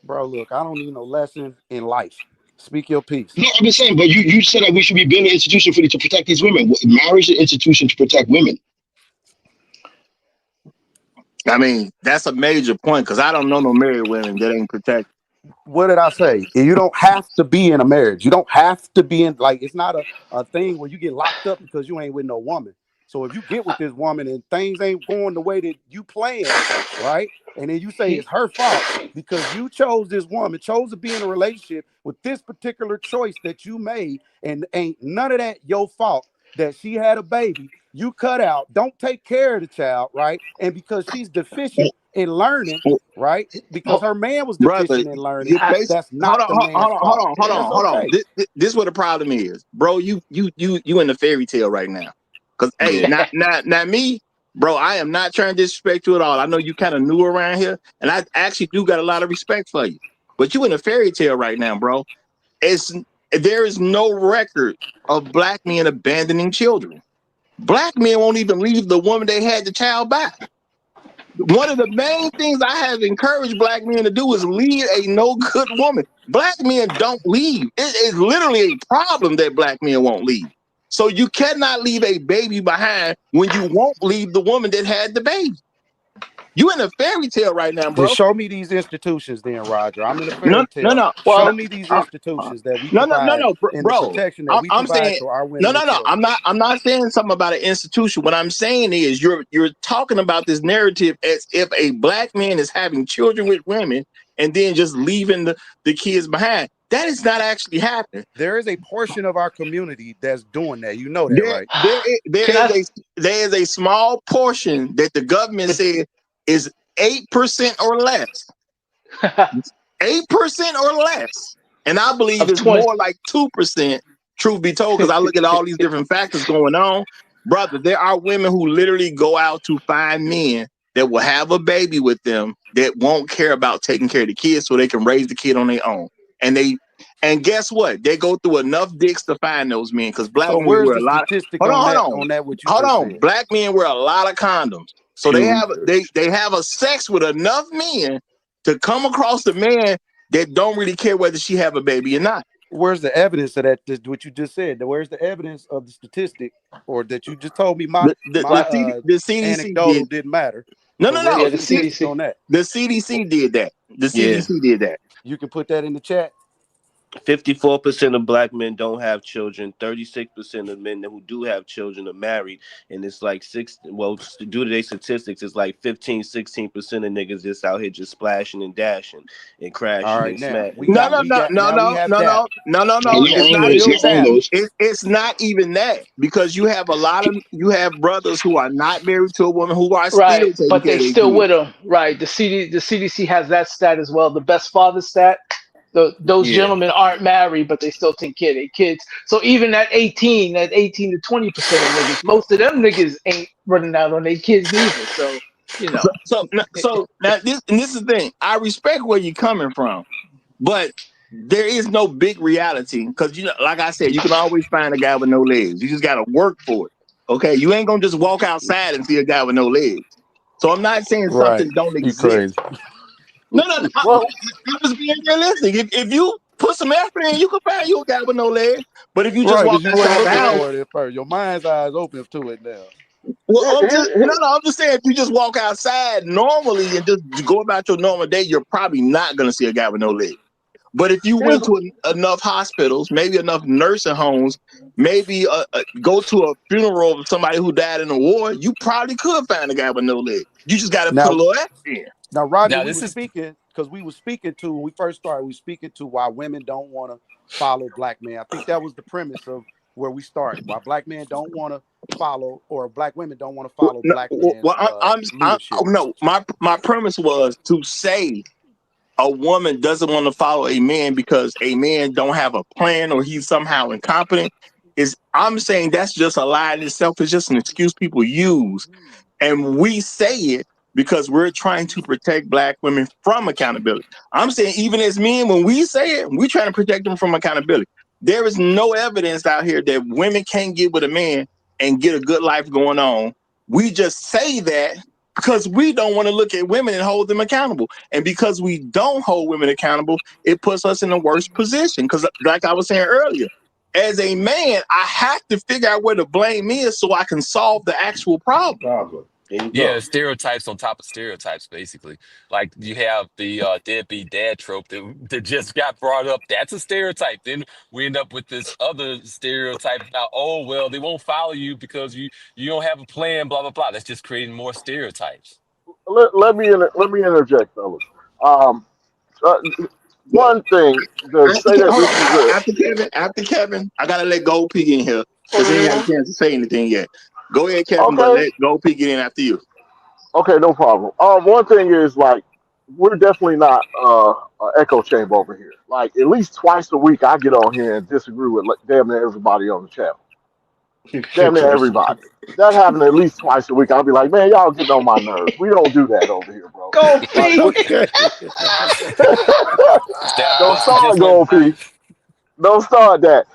Bro, look, I don't need no lesson in life. Speak your piece. No, I'm just saying. But you said that we should be building an institution to protect these women. Marriage is an institution to protect women. I mean, that's a major point because I don't know no married women that ain't protected. What did I say? You don't have to be in a marriage. You don't have to be in, like, it's not a thing where you get locked up because you ain't with no woman. So if you get with this woman and things ain't going the way that you planned, right? And then you say it's her fault because you chose this woman, chose to be in a relationship with this particular choice that you made, and ain't none of that your fault that she had a baby. You cut out, don't take care of the child, right? And because she's deficient in learning, right? Because her man was Brother, deficient in learning. you basically That's not the man's fault, hold and it's on, hold on. okay. This is what the problem is, bro. You in the fairy tale right now. Cause hey, Yeah. not me, bro. I am not trying to disrespect you at all. I know you kind of new around here, and I actually do got a lot of respect for you. But you in a fairy tale right now, bro. There is no record of black men abandoning children. Black men won't even leave the woman they had the child by. One of the main things I have encouraged black men to do is leave a no good woman. Black men don't leave. It is literally a problem that black men won't leave. So you cannot leave a baby behind when you won't leave the woman that had the baby. You in a fairy tale right now, Then bro. show me these institutions, then, Roger. I'm in a No, fairy no, tale. no. Show well, me these institutions that we No, provide no, and the bro. protection that we I'm provide saying to our women no, and no. children. I'm not saying something about an institution. What I'm saying is you're talking about this narrative as if a black man is having children with women and then just leaving the kids behind. That is not actually happening. There is a portion of our community that's doing that. You know that, There, right? can I? there is a small portion that the government said is 8% or less. 8% or less. And I believe Of it's 20. more like 2%, truth be told, because I look at all these different factors going on. Brother, there are women who literally go out to find men that will have a baby with them that won't care about taking care of the kids so they can raise the kid on their own. And guess what? They go through enough dicks to find those men because black So men where's wear the a lot of statistic hold on, on hold that? on. On that, what you Hold just on. said? Black men wear a lot of condoms. So Pew they have a sex with enough men to come across the man that don't really care whether she have a baby or not. Where's the evidence of that? What you just said? Where's the evidence of the statistic, or that you just told me my The CDC anecdotal did didn't matter? no So no where's no the Yeah, the statistic CDC. on that? the CDC did that. The Yeah. CDC did that. You can put that in the chat. 54% of black men don't have children. 36% of men who do have children are married. And it's like due to their statistics, it's like 15-16% of niggas just out here just splashing and dashing and All crashing right, and now smack. we No got no we no got no now we no have no data. no no no So no. Not It's it's not always, real not all data. those. it's not even that because you have brothers who are not married to a woman who are still Right, taking but care they of their still kids. with them. Right, the CDC has that stat as well. The best father stat. Those Yeah. gentlemen aren't married, but they still take care of their kids. So even that 18 to 20% of niggas, most of them niggas ain't running out on their kids neither. So you know, So now this is the thing. I respect where you're coming from, but there is no big reality because like I said, you can always find a guy with no legs. You just got to work for it. Okay, you ain't gonna just walk outside and see a guy with no legs. So I'm not saying Right. something don't You crazy. exist. No. well, I'm just being realistic. If you put some effort in, you can find you a guy with no legs. But if you just Right, walk because you ain't outside the looking house, for it at first. Your mind's eyes open to it now. well, Here- here- I'm just saying if you just walk outside normally and just go about your normal day, you're probably not gonna see a guy with no legs. But if you here's went to enough hospitals, maybe enough nursing homes, maybe go to a funeral of somebody who died in a war, you probably could find a guy with no legs. You just got to put a Now, little effort in. now, Roger, Now we this were is speaking because we were speaking to when we first started. We were speaking to why women don't want to follow black men. I think that was the premise of where we started. Why black men don't want to follow, or black women don't want to follow black men's Well, leadership. no. My premise was to say a woman doesn't want to follow a man because a man don't have a plan or he's somehow incompetent, I'm saying that's just a lie in itself. It's just an excuse people use. And we say it because we're trying to protect black women from accountability. I'm saying even as men, when we say it, we're trying to protect them from accountability. There is no evidence out here that women can't get with a man and get a good life going on. We just say that because we don't want to look at women and hold them accountable. And because we don't hold women accountable, it puts us in a worse position. Because like I was saying earlier, as a man, I have to figure out where the blame is so I can solve the actual problem. Yeah, stereotypes on top of stereotypes, basically. Like you have the deadbeat dad trope that just got brought up. That's a stereotype. Then we end up with this other stereotype about, oh, well, they won't follow you because you don't have a plan, blah, blah, blah. That's just creating more stereotypes. Let me interject, fellas. Um, uh, one thing to say that Hold this on. is a After Kevin, I gotta let Gold Pig in here because he ain't had a chance to say anything yet. Go ahead, Kevin, but okay. let Gold Pig get in after you. Okay, no problem. One thing is like we're definitely not an echo chamber over here. Like at least twice a week, I get on here and disagree with like, damn near everybody on the channel. Damn near everybody. That happened at least twice a week. I'll be like, man, y'all getting on my nerves. We don't do that over here, bro. Go Like, Pete. That don't Buster start just went Gold P. right. Don't start that.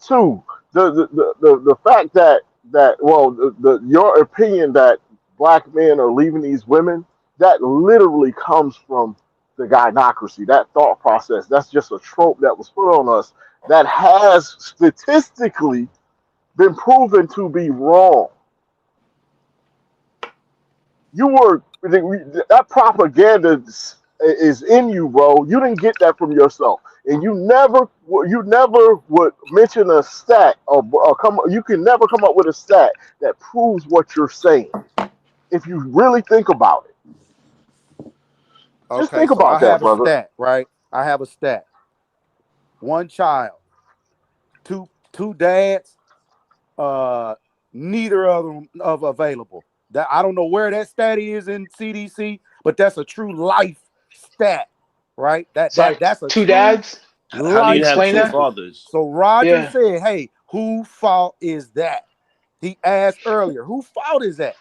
Two, the fact that well, your opinion that black men are leaving these women, that literally comes from the gynocracy, that thought process. That's just a trope that was put on us that has statistically been proven to be wrong. You were that propaganda is in you, bro. You didn't get that from yourself, and you never would mention a stat or come. You can never come up with a stat that proves what you're saying. If you really think about it, just Okay, think so I about that, have a brother. stat, right? I have a stat. One child, two dads, neither of them of available. That I don't know where that stat is in CDC, but that's a true life stat, right? Sorry, That's a two true dads. How do you life have Explain two that. statistic. fathers? So Roger Yeah. said, "Hey, who fault is that?" He asked earlier, "Who fault is that?"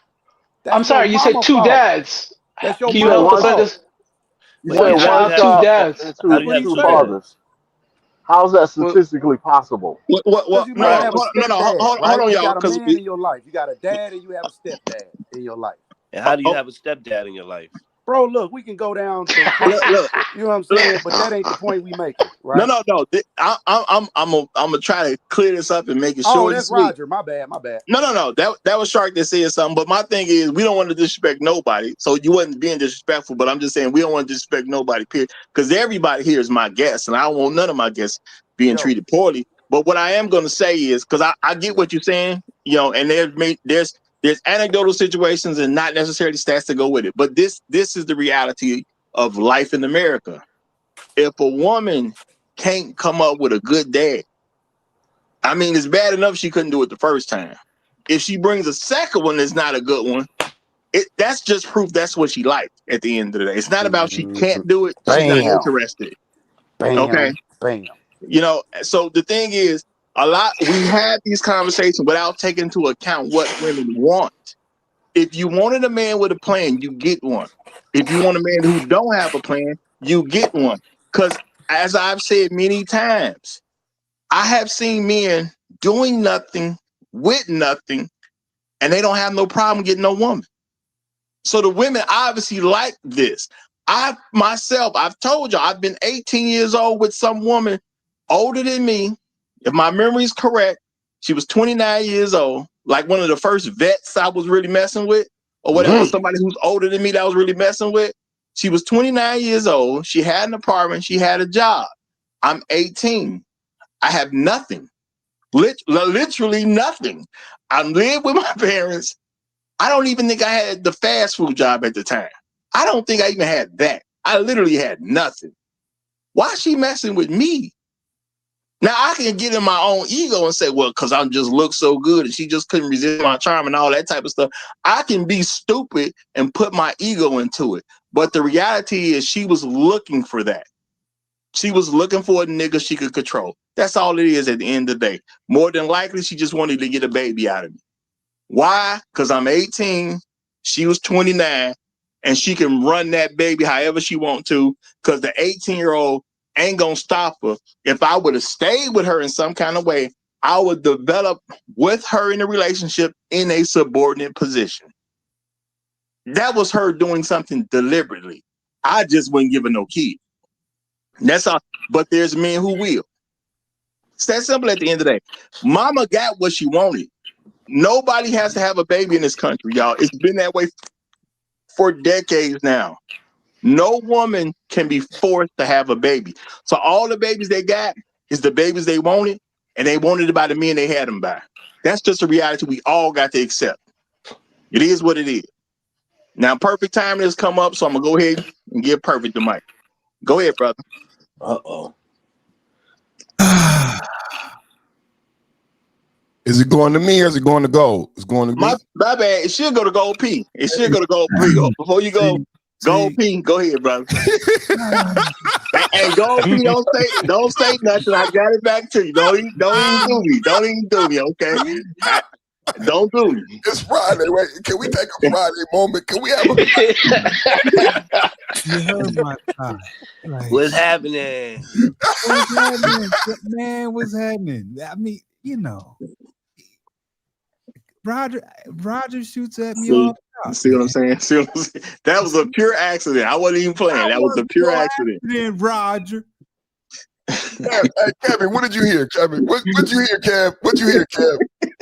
I'm That's your sorry. You said mama two fault. dads. That's your Can You you said help mama us one. fault. understand? You What said One how one child, how two child and dads. how two do you What have he two saying? fathers. dads? How's that Well, statistically possible? what Because you no might no right. have a no stepdad, hold right? on You y'all got a because man in your life. You got a dad and you have a stepdad in your life. And how do you oh, have a stepdad in your life? Bro, look, we can go down some look, cases. look, You know what I'm look. saying? But that ain't the point we making, No, right? no, no. I'm gonna try to clear this up and make it Oh, short and that's sweet. Roger. My bad. My bad. No. That was Shark that said something. But my thing is, we don't want to disrespect nobody. So you wasn't being disrespectful. But I'm just saying we don't want to disrespect nobody. Period. Because everybody here is my guest, and I don't want none of my guests being Yo, treated poorly. But what I am gonna say is, because I get yo. what you're saying, and there's anecdotal situations and not necessarily stats to go with it. But this is the reality of life in America. If a woman can't come up with a good dad, I mean, it's bad enough she couldn't do it the first time. If she brings a second one that's not a good one, that's just proof that's what she liked at the end of the day. It's not about she can't do it, she's not Bam, interested. Okay. bam, bam. So the thing is, we had these conversations without taking into account what women want. If you wanted a man with a plan, you get one. If you want a man who don't have a plan, you get one. Because as I've said many times, I have seen men doing nothing with nothing, and they don't have no problem getting no woman. So the women obviously like this. I've told you, I've been 18 years old with some woman older than me. If my memory is correct, she was 29 years old, like one of the first vets I was really messing with, or whatever, somebody who's older than me that I was really messing with. She was 29 years old. She had an apartment. She had a job. I'm 18. I have nothing. Literally nothing. I lived with my parents. I don't even think I had the fast food job at the time. I don't think I even had that. I literally had nothing. Why is she messing with me? Now I can get in my own ego and say, well, because I just look so good and she just couldn't resist my charm and all that type of stuff. I can be stupid and put my ego into it. But the reality is she was looking for that. She was looking for a nigga she could control. That's all it is at the end of the day. More than likely, she just wanted to get a baby out of me. Why? Because I'm 18, she was 29, and she can run that baby however she want to, because the 18-year-old ain't going to stop her. If I would have stayed with her in some kind of way, I would develop with her in a relationship in a subordinate position. That was her doing something deliberately. I just wouldn't give her no kid. That's all. But there's men who will. It's that simple at the end of the day. Mama got what she wanted. Nobody has to have a baby in this country, y'all. It's been that way for decades now. No woman can be forced to have a baby. So all the babies they got is the babies they wanted, and they wanted it by the men they had them by. That's just a reality we all got to accept. It is what it is. Now, perfect timing has come up, so I'm going to go ahead and give Perfect the mic. Go ahead, brother. Uh-oh. Is it going to me or is it going to Gold? It's going to me. My bad. It should go to Gold P. It should go to Gold P. Before you go, Gold P, go ahead, brother. Hey, Gold P, don't say nothing. I got it back to you. Don't even do me. Don't even do me, okay? Don't do me. It's Friday, right? Can we take a Friday moment? Can we have a You heard my time. Like, What's happening? What's happening? Man, what's happening? I mean, you know, Roger shoots at me all the time. See what I'm saying? See what I'm saying? That was a pure accident. I wasn't even playing. That was a pure accident. Roger. Hey, Kevin, what did you hear, Kevin? What did you hear, Kev? What'd you hear, Kev?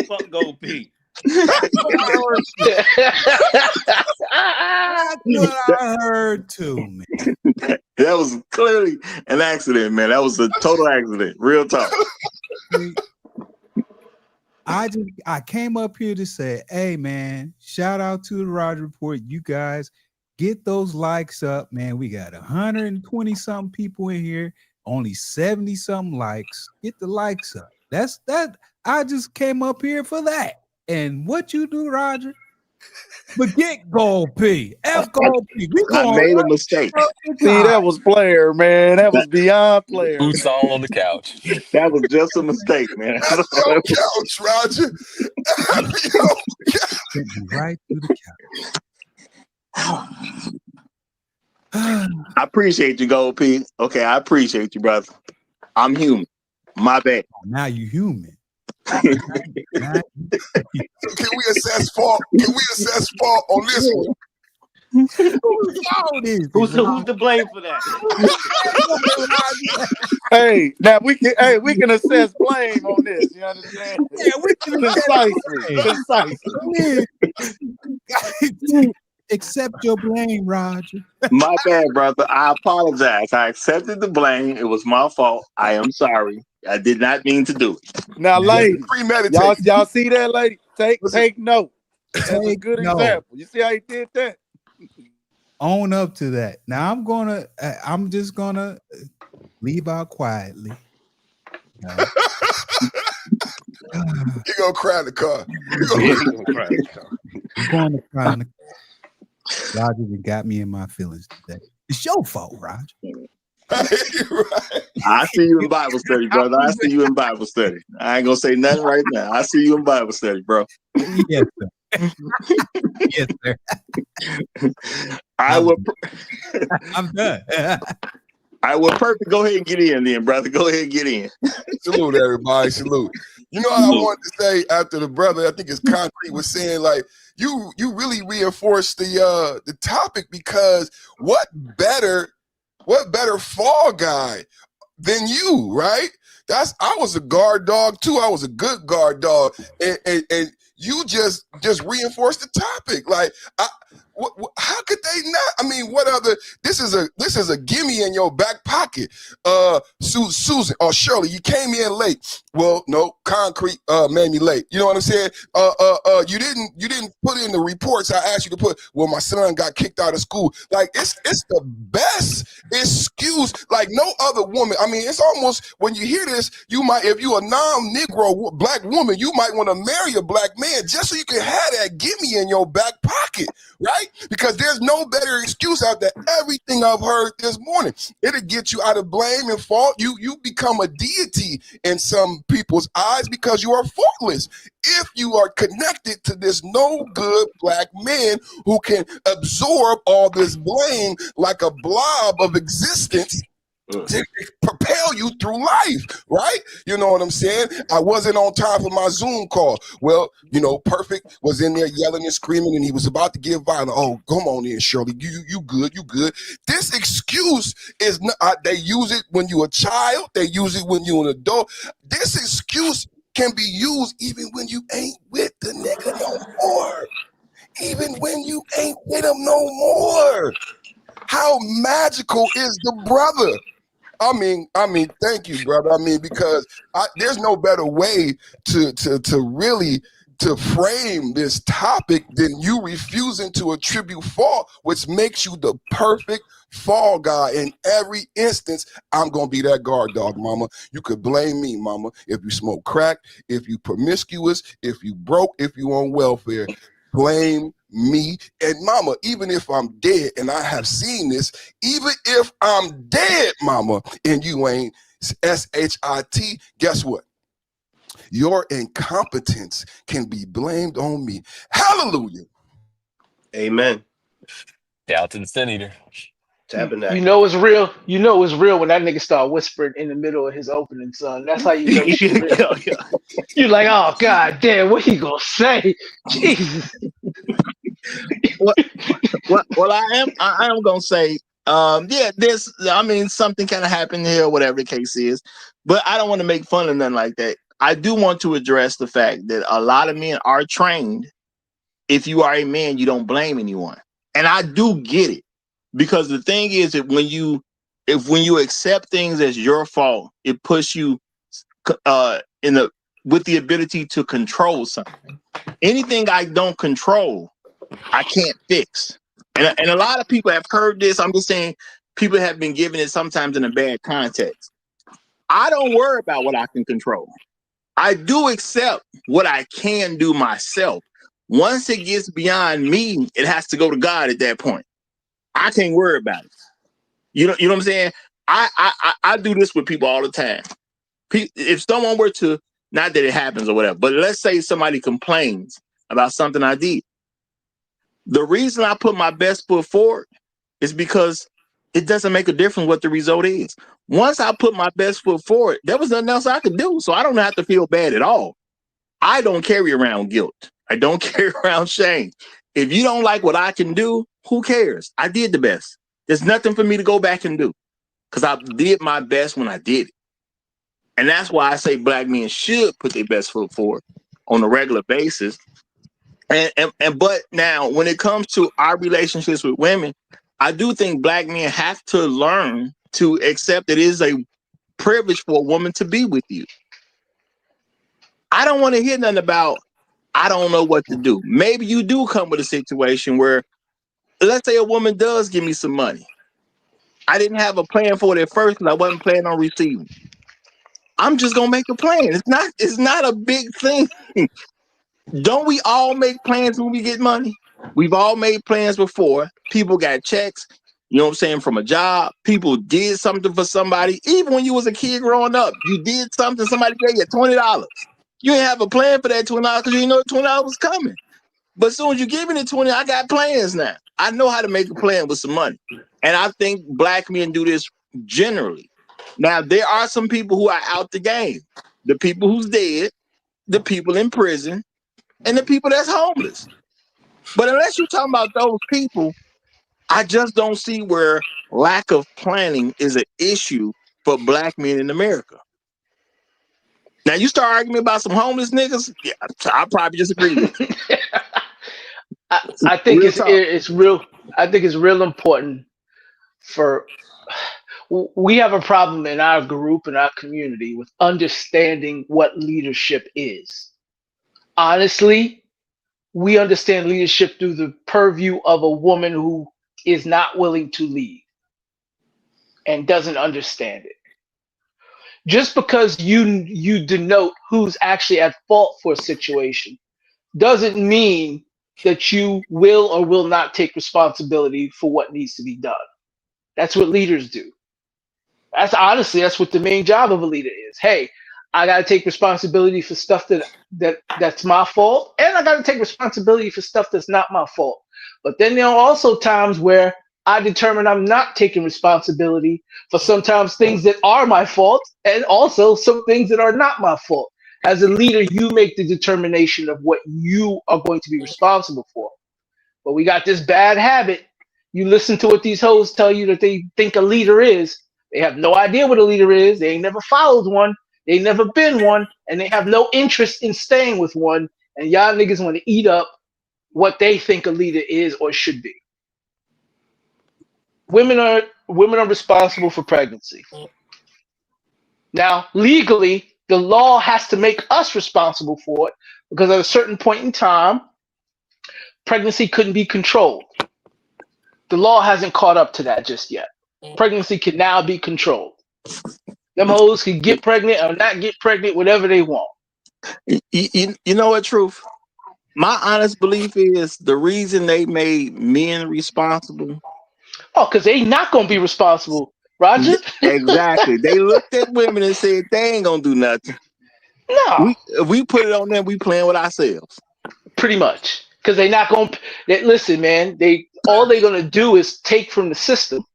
Fuck Gold P. That's what I heard too, man. That was clearly an accident, man. That was a total accident. Real talk. I came up here to say, hey, man, shout out to the Roger Report. You guys get those likes up, man. We got 120 something people in here, only 70 something likes. Get the likes up. That's that. I just came up here for that. And what you do, Roger? Forget Gold P. F Gold P. I made a mistake. See, that was player, man. That was beyond player. Boots all on the couch. That was just a mistake, man. Couch, Roger. Right to the couch. I appreciate you, Gold P. Okay, I appreciate you, brother. I'm human. My bad. Now you human. Can we assess fault? Can we assess fault on this one? Who's to blame for that? Hey, now we can assess blame on this. You understand? Yeah, we can Concisely. Accept your blame, Roger. My bad, brother. I apologize. I accepted the blame. It was my fault. I am sorry. I did not mean to do it. Now, ladies, premeditated. y'all see that, lady? Take note. That's a good note. example. You see how he did that? Own up to that. Now I'm just gonna leave out quietly. You're gonna cry in the car. I'm going to cry in the car. Roger, you got me in my feelings today. It's your fault, Roger. I see you in Bible study, brother. I see you in Bible study. I ain't gonna say nothing right now. I see you in Bible study, bro. Yes, sir. Yes, sir. I'm done. I will perfect. Go ahead and get in then, brother. Go ahead and get in. Salute, everybody. Salute. You know what I wanted to say after the brother, I think it's Concrete, was saying, like, you really reinforced the topic, because what better fall guy than you, right? I was a guard dog too. I was a good guard dog, and you just reinforced the topic. Like, how could they not? I mean, what other? This is a gimme in your back pocket. Susan or Shirley, you came in late. Well, no, Concrete made me late. You know what I'm saying? You didn't put in the reports I asked you to put. Well, my son got kicked out of school. Like, it's the best excuse. Like, no other woman. I mean, it's almost, when you hear this, you might, if you a non-Negro black woman, you might want to marry a black man just so you can have that gimme in your back pocket, right? right? Because there's no better excuse out there. Everything I've heard this morning, it'll get you out of blame and fault. You become a deity in some people's eyes because you are faultless. If you are connected to this no good black man who can absorb all this blame like a blob of existence to propel you through life, right? You know what I'm saying? I wasn't on time for my Zoom call. Well, you know, Perfect was in there yelling and screaming, and he was about to get violent. Oh, come on in, Shirley. You good, you good. This excuse is not, they use it when you're a child. They use it when you're an adult. This excuse can be used even when you ain't with the nigga no more. Even when you ain't with him no more. How magical is the brother? I mean, thank you, brother. I mean, because there's no better way to really to frame this topic than you refusing to attribute fault, which makes you the perfect fall guy in every instance. I'm gonna be that guard dog, mama. You could blame me, mama, if you smoke crack, if you promiscuous, if you broke, if you on welfare. Blame me. And mama, even if I'm dead, and I have seen this, even if I'm dead, mama, and you ain't SHIT, guess what? Your incompetence can be blamed on me. Hallelujah. Amen. Down to the sin eater. Tabernacle. You know it's real. You know it's real when that nigga start whispering in the middle of his opening, son. That's how you know it's real. You're like, oh god damn, what he gonna say? Jesus. Well, I am gonna say, yeah, this. I mean, something kind of happened here, whatever the case is, but I don't want to make fun of nothing like that. I do want to address the fact that a lot of men are trained. If you are a man, you don't blame anyone, and I do get it, because the thing is that when you accept things as your fault, it puts you with the ability to control something. Anything I don't control, I can't fix. And a lot of people have heard this. I'm just saying people have been given it sometimes in a bad context. I don't worry about what I can control. I do accept what I can do myself. Once it gets beyond me, it has to go to God at that point. I can't worry about it. You know what I'm saying? I do this with people all the time. If someone were to, not that it happens or whatever, but let's say somebody complains about something I did. The reason I put my best foot forward is because it doesn't make a difference what the result is. Once I put my best foot forward, there was nothing else I could do. So I don't have to feel bad at all. I don't carry around guilt. I don't carry around shame. If you don't like what I can do, who cares? I did the best. There's nothing for me to go back and do because I did my best when I did it. And that's why I say black men should put their best foot forward on a regular basis. But now when it comes to our relationships with women, I do think black men have to learn to accept that it is a privilege for a woman to be with you. I don't want to hear nothing about, I don't know what to do. Maybe you do come with a situation where, let's say a woman does give me some money. I didn't have a plan for it at first because I wasn't planning on receiving. I'm just gonna make a plan. It's not a big thing. Don't we all make plans when we get money? We've all made plans before. People got checks, you know what I'm saying, from a job. People did something for somebody. Even when you was a kid growing up, you did something, somebody gave you $20. You didn't have a plan for that $20 because you didn't know $20 was coming. But as soon as you give me the 20, I got plans now. I know how to make a plan with some money. And I think black men do this generally. Now, there are some people who are out the game. The people who's dead, the people in prison, and the people that's homeless. But unless you're talking about those people, I just don't see where lack of planning is an issue for black men in America. Now, you start arguing about some homeless niggas, yeah, I'll probably disagree with you. I think it's real. I think it's real important for. We have a problem in our group, in our community, with understanding what leadership is. Honestly, we understand leadership through the purview of a woman who is not willing to lead and doesn't understand it. Just because you denote who's actually at fault for a situation doesn't mean that you will or will not take responsibility for what needs to be done. That's what leaders do. That's what the main job of a leader is. Hey, I got to take responsibility for stuff that's my fault, and I got to take responsibility for stuff that's not my fault. But then there are also times where I determine I'm not taking responsibility for sometimes things that are my fault, and also some things that are not my fault. As a leader, you make the determination of what you are going to be responsible for. But we got this bad habit. You listen to what these hoes tell you that they think a leader is. They have no idea what a leader is. They ain't never followed one. They ain't never been one. And they have no interest in staying with one. And y'all niggas want to eat up what they think a leader is or should be. Women are responsible for pregnancy. Now, legally, the law has to make us responsible for it because at a certain point in time, pregnancy couldn't be controlled. The law hasn't caught up to that just yet. Pregnancy can now be controlled. Them hoes can get pregnant or not get pregnant, whatever they want. You know what, Truth? My honest belief is the reason they made men responsible. Oh, because they not going to be responsible, Roger. Exactly. They looked at women and said, they ain't going to do nothing. No. If we put it on them, we playing with ourselves. Pretty much. Because they not going to, listen, man, all they're going to do is take from the system.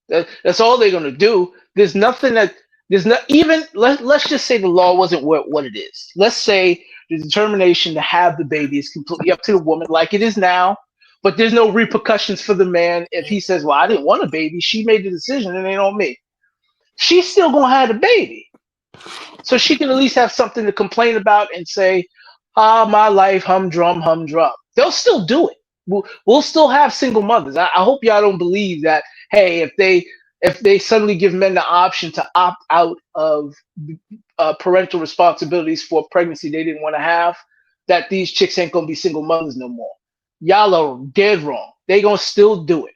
That's all they're going to do. There's nothing let's just say the law wasn't what it is. Let's say the determination to have the baby is completely up to the woman like it is now, but there's no repercussions for the man if he says, well, I didn't want a baby. She made the decision and it ain't on me. She's still going to have the baby. So she can at least have something to complain about and say, my life, humdrum, humdrum. They'll still do it. We'll still have single mothers. I hope y'all don't believe that, hey, if they suddenly give men the option to opt out of parental responsibilities for pregnancy they didn't want to have, that these chicks ain't going to be single mothers no more. Y'all are dead wrong. They going to still do it.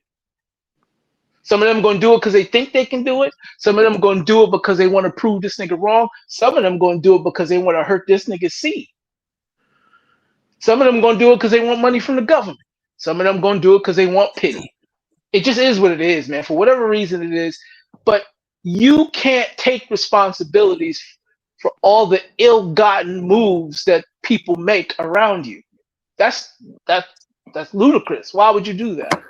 Some of them going to do it because they think they can do it. Some of them going to do it because they want to prove this nigga wrong. Some of them going to do it because they want to hurt this nigga's seed. Some of them going to do it because they want money from the government. Some of them going to do it because they want pity. It just is what it is, man, for whatever reason it is. But you can't take responsibilities for all the ill-gotten moves that people make around you. That's ludicrous. Why would you do that?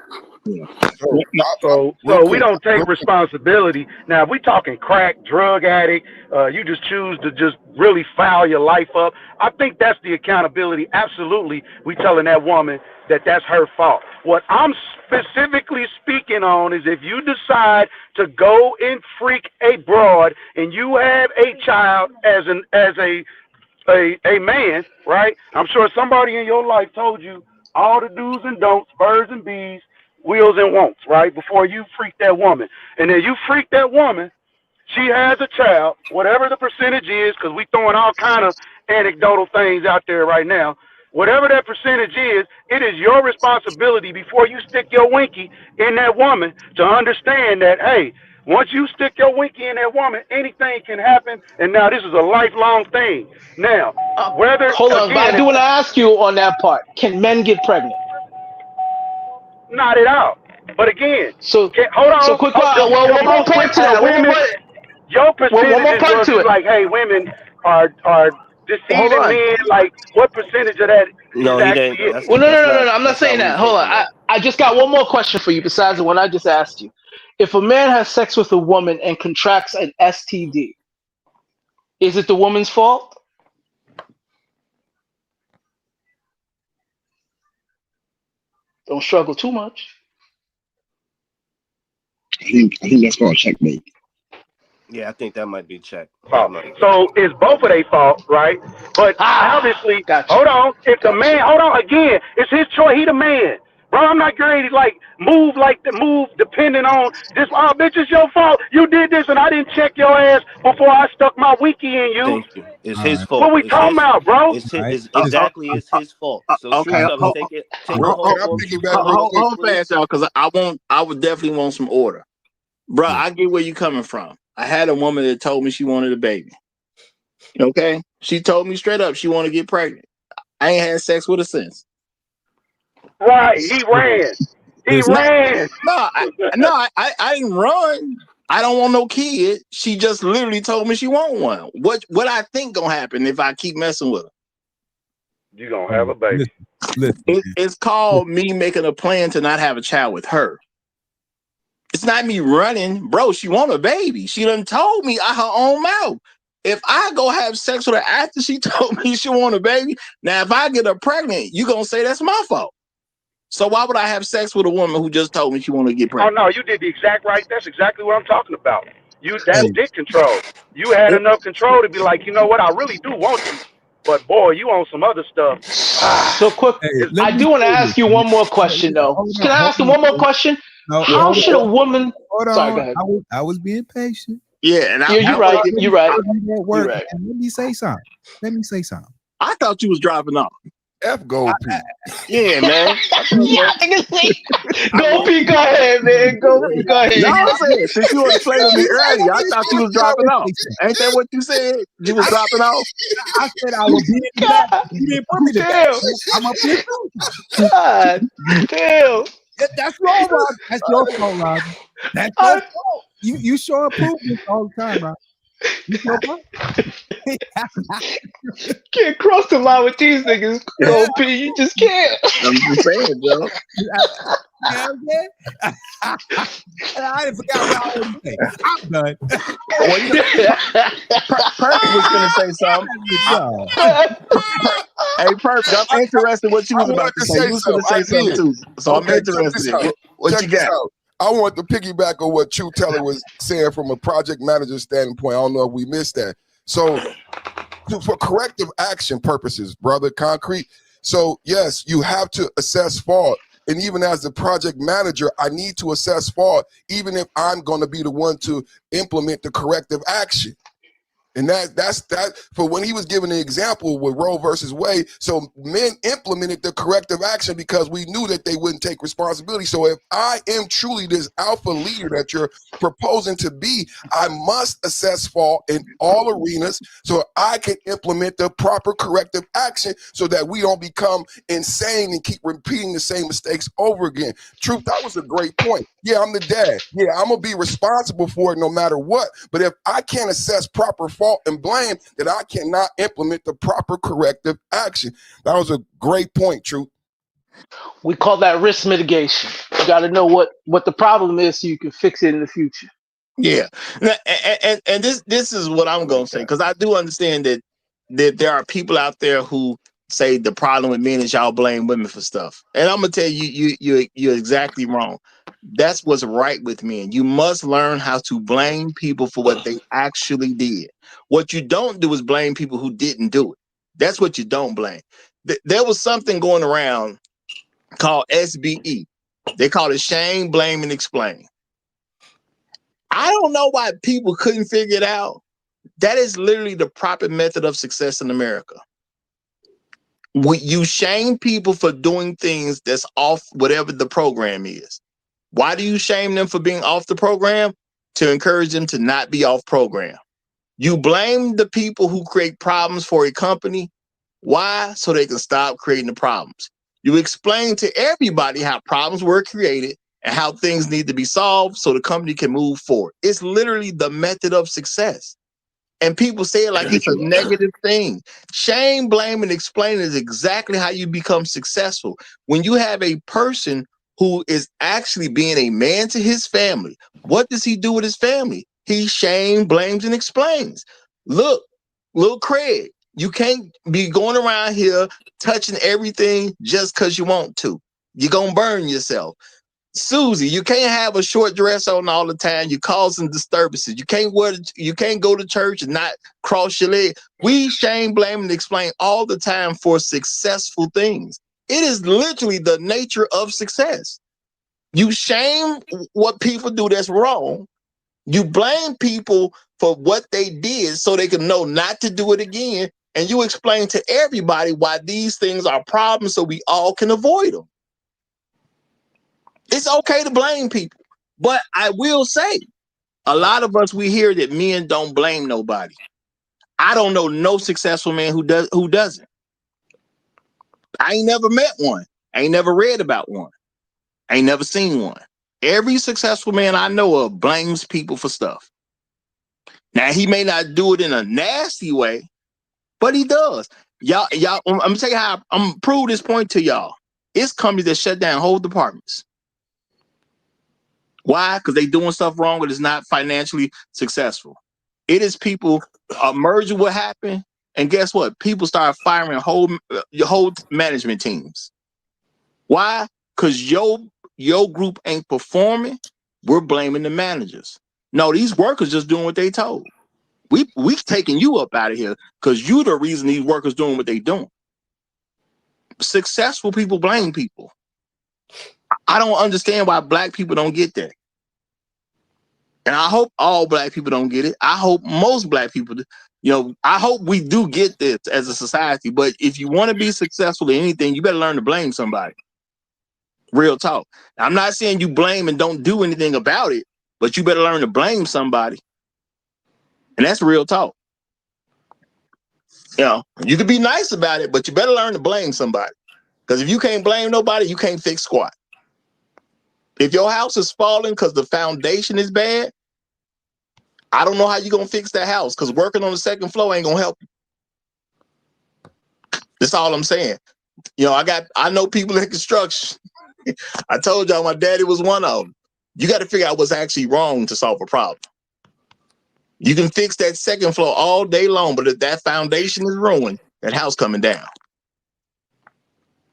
So we don't take responsibility. Now, if we talking crack, drug addict, you just choose to just really foul your life up. I think that's the accountability. Absolutely, we telling that woman that that's her fault. What I'm specifically speaking on is if you decide to go and freak a broad and you have a child as a man, right? I'm sure somebody in your life told you all the do's and don'ts, birds and bees, wills and won'ts, right? Before you freak that woman. And then you freak that woman, she has a child, whatever the percentage is, because we throwing all kind of anecdotal things out there right now. Whatever that percentage is, it is your responsibility before you stick your winky in that woman to understand that, hey, once you stick your winky in that woman, anything can happen. And now this is a lifelong thing. Now, whether, hold on, but I do want to ask you on that part. Can men get pregnant? Not at all. But again, hold on. So quick, one more part to that. Your percentage was like, hey, women are deceiving men. Like, what percentage of that No, is he actually didn't. it? Well, no. I'm not saying that. Hold on. I just got one more question for you besides the one I just asked you. If a man has sex with a woman and contracts an STD, is it the woman's fault? Don't struggle too much. I think that's called checkmate. Yeah, I think that might be check. So it's both of their fault, right? But obviously, hold on. If the man, hold on again, it's his choice. He the man, bro. I'm not ready to move depending on this. Oh, bitch, it's your fault. You did this, and I didn't check your ass before I stuck my wiki in you. Thank you. It's his fault. What we talking about, bro? It's his fault. So Okay, take it hold fast, y'all, because I would definitely want some order. Bro, I get where you coming from. I had a woman that told me she wanted a baby. Okay? She told me straight up she wanted to get pregnant. I ain't had sex with her since. Right. He ran. He Listen, ran. I didn't run. I don't want no kid. She just literally told me she want one. What I think gonna happen if I keep messing with her? You gonna have a baby. listen, It's called me making a plan to not have a child with her. It's not me running, bro. She want a baby. She done told me out her own mouth. If I go have sex with her after she told me she want a baby, now if I get her pregnant, you gonna say that's my fault. So why would I have sex with a woman who just told me she want to get Oh pregnant? no, you did the exact right. That's exactly what I'm talking about. That's hey, dick control. You had enough control to be like, you know what, I really do want you, but boy, you on some other stuff. So quick, hey, let I me do want to say this. ask you one more question though. Hold Can on, I hold ask you on. one more question? No, How should a woman? hold Sorry, go on. ahead. I was being patient. Yeah, and Yeah, you're I want right. to get. You're right. That You're work. right. And let me say something. I thought you was dropping off. F Gold P. Yeah, man. Yeah, go P, go ahead, man. Go P, go No, ahead. I'm saying since you want to play with me earlier, I thought you was dropping off. Ain't that what you said? You was dropping off. I said I would be in the back. You didn't put me in the back. Damn. I'm up here. God damn. That's wrong, Rob. That's your fault, Rob. That's your fault. You show improvements all the time, Rob. You show Can't cross the line with these niggas, go P. You just can't. I'm just saying, bro. I didn't forgot what I want to say. I'm done. Well, you know, Perk was gonna say something. Hey, Perk, I'm interested in what you I was about wanted to to say. say You was gonna something. say I something did. too. So I'm Okay, check interested this in out. it. What Check you this got? out. I want to piggyback on what True Teller was saying from a project manager standpoint. I don't know if we missed that. So, for corrective action purposes, brother, concrete. So, yes, you have to assess fault. And even as the project manager, I need to assess fault, even if I'm going to be the one to implement the corrective action. And that's for when he was giving the example with Roe versus Wade. So men implemented the corrective action because we knew that they wouldn't take responsibility. So if I am truly this alpha leader that you're proposing to be, I must assess fault in all arenas so I can implement the proper corrective action so that we don't become insane and keep repeating the same mistakes over again. Truth, that was a great point. Yeah, I'm the dad. Yeah, I'm going to be responsible for it no matter what. But if I can't assess proper fault and blame, then I cannot implement the proper corrective action. That was a great point, Truth. We call that risk mitigation. You got to know what the problem is so you can fix it in the future. Yeah, and this is what I'm gonna say because I do understand that there are people out there who say the problem with men is y'all blame women for stuff, and I'm gonna tell you, you're exactly wrong. That's what's right with men. You must learn how to blame people for what they actually did. What you don't do is blame people who didn't do it. That's what you don't blame. There was something going around called SBE. They call it shame, blame, and explain. I don't know why people couldn't figure it out. That is literally the proper method of success in America. You shame people for doing things that's off whatever the program is. Why do you shame them for being off the program? To encourage them to not be off program. You blame the people who create problems for a company. Why? So they can stop creating the problems. You explain to everybody how problems were created and how things need to be solved so the company can move forward. It's literally the method of success. And people say it like it's a negative thing. Shame, blame, and explain is exactly how you become successful. When you have a person who is actually being a man to his family, what does he do with his family? He shame, blames, and explains. Look, little Craig, you can't be going around here touching everything just because you want to. You're going to burn yourself. Susie, you can't have a short dress on all the time. You're causing disturbances. You can't go to church and not cross your leg. We shame, blame, and explain all the time for successful things. It is literally the nature of success. You shame what people do that's wrong. You blame people for what they did so they can know not to do it again. And you explain to everybody why these things are problems so we all can avoid them. It's okay to blame people. But I will say, a lot of us, we hear that men don't blame nobody. I don't know no successful man who doesn't. I ain't never met one. I ain't never read about one. I ain't never seen one. Every successful man I know of blames people for stuff. Now, he may not do it in a nasty way, but he does. Y'all, I'm gonna tell you how I'm gonna prove this point to y'all. It's companies that shut down whole departments. Why? Because they doing stuff wrong that is not financially successful. It is people, a merger will happen, and guess what? People start firing your whole management teams. Why? Because your group ain't performing. We're blaming the managers. No, these workers just doing what they told. We taking you up out of here because you the reason these workers doing what they doing. Successful people blame people. I don't understand why black people don't get that. And I hope all black people don't get it. I hope most black people, I hope we do get this as a society. But if you want to be successful in anything, you better learn to blame somebody. Real talk. I'm not saying you blame and don't do anything about it, but you better learn to blame somebody. And that's real talk. You can be nice about it, but you better learn to blame somebody. Because if you can't blame nobody, you can't fix squat. If your house is falling because the foundation is bad, I don't know how you're going to fix that house because working on the second floor ain't going to help you. That's all I'm saying. I know people in construction. I told y'all my daddy was one of them. You got to figure out what's actually wrong to solve a problem. You can fix that second floor all day long, but if that foundation is ruined, that house coming down.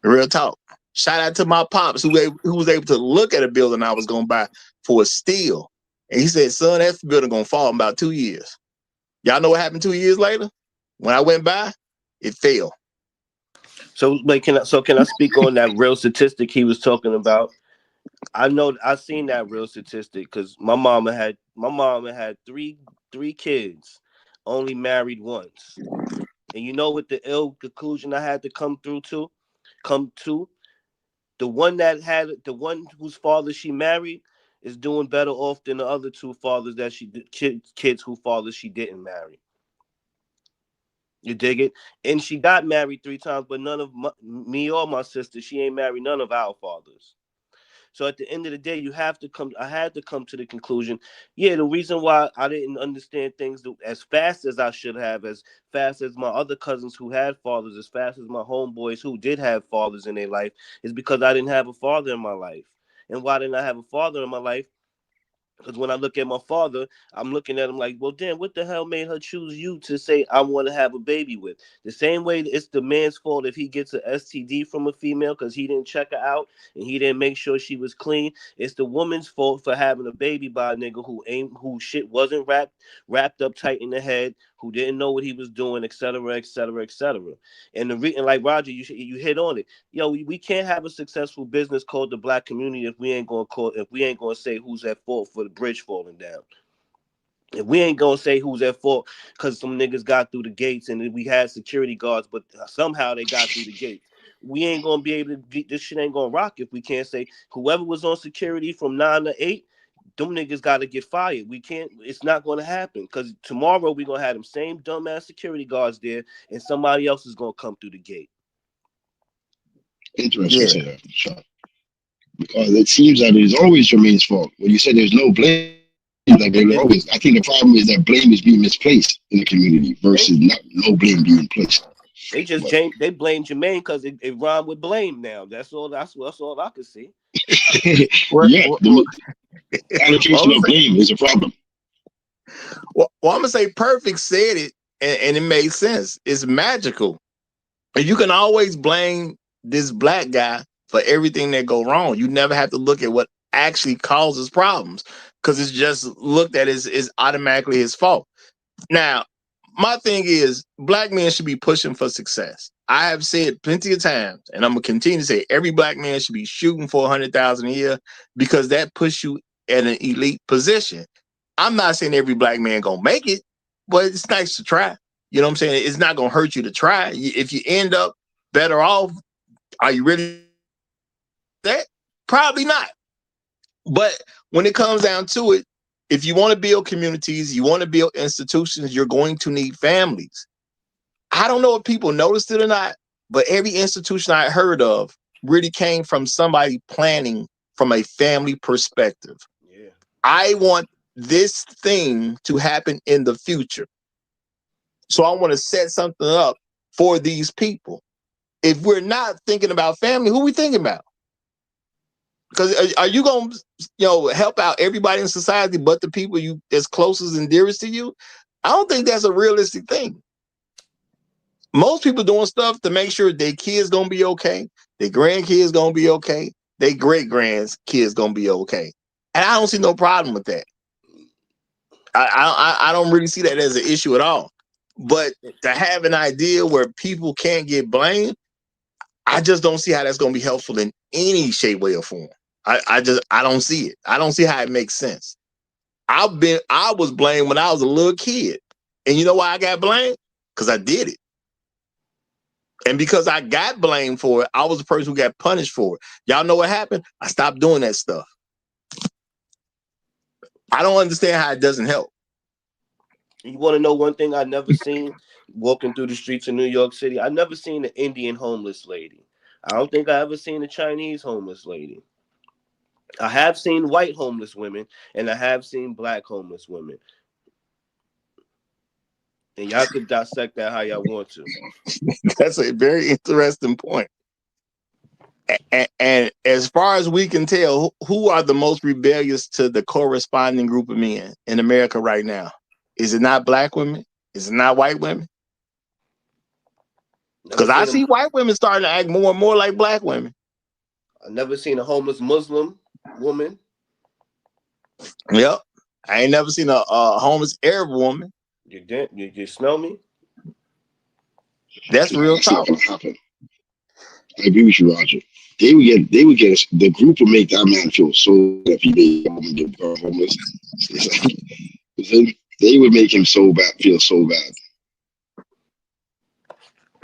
Real talk. Shout out to my pops who was able to look at a building I was going to buy for a steal. And he said, son, that building going to fall in about 2 years. Y'all know what happened 2 years later? When I went by, it fell. So, can I speak on that real statistic he was talking about? I seen that real statistic because my mama had three kids, only married once. And you know what the ill conclusion I had to come to? The one whose father she married is doing better off than the other two fathers that kids whose fathers she didn't marry. You dig it? And she got married 3 times, but none of me or my sister, she ain't married none of our fathers. So at the end of the day, I had to come to the conclusion, the reason why I didn't understand things as fast as I should have, as fast as my other cousins who had fathers, as fast as my homeboys who did have fathers in their life, is because I didn't have a father in my life. And why didn't I have a father in my life? Because when I look at my father, I'm looking at him like, well, damn, what the hell made her choose you to say I want to have a baby with? The same way it's the man's fault if he gets an STD from a female because he didn't check her out and he didn't make sure she was clean. It's the woman's fault for having a baby by a nigga who shit wasn't wrapped up tight in the head, who didn't know what he was doing, et cetera, et cetera, et cetera. And like Roger, you hit on it. We can't have a successful business called the Black community if we ain't gonna say who's at fault for the bridge falling down. If we ain't gonna say who's at fault because some niggas got through the gates and we had security guards, but somehow they got through the gates. We ain't gonna be able to this shit ain't gonna rock if we can't say whoever was on security from 9 to 8. Them niggas got to get fired. We can't. It's not going to happen because tomorrow we're going to have them same dumbass security guards there, and somebody else is going to come through the gate. Interesting to say that, Sean. Because it seems that it is always Jermaine's fault. When you say there's no blame, like there always. I think the problem is that blame is being misplaced in the community versus no blame being placed. They blame Jermaine because it rhymed with blame now. That's all I could see. The allocation of blame is a problem. Well, I'm gonna say Perfect said it, and it made sense. It's magical. And you can always blame this black guy for everything that go wrong. You never have to look at what actually causes problems because it's just looked at as automatically his fault. Now, my thing is black men should be pushing for success. I have said plenty of times, and I'm gonna continue to say every black man should be shooting for 100,000 a year because that puts you at an elite position. I'm not saying every black man gonna make it, but it's nice to try. You know what I'm saying? It's not gonna hurt you to try. If you end up better off, are you really that? Probably not. But when it comes down to it, if you want to build communities, you want to build institutions, you're going to need families. I don't know if people noticed it or not, but every institution I heard of really came from somebody planning from a family perspective. Yeah. I want this thing to happen in the future. So I want to set something up for these people. If we're not thinking about family, who are we thinking about? Because are you going to, help out everybody in society but the people you as closest and dearest to you? I don't think that's a realistic thing. Most people doing stuff to make sure their kids gonna be okay, their grandkids gonna be okay, their great grandkids gonna be okay, and I don't see no problem with that. I don't really see that as an issue at all. But to have an idea where people can't get blamed, I just don't see how that's gonna be helpful in any shape, way, or form. I don't see it. I don't see how it makes sense. I was blamed when I was a little kid, and you know why I got blamed? Because I did it. And because I got blamed for it, I was the person who got punished for it. Y'all know what happened? I stopped doing that stuff. I don't understand how it doesn't help. You want to know one thing I never seen walking through the streets of New York City? I never seen an Indian homeless lady. I don't think I ever seen a Chinese homeless lady. I have seen white homeless women, and I have seen black homeless women. And y'all could dissect that how y'all want to. That's a very interesting point. And as far as we can tell, who are the most rebellious to the corresponding group of men in America right now? Is it not black women? Is it not white women? Because I see white women starting to act more and more like black women. I've never seen a homeless Muslim woman. Yep. I ain't never seen a homeless Arab woman. You smell me? That's real talk. I agree with you, Roger. They would get the group would make that man feel so bad if he made a woman get homeless. They would make him feel so bad.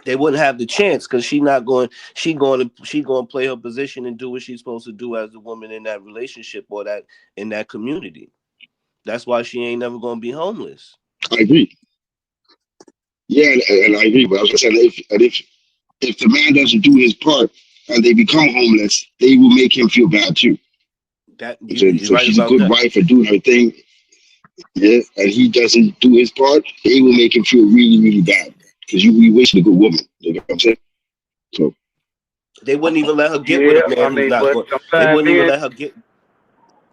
They wouldn't have the chance because she going to play her position and do what she's supposed to do as a woman in that relationship or that in that community. That's why she ain't never going to be homeless. I agree. Yeah, and I agree. But I was just saying, if the man doesn't do his part and they become homeless, they will make him feel bad too. So right she's a about good that. wife for doing her thing. Yeah, and he doesn't do his part, they will make him feel really, really bad because you wasted a good woman. You know what I'm saying? So they wouldn't even let her get with a man who's not going. They wouldn't even let her get.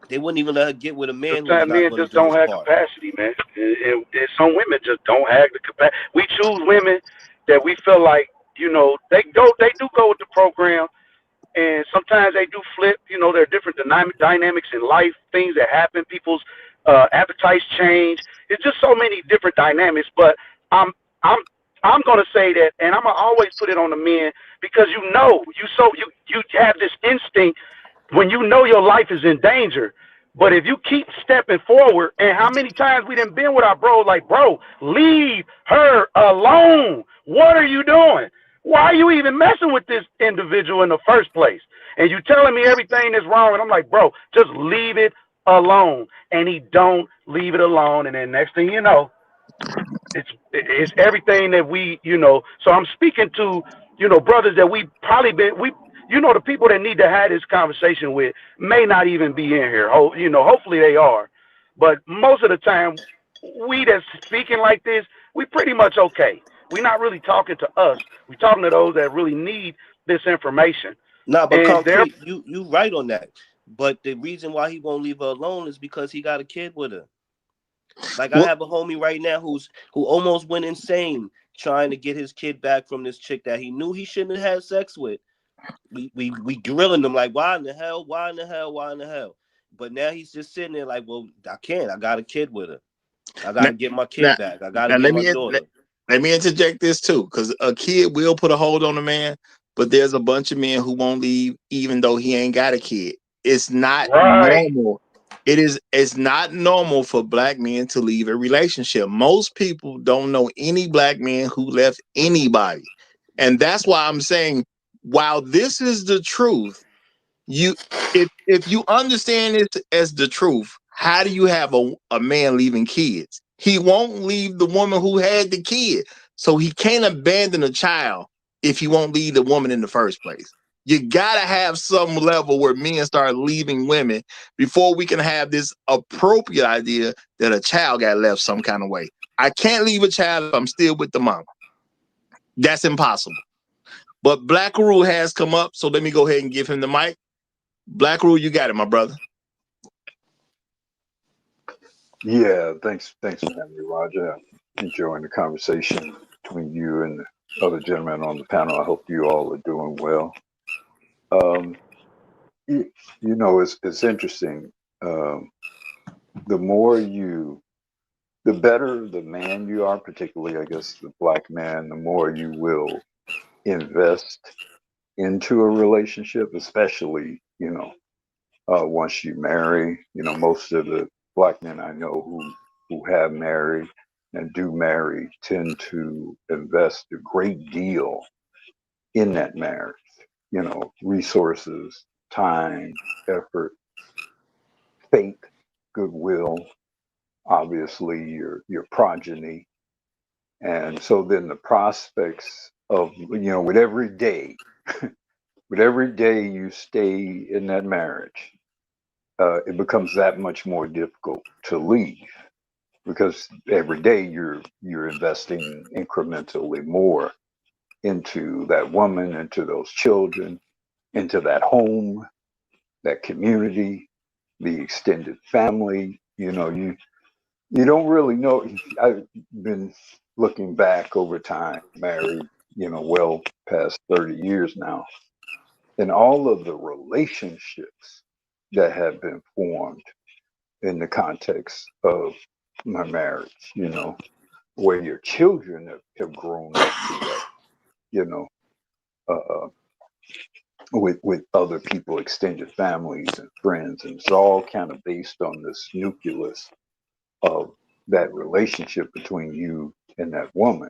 They wouldn't even let her get with a man who's not going to do his part. Capacity, man. And some women just don't have the capacity. We choose women that we feel like, they do go with the program, and sometimes they do flip. There are different dynamics in life, things that happen, people's appetites change. It's just so many different dynamics. But I'm gonna say that, and I'm gonna always put it on the men because you have this instinct when you know your life is in danger. But if you keep stepping forward, and how many times we done been with our bro, like, bro, leave her alone. What are you doing? Why are you even messing with this individual in the first place? And you telling me everything is wrong, and I'm like, bro, just leave it alone. And he don't leave it alone, and then next thing you know, it's everything that we, So I'm speaking to, brothers that we probably the people that need to have this conversation with may not even be in here. Hopefully they are. But most of the time, we that's speaking like this, we pretty much okay. We're not really talking to us. We're talking to those that really need this information. Nah, but Concrete, you right on that. But the reason why he won't leave her alone is because he got a kid with her. Like, I have a homie right now who almost went insane trying to get his kid back from this chick that he knew he shouldn't have had sex with. We grilling him like, why in the hell? Why in the hell? Why in the hell? But now he's just sitting there like, well, I can't. I got a kid with her. I got to get my kid back. I got to get my daughter. Let me interject this too, because a kid will put a hold on a man, but there's a bunch of men who won't leave even though he ain't got a kid. It's not normal. It's not normal for black men to leave a relationship. Most people don't know any black man who left anybody. And that's why I'm saying, while this is the truth, if you understand it as the truth, how do you have a man leaving kids? He won't leave the woman who had the kid. So he can't abandon a child if he won't leave the woman in the first place. You gotta have some level where men start leaving women before we can have this appropriate idea that a child got left some kind of way. I can't leave a child if I'm still with the mama. That's impossible. But Black Rule has come up, so let me go ahead and give him the mic. Black Rule, you got it, my brother. Yeah, thanks for having me, Roger. I'm enjoying the conversation between you and the other gentlemen on the panel. I hope you all are doing well. You know, it's interesting. The more the better the man you are, particularly, I guess, the Black man, the more you will invest into a relationship, especially, once you marry. Most of the Black men I know who have married and do marry tend to invest a great deal in that marriage, resources, time, effort, faith, goodwill, obviously your progeny. And so then the prospects of, with every day, with every day you stay in that marriage, it becomes that much more difficult to leave, because every day you're investing incrementally more into that woman, into those children, into that home, that community, the extended family. You don't really know. I've been looking back over time, married, well past 30 years now, and all of the relationships that have been formed in the context of my marriage, where your children have grown up together, you know, uh, with other people, extended families and friends. And it's all kind of based on this nucleus of that relationship between you and that woman.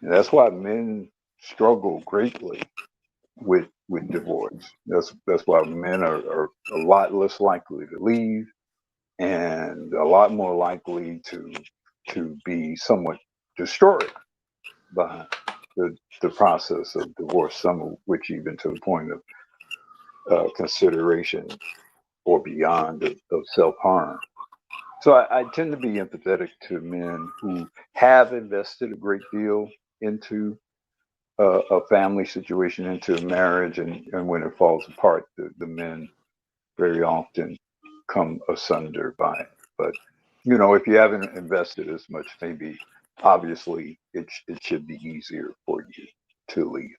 And that's why men struggle greatly with divorce. That's why men are a lot less likely to leave and a lot more likely to be somewhat destroyed by the process of divorce, some of which even to the point of consideration or beyond of self-harm. So I tend to be empathetic to men who have invested a great deal into a family situation, into a marriage, and when it falls apart, the men very often come asunder by it. But if you haven't invested as much, maybe obviously it should be easier for you to leave.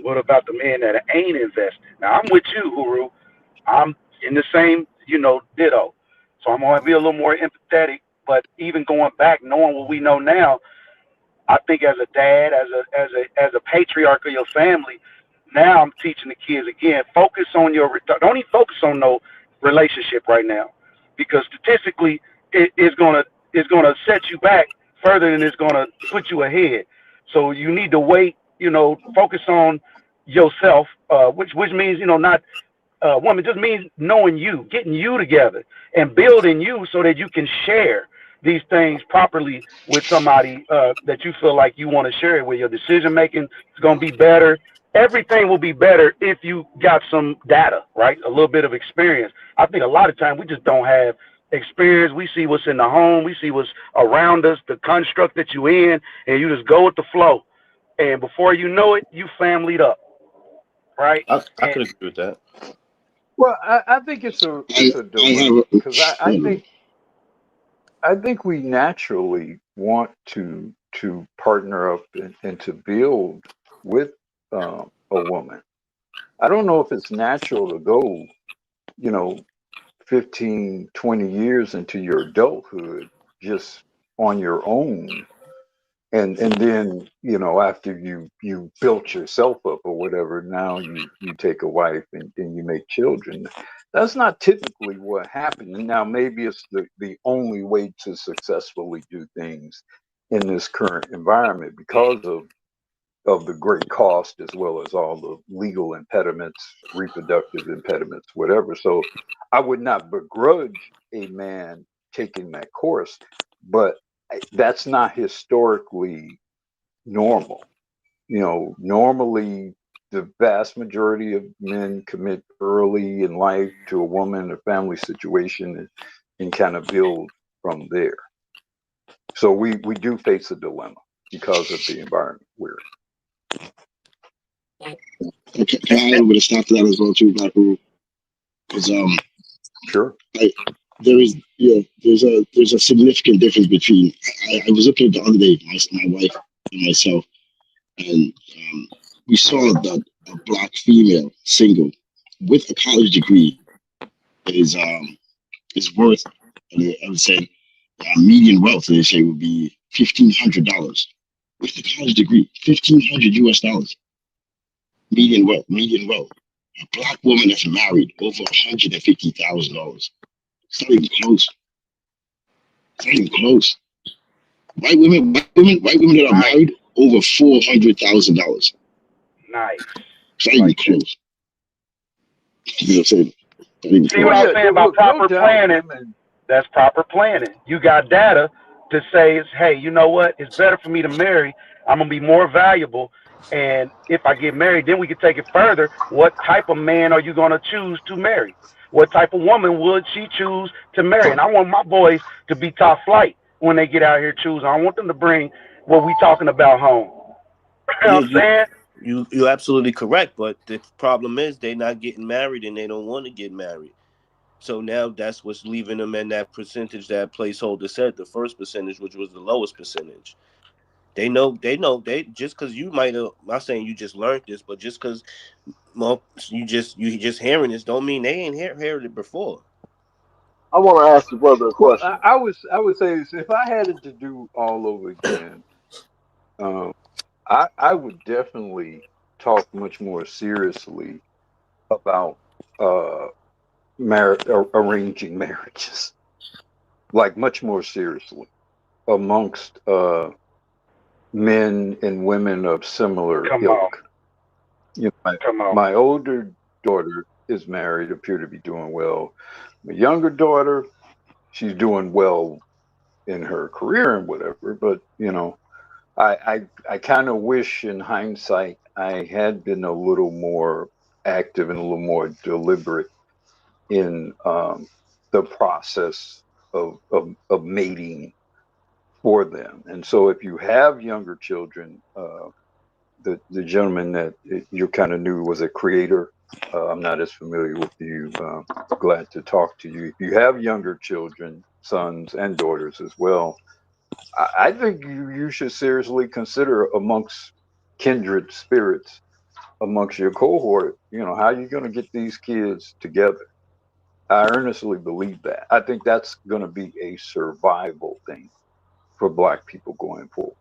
What about the men that ain't invested? Now I'm with you, Guru. I'm in the same, ditto. So I'm gonna be a little more empathetic. But even going back, knowing what we know now, I think as a dad, as a patriarch of your family, now I'm teaching the kids again. Focus on don't even focus on no relationship right now, because statistically, it's gonna set you back further than it's gonna put you ahead. So you need to wait. Focus on yourself, which means not woman, just means knowing you, getting you together, and building you so that you can share these things properly with somebody that you feel like you want to share it with. Your decision making is going to be better. Everything will be better if you got some data, right? A little bit of experience. I think a lot of times we just don't have experience. We see what's in the home, we see what's around us, the construct that you in, and you just go with the flow. And before you know it, you familyed up, right? I could agree with that. Well, I think it's a dilemma, because I think we naturally want to partner up and to build with a woman. I don't know if it's natural to go, you know, 15, 20 years into your adulthood just on your own. And then, after you built yourself up or whatever, now you take a wife and you make children. That's not typically what happens. And now maybe it's the only way to successfully do things in this current environment because of the great cost, as well as all the legal impediments, reproductive impediments, whatever. So I would not begrudge a man taking that course, but that's not historically normal. Normally the vast majority of men commit early in life to a woman, a family situation, and kind of build from there. So we do face a dilemma because of the environment we're in. Okay, can I add a little bit of stuff to that as well too, Black Rule? Because Sure. there's a significant difference between. I was looking at the other day, my wife and myself, and we saw that a black female single with a college degree is worth, I would say, median wealth, they say, would be $1,500 with a college degree, $1,500 median wealth. A black woman that's married over $150,000. It's not even close. It's not even close. White women that are married over $400,000. Nice. It's not even close. You know what I'm saying? See what I'm saying about proper planning? That's proper planning. You got data to say, hey, you know what? It's better for me to marry. I'm going to be more valuable. And if I get married, then we can take it further. What type of man are you going to choose to marry? What type of woman would she choose to marry? And I want my boys to be top flight when they get out here choosing. I want them to bring what we talking about home. You know what I'm saying? You're absolutely correct, but the problem is they're not getting married and they don't want to get married. So now that's what's leaving them in that percentage that placeholder said, the first percentage, which was the lowest percentage. They know just because you might have, I'm not saying you just learned this, but just because you just hearing this don't mean they ain't heard it before. I want to ask the brother a Well, question. I would say this: if I had it to do all over again, um, I would definitely talk much more seriously about arranging marriages, like much more seriously amongst men and women of similar Come on. ilk. My older daughter is married, appear to be doing well. My younger daughter, she's doing well in her career and whatever, but I kind of wish in hindsight I had been a little more active and a little more deliberate in the process of mating for them. And so if you have younger children, the gentleman that you kind of knew was a creator. I'm not as familiar with you. Glad to talk to you. If you have younger children, sons and daughters as well, I think you should seriously consider amongst kindred spirits, amongst your cohort, how are you going to get these kids together? I earnestly believe that. I think that's going to be a survival thing for Black people going forward.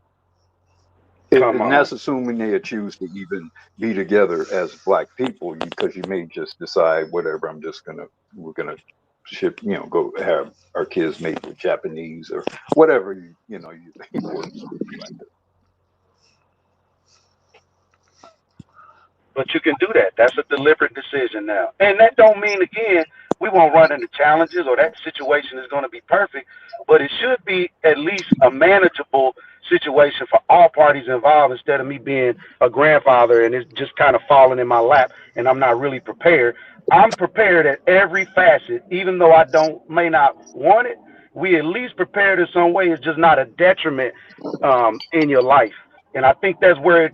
And that's assuming they choose to even be together as Black people, because you may just decide, whatever, we're gonna ship, go have our kids mate with Japanese or whatever you works with you like that. But you can do that. That's a deliberate decision now. And that don't mean, again, we won't run into challenges or that situation is going to be perfect, but it should be at least a manageable situation for all parties involved, instead of me being a grandfather and it's just kind of falling in my lap and I'm not really prepared. I'm prepared at every facet, even though I may not want it. We at least prepared in some way. It's just not a detriment in your life. And I think that's where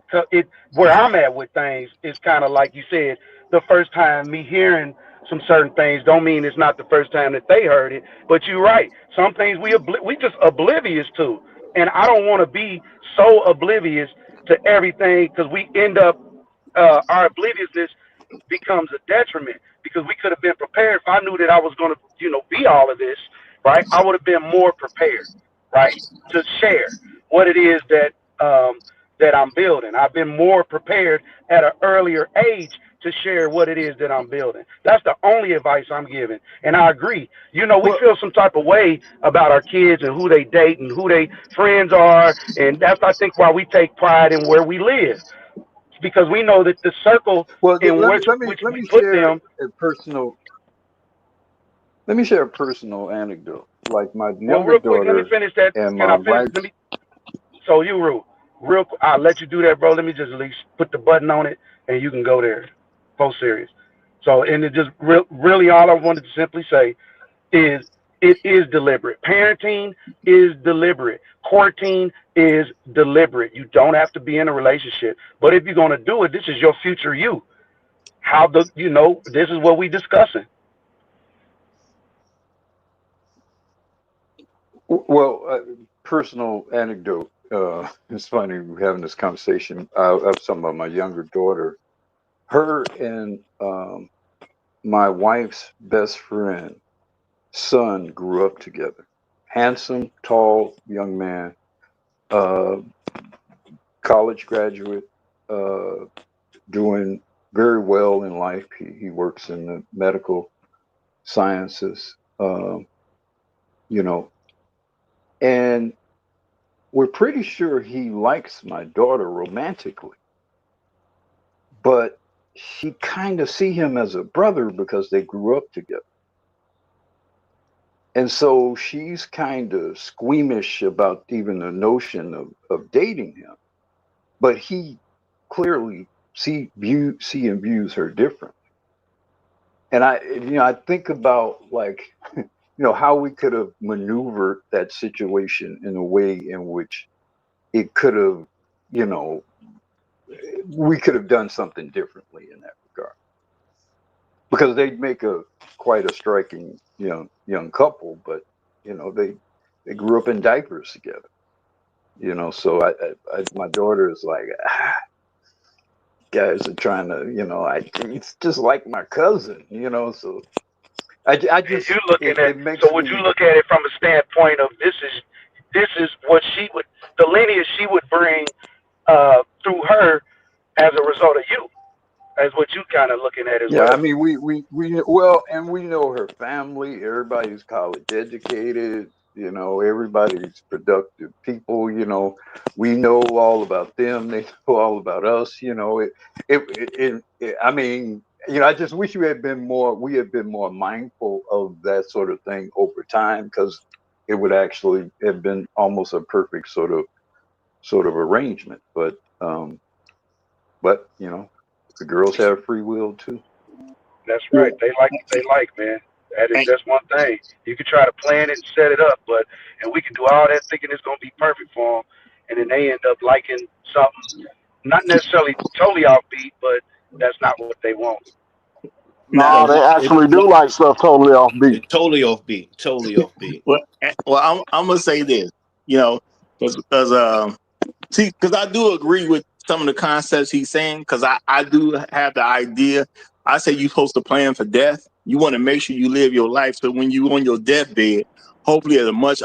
I'm at with things. Is kind of like you said, the first time me hearing some certain things don't mean it's not the first time that they heard it. But you're right. Some things we just oblivious to, and I don't want to be so oblivious to everything, because we end up our obliviousness becomes a detriment, because we could have been prepared. If I knew that I was going to, be all of this, right, I would have been more prepared, right, to share what it is that I'm building. I've been more prepared at an earlier age to share what it is that I'm building. That's the only advice I'm giving. And I agree. We feel some type of way about our kids and who they date and who they friends are. And that's, I think, why we take pride in where we live, because we know that the circle Well, in let which me we put share them. a personal. Let me share a personal anecdote. Like my Well, younger real quick, let me daughter finish that. and Can my I finish? wife. So you, Rue. I'll let you do that, bro. Let me just at least put the button on it, and you can go there. Full serious. So, and it just really all I wanted to simply say is it is deliberate. Parenting is deliberate. Courting is deliberate. You don't have to be in a relationship, but if you're gonna do it, this is your future you. This is what we discussing. Well, personal anecdote. It's funny we're having this conversation. I was talking about my younger daughter. Her and my wife's best friend son grew up together. Handsome, tall young man, uh, college graduate, uh, doing very well in life. He works in the medical sciences, you know, and we're pretty sure he likes my daughter romantically, but she kind of see him as a brother because they grew up together. And so she's kind of squeamish about even the notion of dating him. But he clearly and views her different. And I think about like, how we could have maneuvered that situation in a way in which it could have, you know, we could have done something differently in that regard. Because they'd make quite a striking young couple, but they grew up in diapers together. So my daughter is like, guys are trying to, it's just like my cousin, so I And just you looking at it makes so would you me. look at it from a standpoint of this is what she would the lineage she would bring through her as a result of you, as what you kind of looking at as Yeah, I well. mean, well, and we know her family. Everybody's college educated. Everybody's productive people. We know all about them. They know all about us. I mean, I just wish we had been more mindful of that sort of thing over time, because it would actually have been almost a perfect sort of arrangement. But the girls have free will too. That's right. They like what they like, man. That's one thing. You can try to plan it and set it up, and we can do all that thinking it's gonna be perfect for them, and then they end up liking something not necessarily totally offbeat, but that's not what they want. Now, No, they actually do like stuff totally offbeat. it's totally offbeat. Totally offbeat. Well, I'm gonna say this, you know, because see, because I do agree with some of the concepts he's saying. Because I do have the idea. I say you're supposed to plan for death. You want to make sure you live your life so when you on your deathbed, hopefully at a much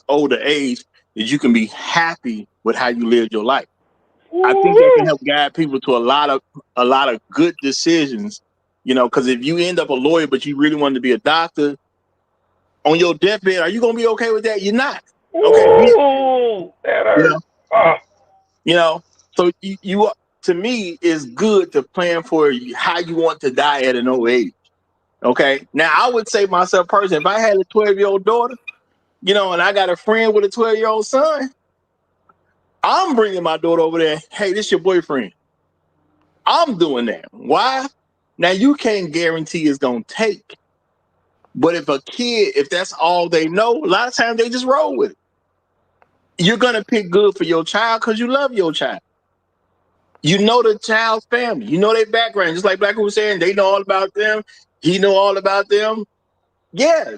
older age, that you can be happy with how you lived your life. I think that can Woo-hoo. help guide people to a lot of good decisions. Because if you end up a lawyer but you really wanted to be a doctor on your deathbed, are you gonna be okay with that? You're not. Okay. Ooh, that You hurt. know. Oh, You know. So you to me it's good to plan for how you want to die at an old age. Okay. Now I would say myself personally, if I had a 12-year-old daughter, and I got a friend with a 12-year-old son, I'm bringing my daughter over there. Hey, this your boyfriend. I'm doing that. Why? Now you can't guarantee it's gonna take. But if that's all they know, a lot of times they just roll with it. You're gonna pick good for your child because you love your child. You know the child's family. You know their background. Just like Black was saying, they know all about them. He know all about them. Yeah.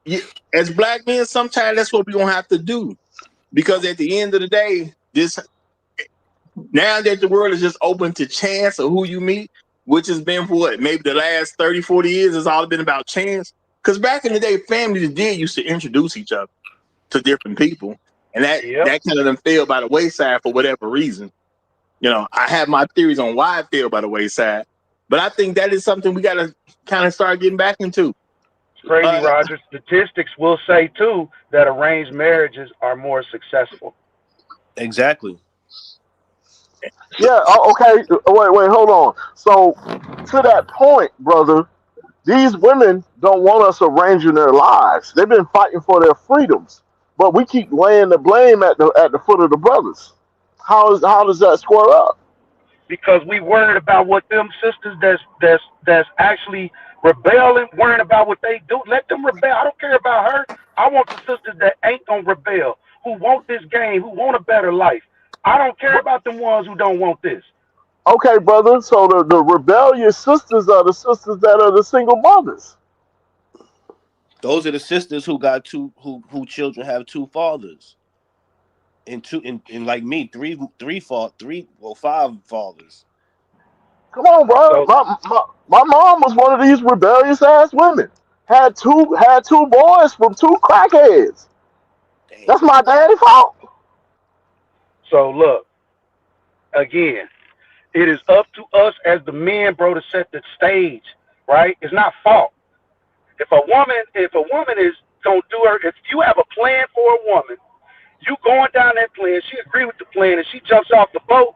You, as Black men, sometimes that's what we're gonna have to do. Because at the end of the day, this now that the world is just open to chance of who you meet, which has been for what, maybe the last 30, 40 years, it's all been about chance. Because back in the day, families did used to introduce each other to different people. And that yep. that kind of them fell by the wayside for whatever reason. I have my theories on why it fell by the wayside. But I think that is something we got to kind of start getting back into. It's crazy, Uh, Roger. Statistics will say too that arranged marriages are more successful. Exactly. Yeah, okay. Wait, hold on. So, to that point, brother, these women don't want us arranging their lives. They've been fighting for their freedoms, but we keep laying the blame at the foot of the brothers. How does that square up? Because we worried about what them sisters that's actually rebelling, worrying about what they do. Let them rebel. I don't care about her. I want the sisters that ain't gonna rebel, who want this game, who want a better life. I don't care about them ones who don't want this. Okay, brother. So the rebellious sisters are the sisters that are the single mothers. Those are the sisters who got who children have two fathers. And two and like me, five fathers. Come on, bro. So My mom was one of these rebellious ass women. Had two boys from two crackheads. Damn. That's my daddy's fault. so look, again, it is up to us as the men, bro, to set the stage, right? It's not fault. If a woman is gonna do her, if you have a plan for a woman, you going down that plan, she agree with the plan, and she jumps off the boat,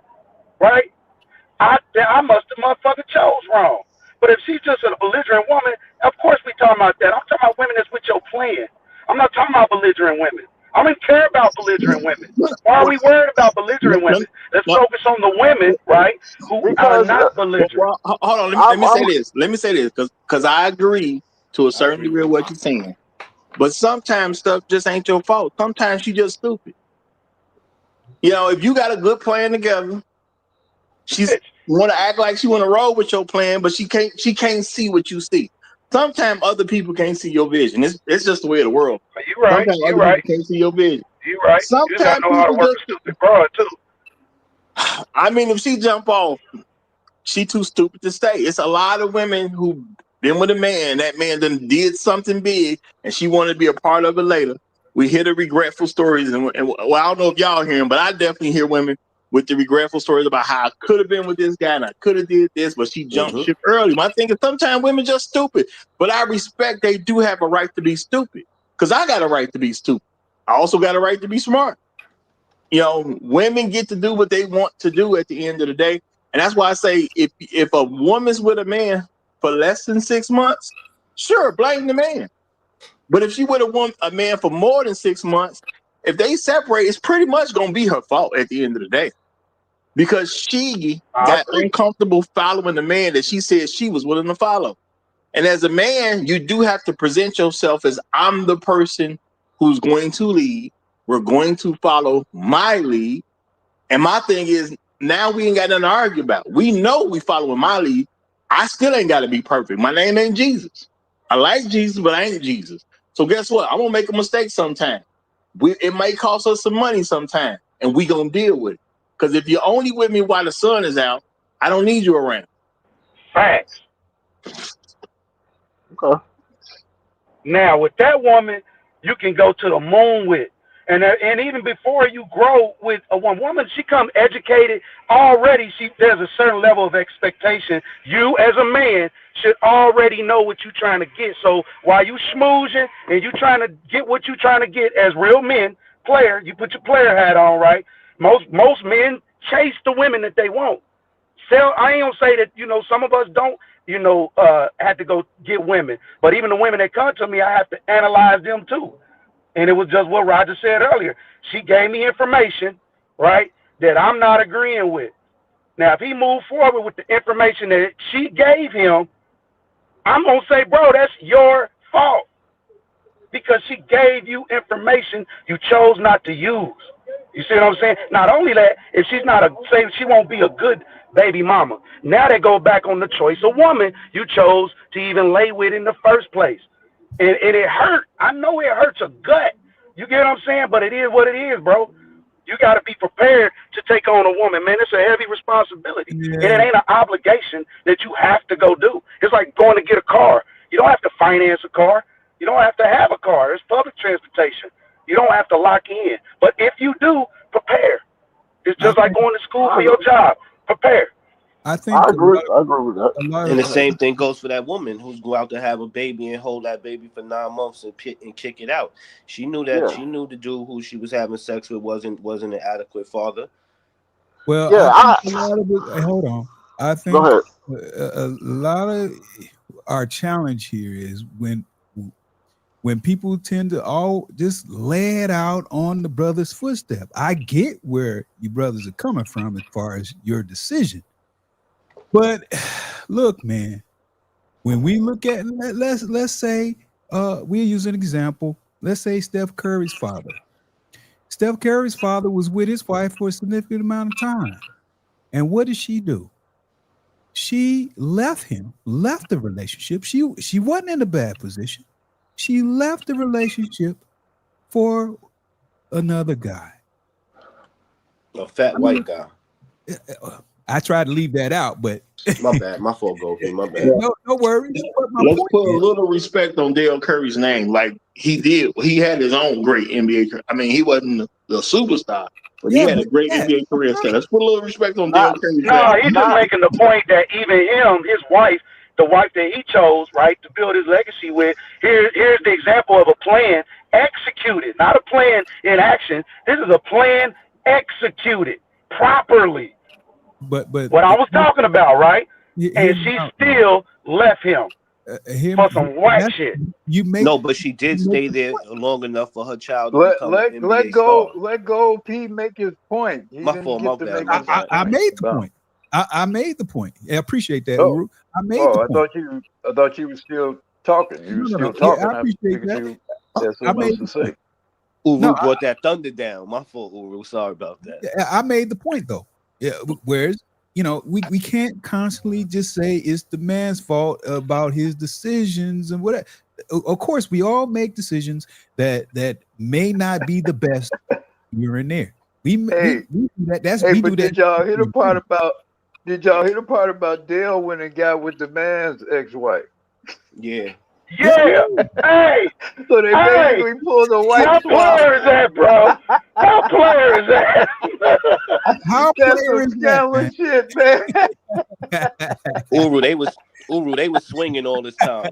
right? I must have motherfucker chose wrong. But if she's just a belligerent woman, of course we talking about that. I'm talking about women that's with your plan. I'm not talking about belligerent women. I don't even care about belligerent women. Why are we worried about belligerent women? Let's focus on the women, right, who are Because not belligerent. Well, hold on. Let me I'm say this. Let me say this because I agree to a certain degree of what you're saying. But sometimes stuff just ain't your fault. Sometimes she just stupid. You know, if you got a good plan together, she's want to act like she want to roll with your plan, but she can't see what you see. Sometimes other people can't see your vision. It's just the way of the world. You right. Sometimes You other right. people can't see your vision. You right. You just gotta Sometimes know how to people work a stupid broad too. I mean, if she jump off, she too stupid to stay. It's a lot of women who been with a man. That man done did something big, and she wanted to be a part of it later. We hear the regretful stories, and well, I don't know if y'all hear them, but I definitely hear women with the regretful stories about how I could have been with this guy and I could have did this, but she jumped ship early. My thing is sometimes women just stupid, but I respect they do have a right to be stupid because I got a right to be stupid. I also got a right to be smart. You know, women get to do what they want to do at the end of the day. And that's why I say if a woman's with a man for less than 6 months, sure, blame the man. But if she with a man for more than 6 months, if they separate, it's pretty much gonna be her fault at the end of the day. Because she I got agree. uncomfortable following the man that she said she was willing to follow. And as a man, you do have to present yourself as I'm the person who's going to lead. We're going to follow my lead. And my thing is, now we ain't got nothing to argue about. We know we following my lead. I still ain't got to be perfect. My name ain't Jesus. I like Jesus, but I ain't Jesus. So guess what? I'm gonna make a mistake sometime. It may cost us some money sometime, and we gonna deal with it. Because if you're only with me while the sun is out, I don't need you around. Facts. okay. Now with that woman, you can go to the moon with. And even before you grow with a woman, she come educated already. There's a certain level of expectation. You as a man should already know what you're trying to get. So while you schmoozing and you trying to get what you're trying to get as real men, player, you put your player hat on, right? Most men chase the women that they want. I ain't gonna say that, some of us don't, have to go get women. But even the women that come to me, I have to analyze them too. And it was just what Roger said earlier. She gave me information, right, that I'm not agreeing with. Now, if he moved forward with the information that she gave him, I'm gonna say, bro, that's your fault. Because she gave you information you chose not to use. You see what I'm saying? Not only that, if she's not say she won't be a good baby mama. Now they go back on the choice of woman you chose to even lay with in the first place. And it hurt. I know it hurts a gut. You get what I'm saying? But it is what it is, bro. You got to be prepared to take on a woman, man. It's a heavy responsibility. And it Yeah. ain't an obligation that you have to go do. It's like going to get a car. You don't have to finance a car. You don't have to have a car. It's public transportation. You don't have to lock in. But if you do, prepare. It's I just like think going to school for your job. Prepare. I I think agree. I agree with that. a lot And of the same thing goes for that woman who's go out to have a baby and hold that baby for 9 months and kick it out. She knew that Yeah. she knew the dude who she was having sex with wasn't an adequate father. well, Yeah. I think a lot of it. Hey, hold on. I Go think ahead. a lot of our challenge here is when when people tend to all just lay it out on the brother's footstep. I get where you brothers are coming from as far as your decision. But look, man, when we look at let's say we'll use an example. Let's say Steph Curry's father. Steph Curry's father was with his wife for a significant amount of time. And what did she do? She left him, left the relationship. She wasn't in a bad position. She left the relationship for another guy. A fat white guy. I tried to leave that out, but my bad. My fault, Goldie. My bad. No worries. Let's put a little respect on Dale Curry's name. Like he did. He had his own great NBA career. I mean, he wasn't the superstar, but he had a great NBA career. So let's put a little respect on Dale Curry's No, name. he's just making the point that even him, his wife, the wife that he chose, right, to build his legacy with, here's the example of a plan executed, not a plan in action. This is a plan executed properly. But what I was talking about, right? And she still left him for some whack shit. But she did stay there long enough for her child to become an NBA let star. go. P make his point. My fault. My bad. I made the point. I made the point. I appreciate that, Uru. I made the point. I thought you were still talking. You were still talking. Yeah, I appreciate that. That's what I made to say. Uru brought that thunder down. My fault, Uru. Sorry about that. I made the point though. Yeah. Whereas, we can't constantly just say it's the man's fault about his decisions and whatever. Of course, we all make decisions that may not be the best here and there. We do that. Did y'all hear the part about? Did y'all hear the part about Dale when it got with the man's ex-wife? Yeah. Yeah. Hey. So they basically pulled the white. How player is that, bro? How player is that? How player is that, shit, man? Uru, they was swinging all this time.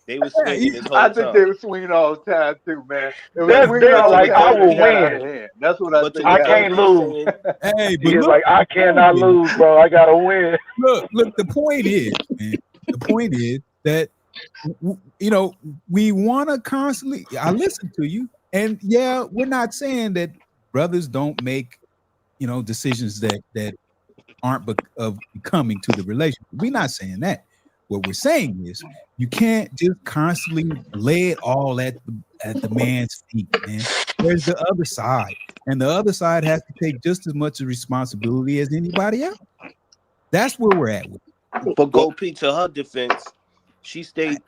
They was swinging this whole time. I think they were swinging all the time too, man. That's like I will win. That's what I think. I can't lose. Hey, but look, like I cannot lose, bro. I gotta win. Look. The point is, man. The point is that we want to constantly. I listen to you, and yeah, we're not saying that brothers don't make decisions that aren't becoming to the relationship. We're not saying that. What we're saying is you can't just constantly lay it all at the man's feet, man. There's the other side, and the other side has to take just as much responsibility as anybody else. That's where we're at with it. But Gold P, to her defense, she stayed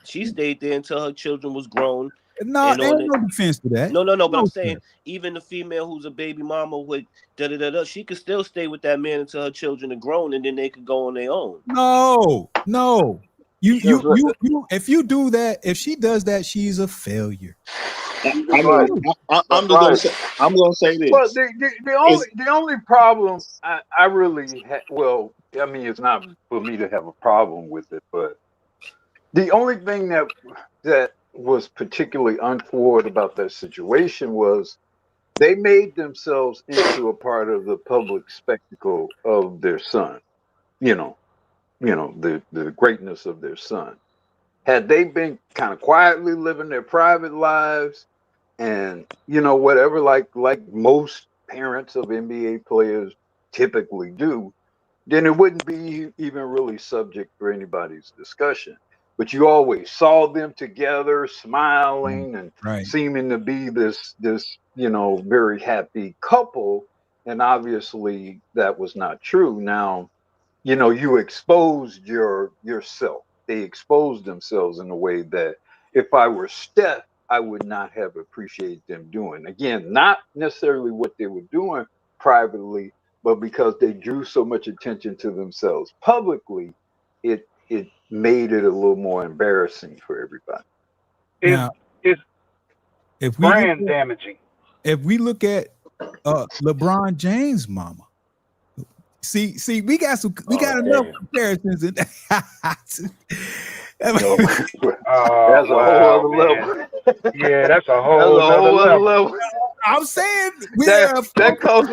there until her children was grown. No, there's no defense to that. No. But I'm saying even the female who's a baby mama with she could still stay with that man until her children are grown, and then they could go on their own. No. You if you do that, if she does that, she's a failure. I'm gonna say this. Well, the only problem I really I mean, it's not for me to have a problem with it, but the only thing that was particularly untoward about that situation was they made themselves into a part of the public spectacle of their son. The greatness of their son. Had they been kind of quietly living their private lives and whatever, like most parents of NBA players typically do, then it wouldn't be even really subject for anybody's discussion. But you always saw them together, smiling and seeming to be this very happy couple, and obviously that was not true. Now, you exposed yourself. They exposed themselves in a way that if I were Steph, I would not have appreciated them doing. Again, not necessarily what they were doing privately, but because they drew so much attention to themselves publicly, it made it a little more embarrassing for everybody. It's brand damaging. If we look at LeBron James' mama, see, we got enough comparisons in that's a whole other level. Yeah, that's a whole other level. I'm saying that cost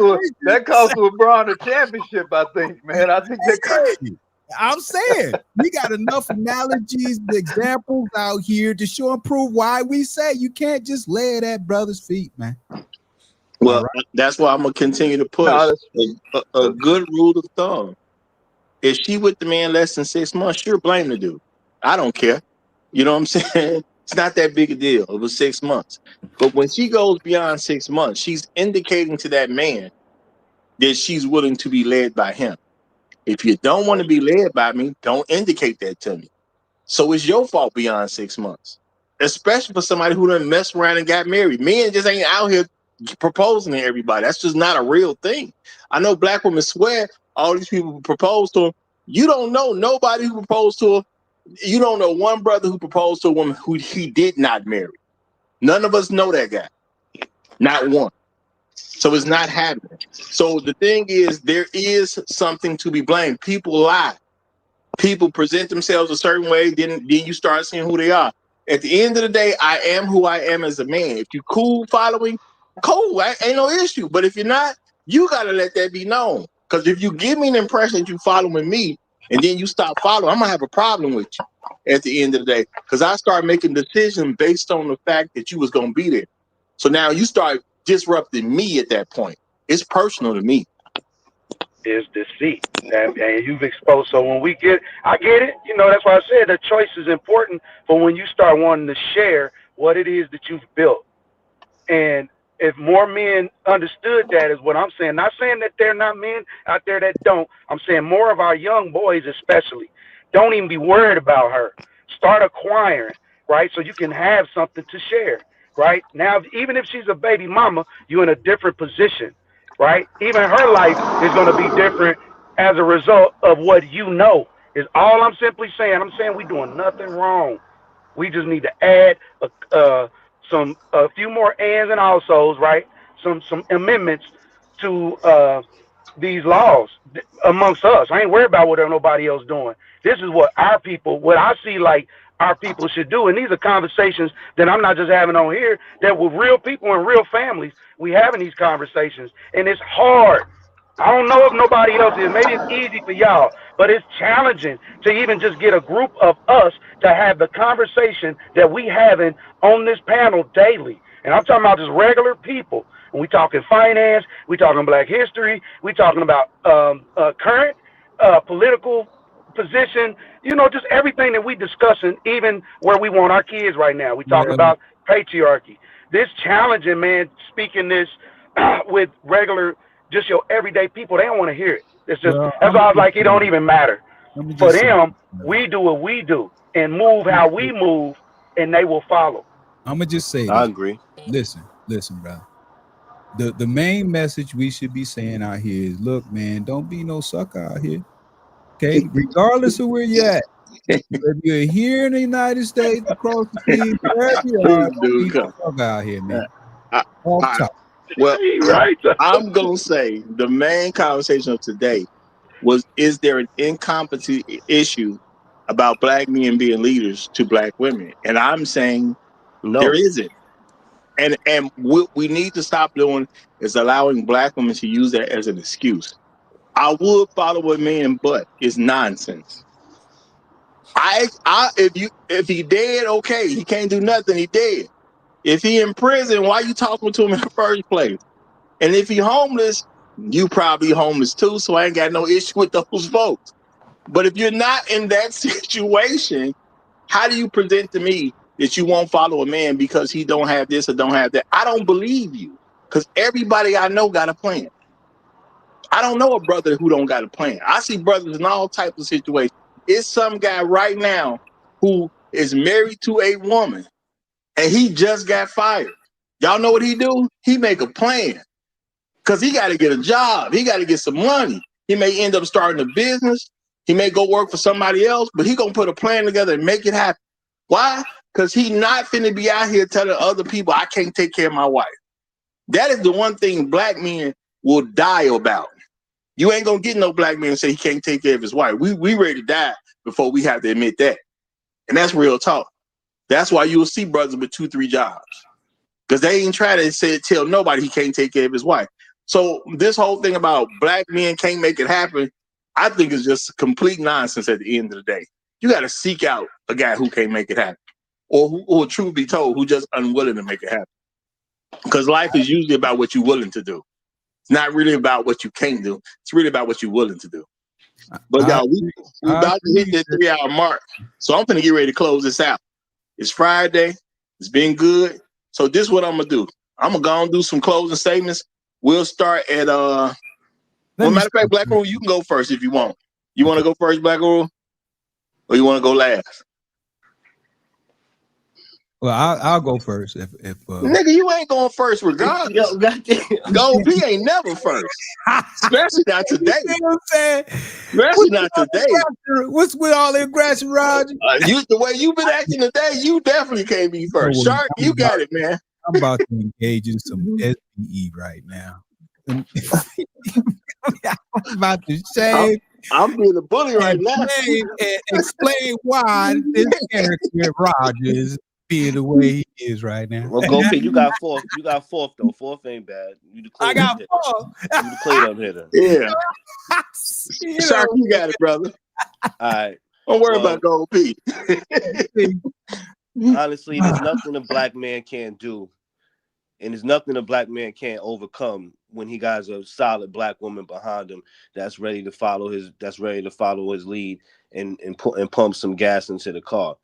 LeBron a championship. I think, man. I think that. I'm saying we got enough analogies, examples out here to show and prove why we say you can't just lay it at brothers' feet, man. Well, that's why I'm gonna continue to push a good rule of thumb. If she with the man less than 6 months, sure, blame the dude. I don't care. You know what I'm saying? It's not that big a deal. It was 6 months. But when she goes beyond 6 months, she's indicating to that man that she's willing to be led by him. If you don't want to be led by me, don't indicate that to me. So it's your fault beyond 6 months, especially for somebody who done messed around and got married. Men just ain't out here proposing to everybody. That's just not a real thing. I know black women swear all these people propose to them. You don't know nobody who proposed to her. You don't know one brother who proposed to a woman who he did not marry. None of us know that guy. Not one. So it's not happening. So the thing is, there is something to be blamed. People lie. People present themselves a certain way, then you start seeing who they are. At the end of the day, I am who I am as a man. If you cool following, cool, ain't no issue. But if you're not, you gotta let that be known. Because if you give me an impression that you following me and then you stop following, I'm gonna have a problem with you at the end of the day. Because I start making decisions based on the fact that you was gonna be there. So now you start disrupting me at that point. It's personal to me. Is deceit, and you've exposed. So when I get it. You know, that's why I said the choice is important for when you start wanting to share what it is that you've built. And if more men understood that, is what I'm saying. Not saying that there are not men out there that don't. I'm saying more of our young boys, especially, don't even be worried about her. Start acquiring, right? So you can have something to share, right? Now, even if she's a baby mama, you're in a different position, right? Even her life is going to be different as a result of what you know. Is all I'm simply saying. I'm saying we're doing nothing wrong. We just need to add a few more ands and alsos, right? Some amendments to these laws amongst us. I ain't worried about what nobody else doing. This is what I see like our people should do. And these are conversations that I'm not just having on here, that with real people and real families, we having these conversations. And it's hard. I don't know if nobody else is. Maybe it's easy for y'all, but it's challenging to even just get a group of us to have the conversation that we having on this panel daily. And I'm talking about just regular people. And we talking finance, we talking Black history, we talking about current political position. You know, just everything that we discussing, even where we want our kids right now. We talking about patriarchy. This challenging, man. Speaking this with regular, just your everyday people, they don't want to hear it. It's just that's why I was like, it don't even matter. For them, we do what we do and move how we move, and they will follow. I'm gonna just say, I agree. Listen, brother. The main message we should be saying out here is, look, man, don't be no sucker out here. Okay, regardless of where you're at. If you're here in the United States, across the sea, wherever you are, don't be no sucker out here, man. Well, I'm gonna say the main conversation of today was: is there an incompetency issue about black men being leaders to black women? And I'm saying no, there isn't. And what we need to stop doing is allowing black women to use that as an excuse. I would follow a man, but it's nonsense. If he dead, okay, he can't do nothing. He dead. If he in prison, why you talking to him in the first place? And if he homeless, you probably homeless too. So I ain't got no issue with those folks. But if you're not in that situation, how do you present to me that you won't follow a man because he don't have this or don't have that? I don't believe you, because everybody I know got a plan. I don't know a brother who don't got a plan. I see brothers in all types of situations. It's some guy right now who is married to a woman and he just got fired. Y'all know what he do? He make a plan because he got to get a job. He got to get some money. He may end up starting a business. He may go work for somebody else, but he gonna put a plan together and make it happen. Why? Because he not finna be out here telling other people I can't take care of my wife. That is the one thing black men will die about. You ain't gonna get no black man say he can't take care of his wife. We ready to die before we have to admit that. And that's real talk. That's why you'll see brothers with 2-3 jobs. Because they ain't try to tell nobody he can't take care of his wife. So this whole thing about black men can't make it happen, I think it's just complete nonsense at the end of the day. You got to seek out a guy who can't make it happen, or truth be told, who just unwilling to make it happen. Because life is usually about what you're willing to do. It's not really about what you can't do. It's really about what you're willing to do. But y'all, we about to hit that 3-hour mark. So I'm going to get ready to close this out. It's Friday. It's been good. So this is what I'm going to do. I'm going to go and do some closing statements. We'll start at, well, matter of fact, Black Rule, you can go first if you want. You want to go first, Black Rule? Or you want to go last? Well, I'll go first. If nigga, you ain't going first regardless. Gold P ain't never first, especially not today. You know what I'm saying? Especially not today. What's with all the aggression, Roger? The way you've been acting today, you definitely can't be first. Shark, you got it, man. I'm about to engage in some SBE right now. I'm about to shave. I'm being a bully right now. Explain why this character Rogers being the way he is right now. Well, go Pete. You got fourth. You got fourth though. Fourth ain't bad. You the I got fourth. You the clean-up hitter. Yeah. Shark, you got it, brother. All right. Don't worry about Gold P. Honestly, there's nothing a black man can't do, and there's nothing a black man can't overcome when he got a solid black woman behind him that's ready to follow his lead and pump some gas into the car.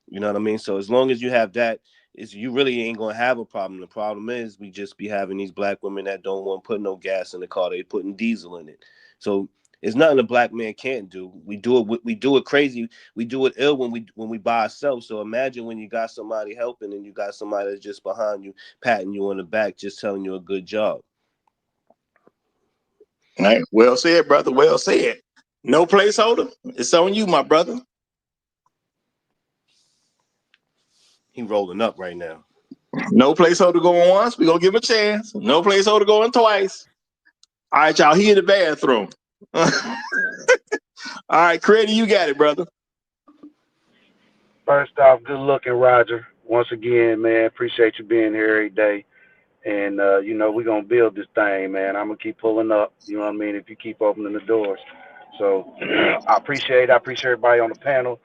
You know what I mean? So as long as you have that, you really ain't gonna have a problem. The problem is we just be having these black women that don't want to put no gas in the car. They putting diesel in it. So it's nothing a black man can't do. We do it crazy. We do it ill when we by ourselves. So imagine when you got somebody helping and you got somebody that's just behind you, patting you on the back, just telling you a good job. All right. Well said, brother. Well said. No placeholder. It's on you, my brother. He rolling up right now. No placeholder going once. We're going to give him a chance. No placeholder going twice. All right, y'all. He in the bathroom. All right, Creddy, you got it, brother. First off, good looking, Roger. Once again, man, appreciate you being here every day. And, we're going to build this thing, man. I'm going to keep pulling up, you know what I mean, if you keep opening the doors. So I appreciate everybody on the panel.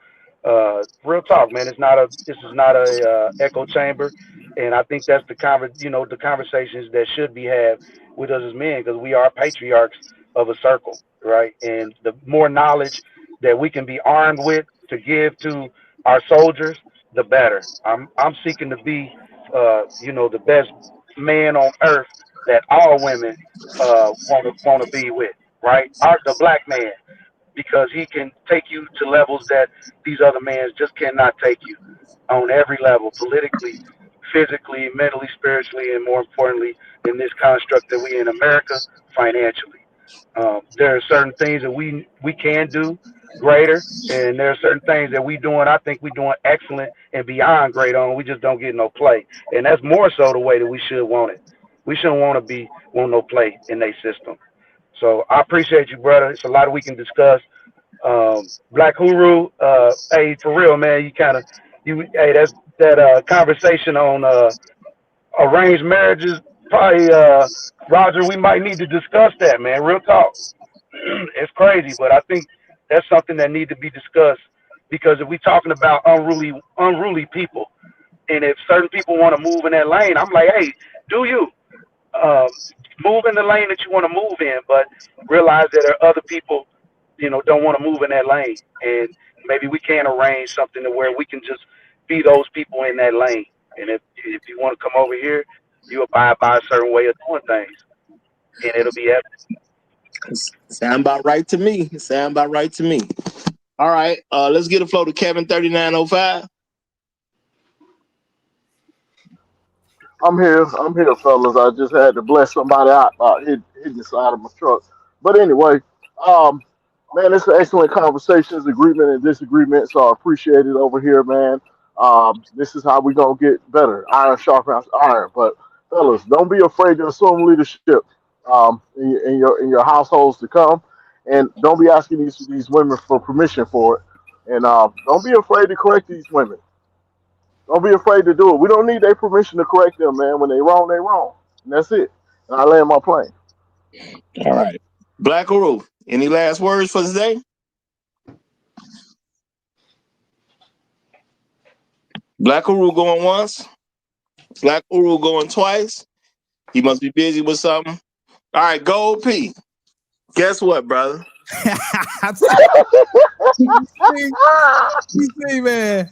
Real talk, man. This is not a echo chamber. And I think that's the conversations that should be had with us as men, because we are patriarchs of a circle, right? And the more knowledge that we can be armed with to give to our soldiers, the better. I'm seeking to be, the best man on earth that all women want to be with, right? The black man, because he can take you to levels that these other men just cannot take you on every level, politically, physically, mentally, spiritually, and more importantly, in this construct that we in America, financially. There are certain things that we can do greater, and there are certain things that I think we're doing excellent and beyond great on. We just don't get no play. And that's more so the way that we should want it. We shouldn't want no play in their system. So I appreciate you, brother. It's a lot we can discuss. Black Huru, hey, for real, man, that's that conversation on arranged marriages. Probably, Roger, we might need to discuss that, man. Real talk. It's crazy, but I think that's something that needs to be discussed, because if we're talking about unruly people, and if certain people want to move in that lane, I'm like, hey, do you move in the lane that you want to move in, but realize that there are other people, don't want to move in that lane, and maybe we can arrange something to where we can just be those people in that lane. And if you want to come over here, you abide by a certain way of doing things, and it'll be evident. Sound about right to me. All right, let's get a flow to Kevin 3905. I'm here, fellas. I just had to bless somebody out hitting the side of my truck. But anyway, man, it's an excellent conversations, agreement and disagreement. So I appreciate it over here, man. This is how we gonna get better. Iron sharpens iron. But fellas, don't be afraid to assume leadership in your households to come, and don't be asking these women for permission for it. And don't be afraid to correct these women. Don't be afraid to do it. We don't need their permission to correct them, man. When they wrong, they wrong. And that's it. And I land my plane. All right. Black Uru, Any last words for today? Black Uru going once. Black Uru going twice. He must be busy with something. All right, Gold P. Guess what, brother? You see, man.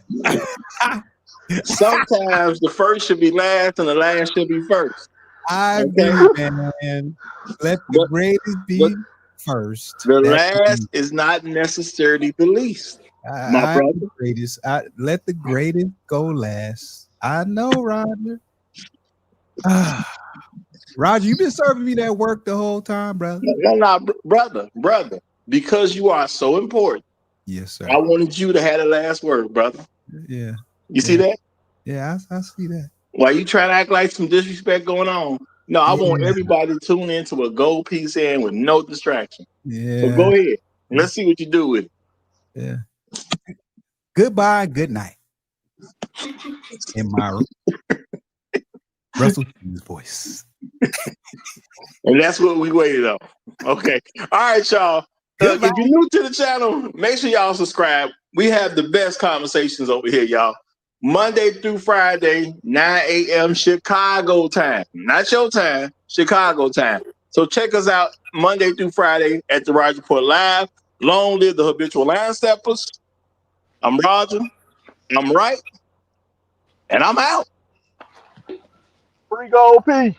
Sometimes the first should be last and the last should be first. I Okay? agree, man. Let the greatest be first. The That's last is not necessarily the least, my brother. the greatest. Let the greatest go last. I know, Roger. Roger, you been serving me that work the whole time, brother. No, brother. Because you are so important. Yes, sir. I wanted you to have the last word, brother. Yeah. You see that? Yeah, I see that. Why you trying to act like some disrespect going on? No, I want everybody to tune into a Gold P saying with no distraction. Yeah. So go ahead. Let's see what you do with it. Yeah. Goodbye, good night. In my Russell Simmons voice. And that's what we waited on. Okay. All right, y'all. If you're new to the channel, make sure y'all subscribe. We have the best conversations over here, y'all. Monday through Friday, 9 a.m. Chicago time. Not your time, Chicago time. So check us out Monday through Friday at the Roger Report Live. Long live the Habitual Line Steppers. I'm Roger. I'm right. And I'm out. Free Gold P.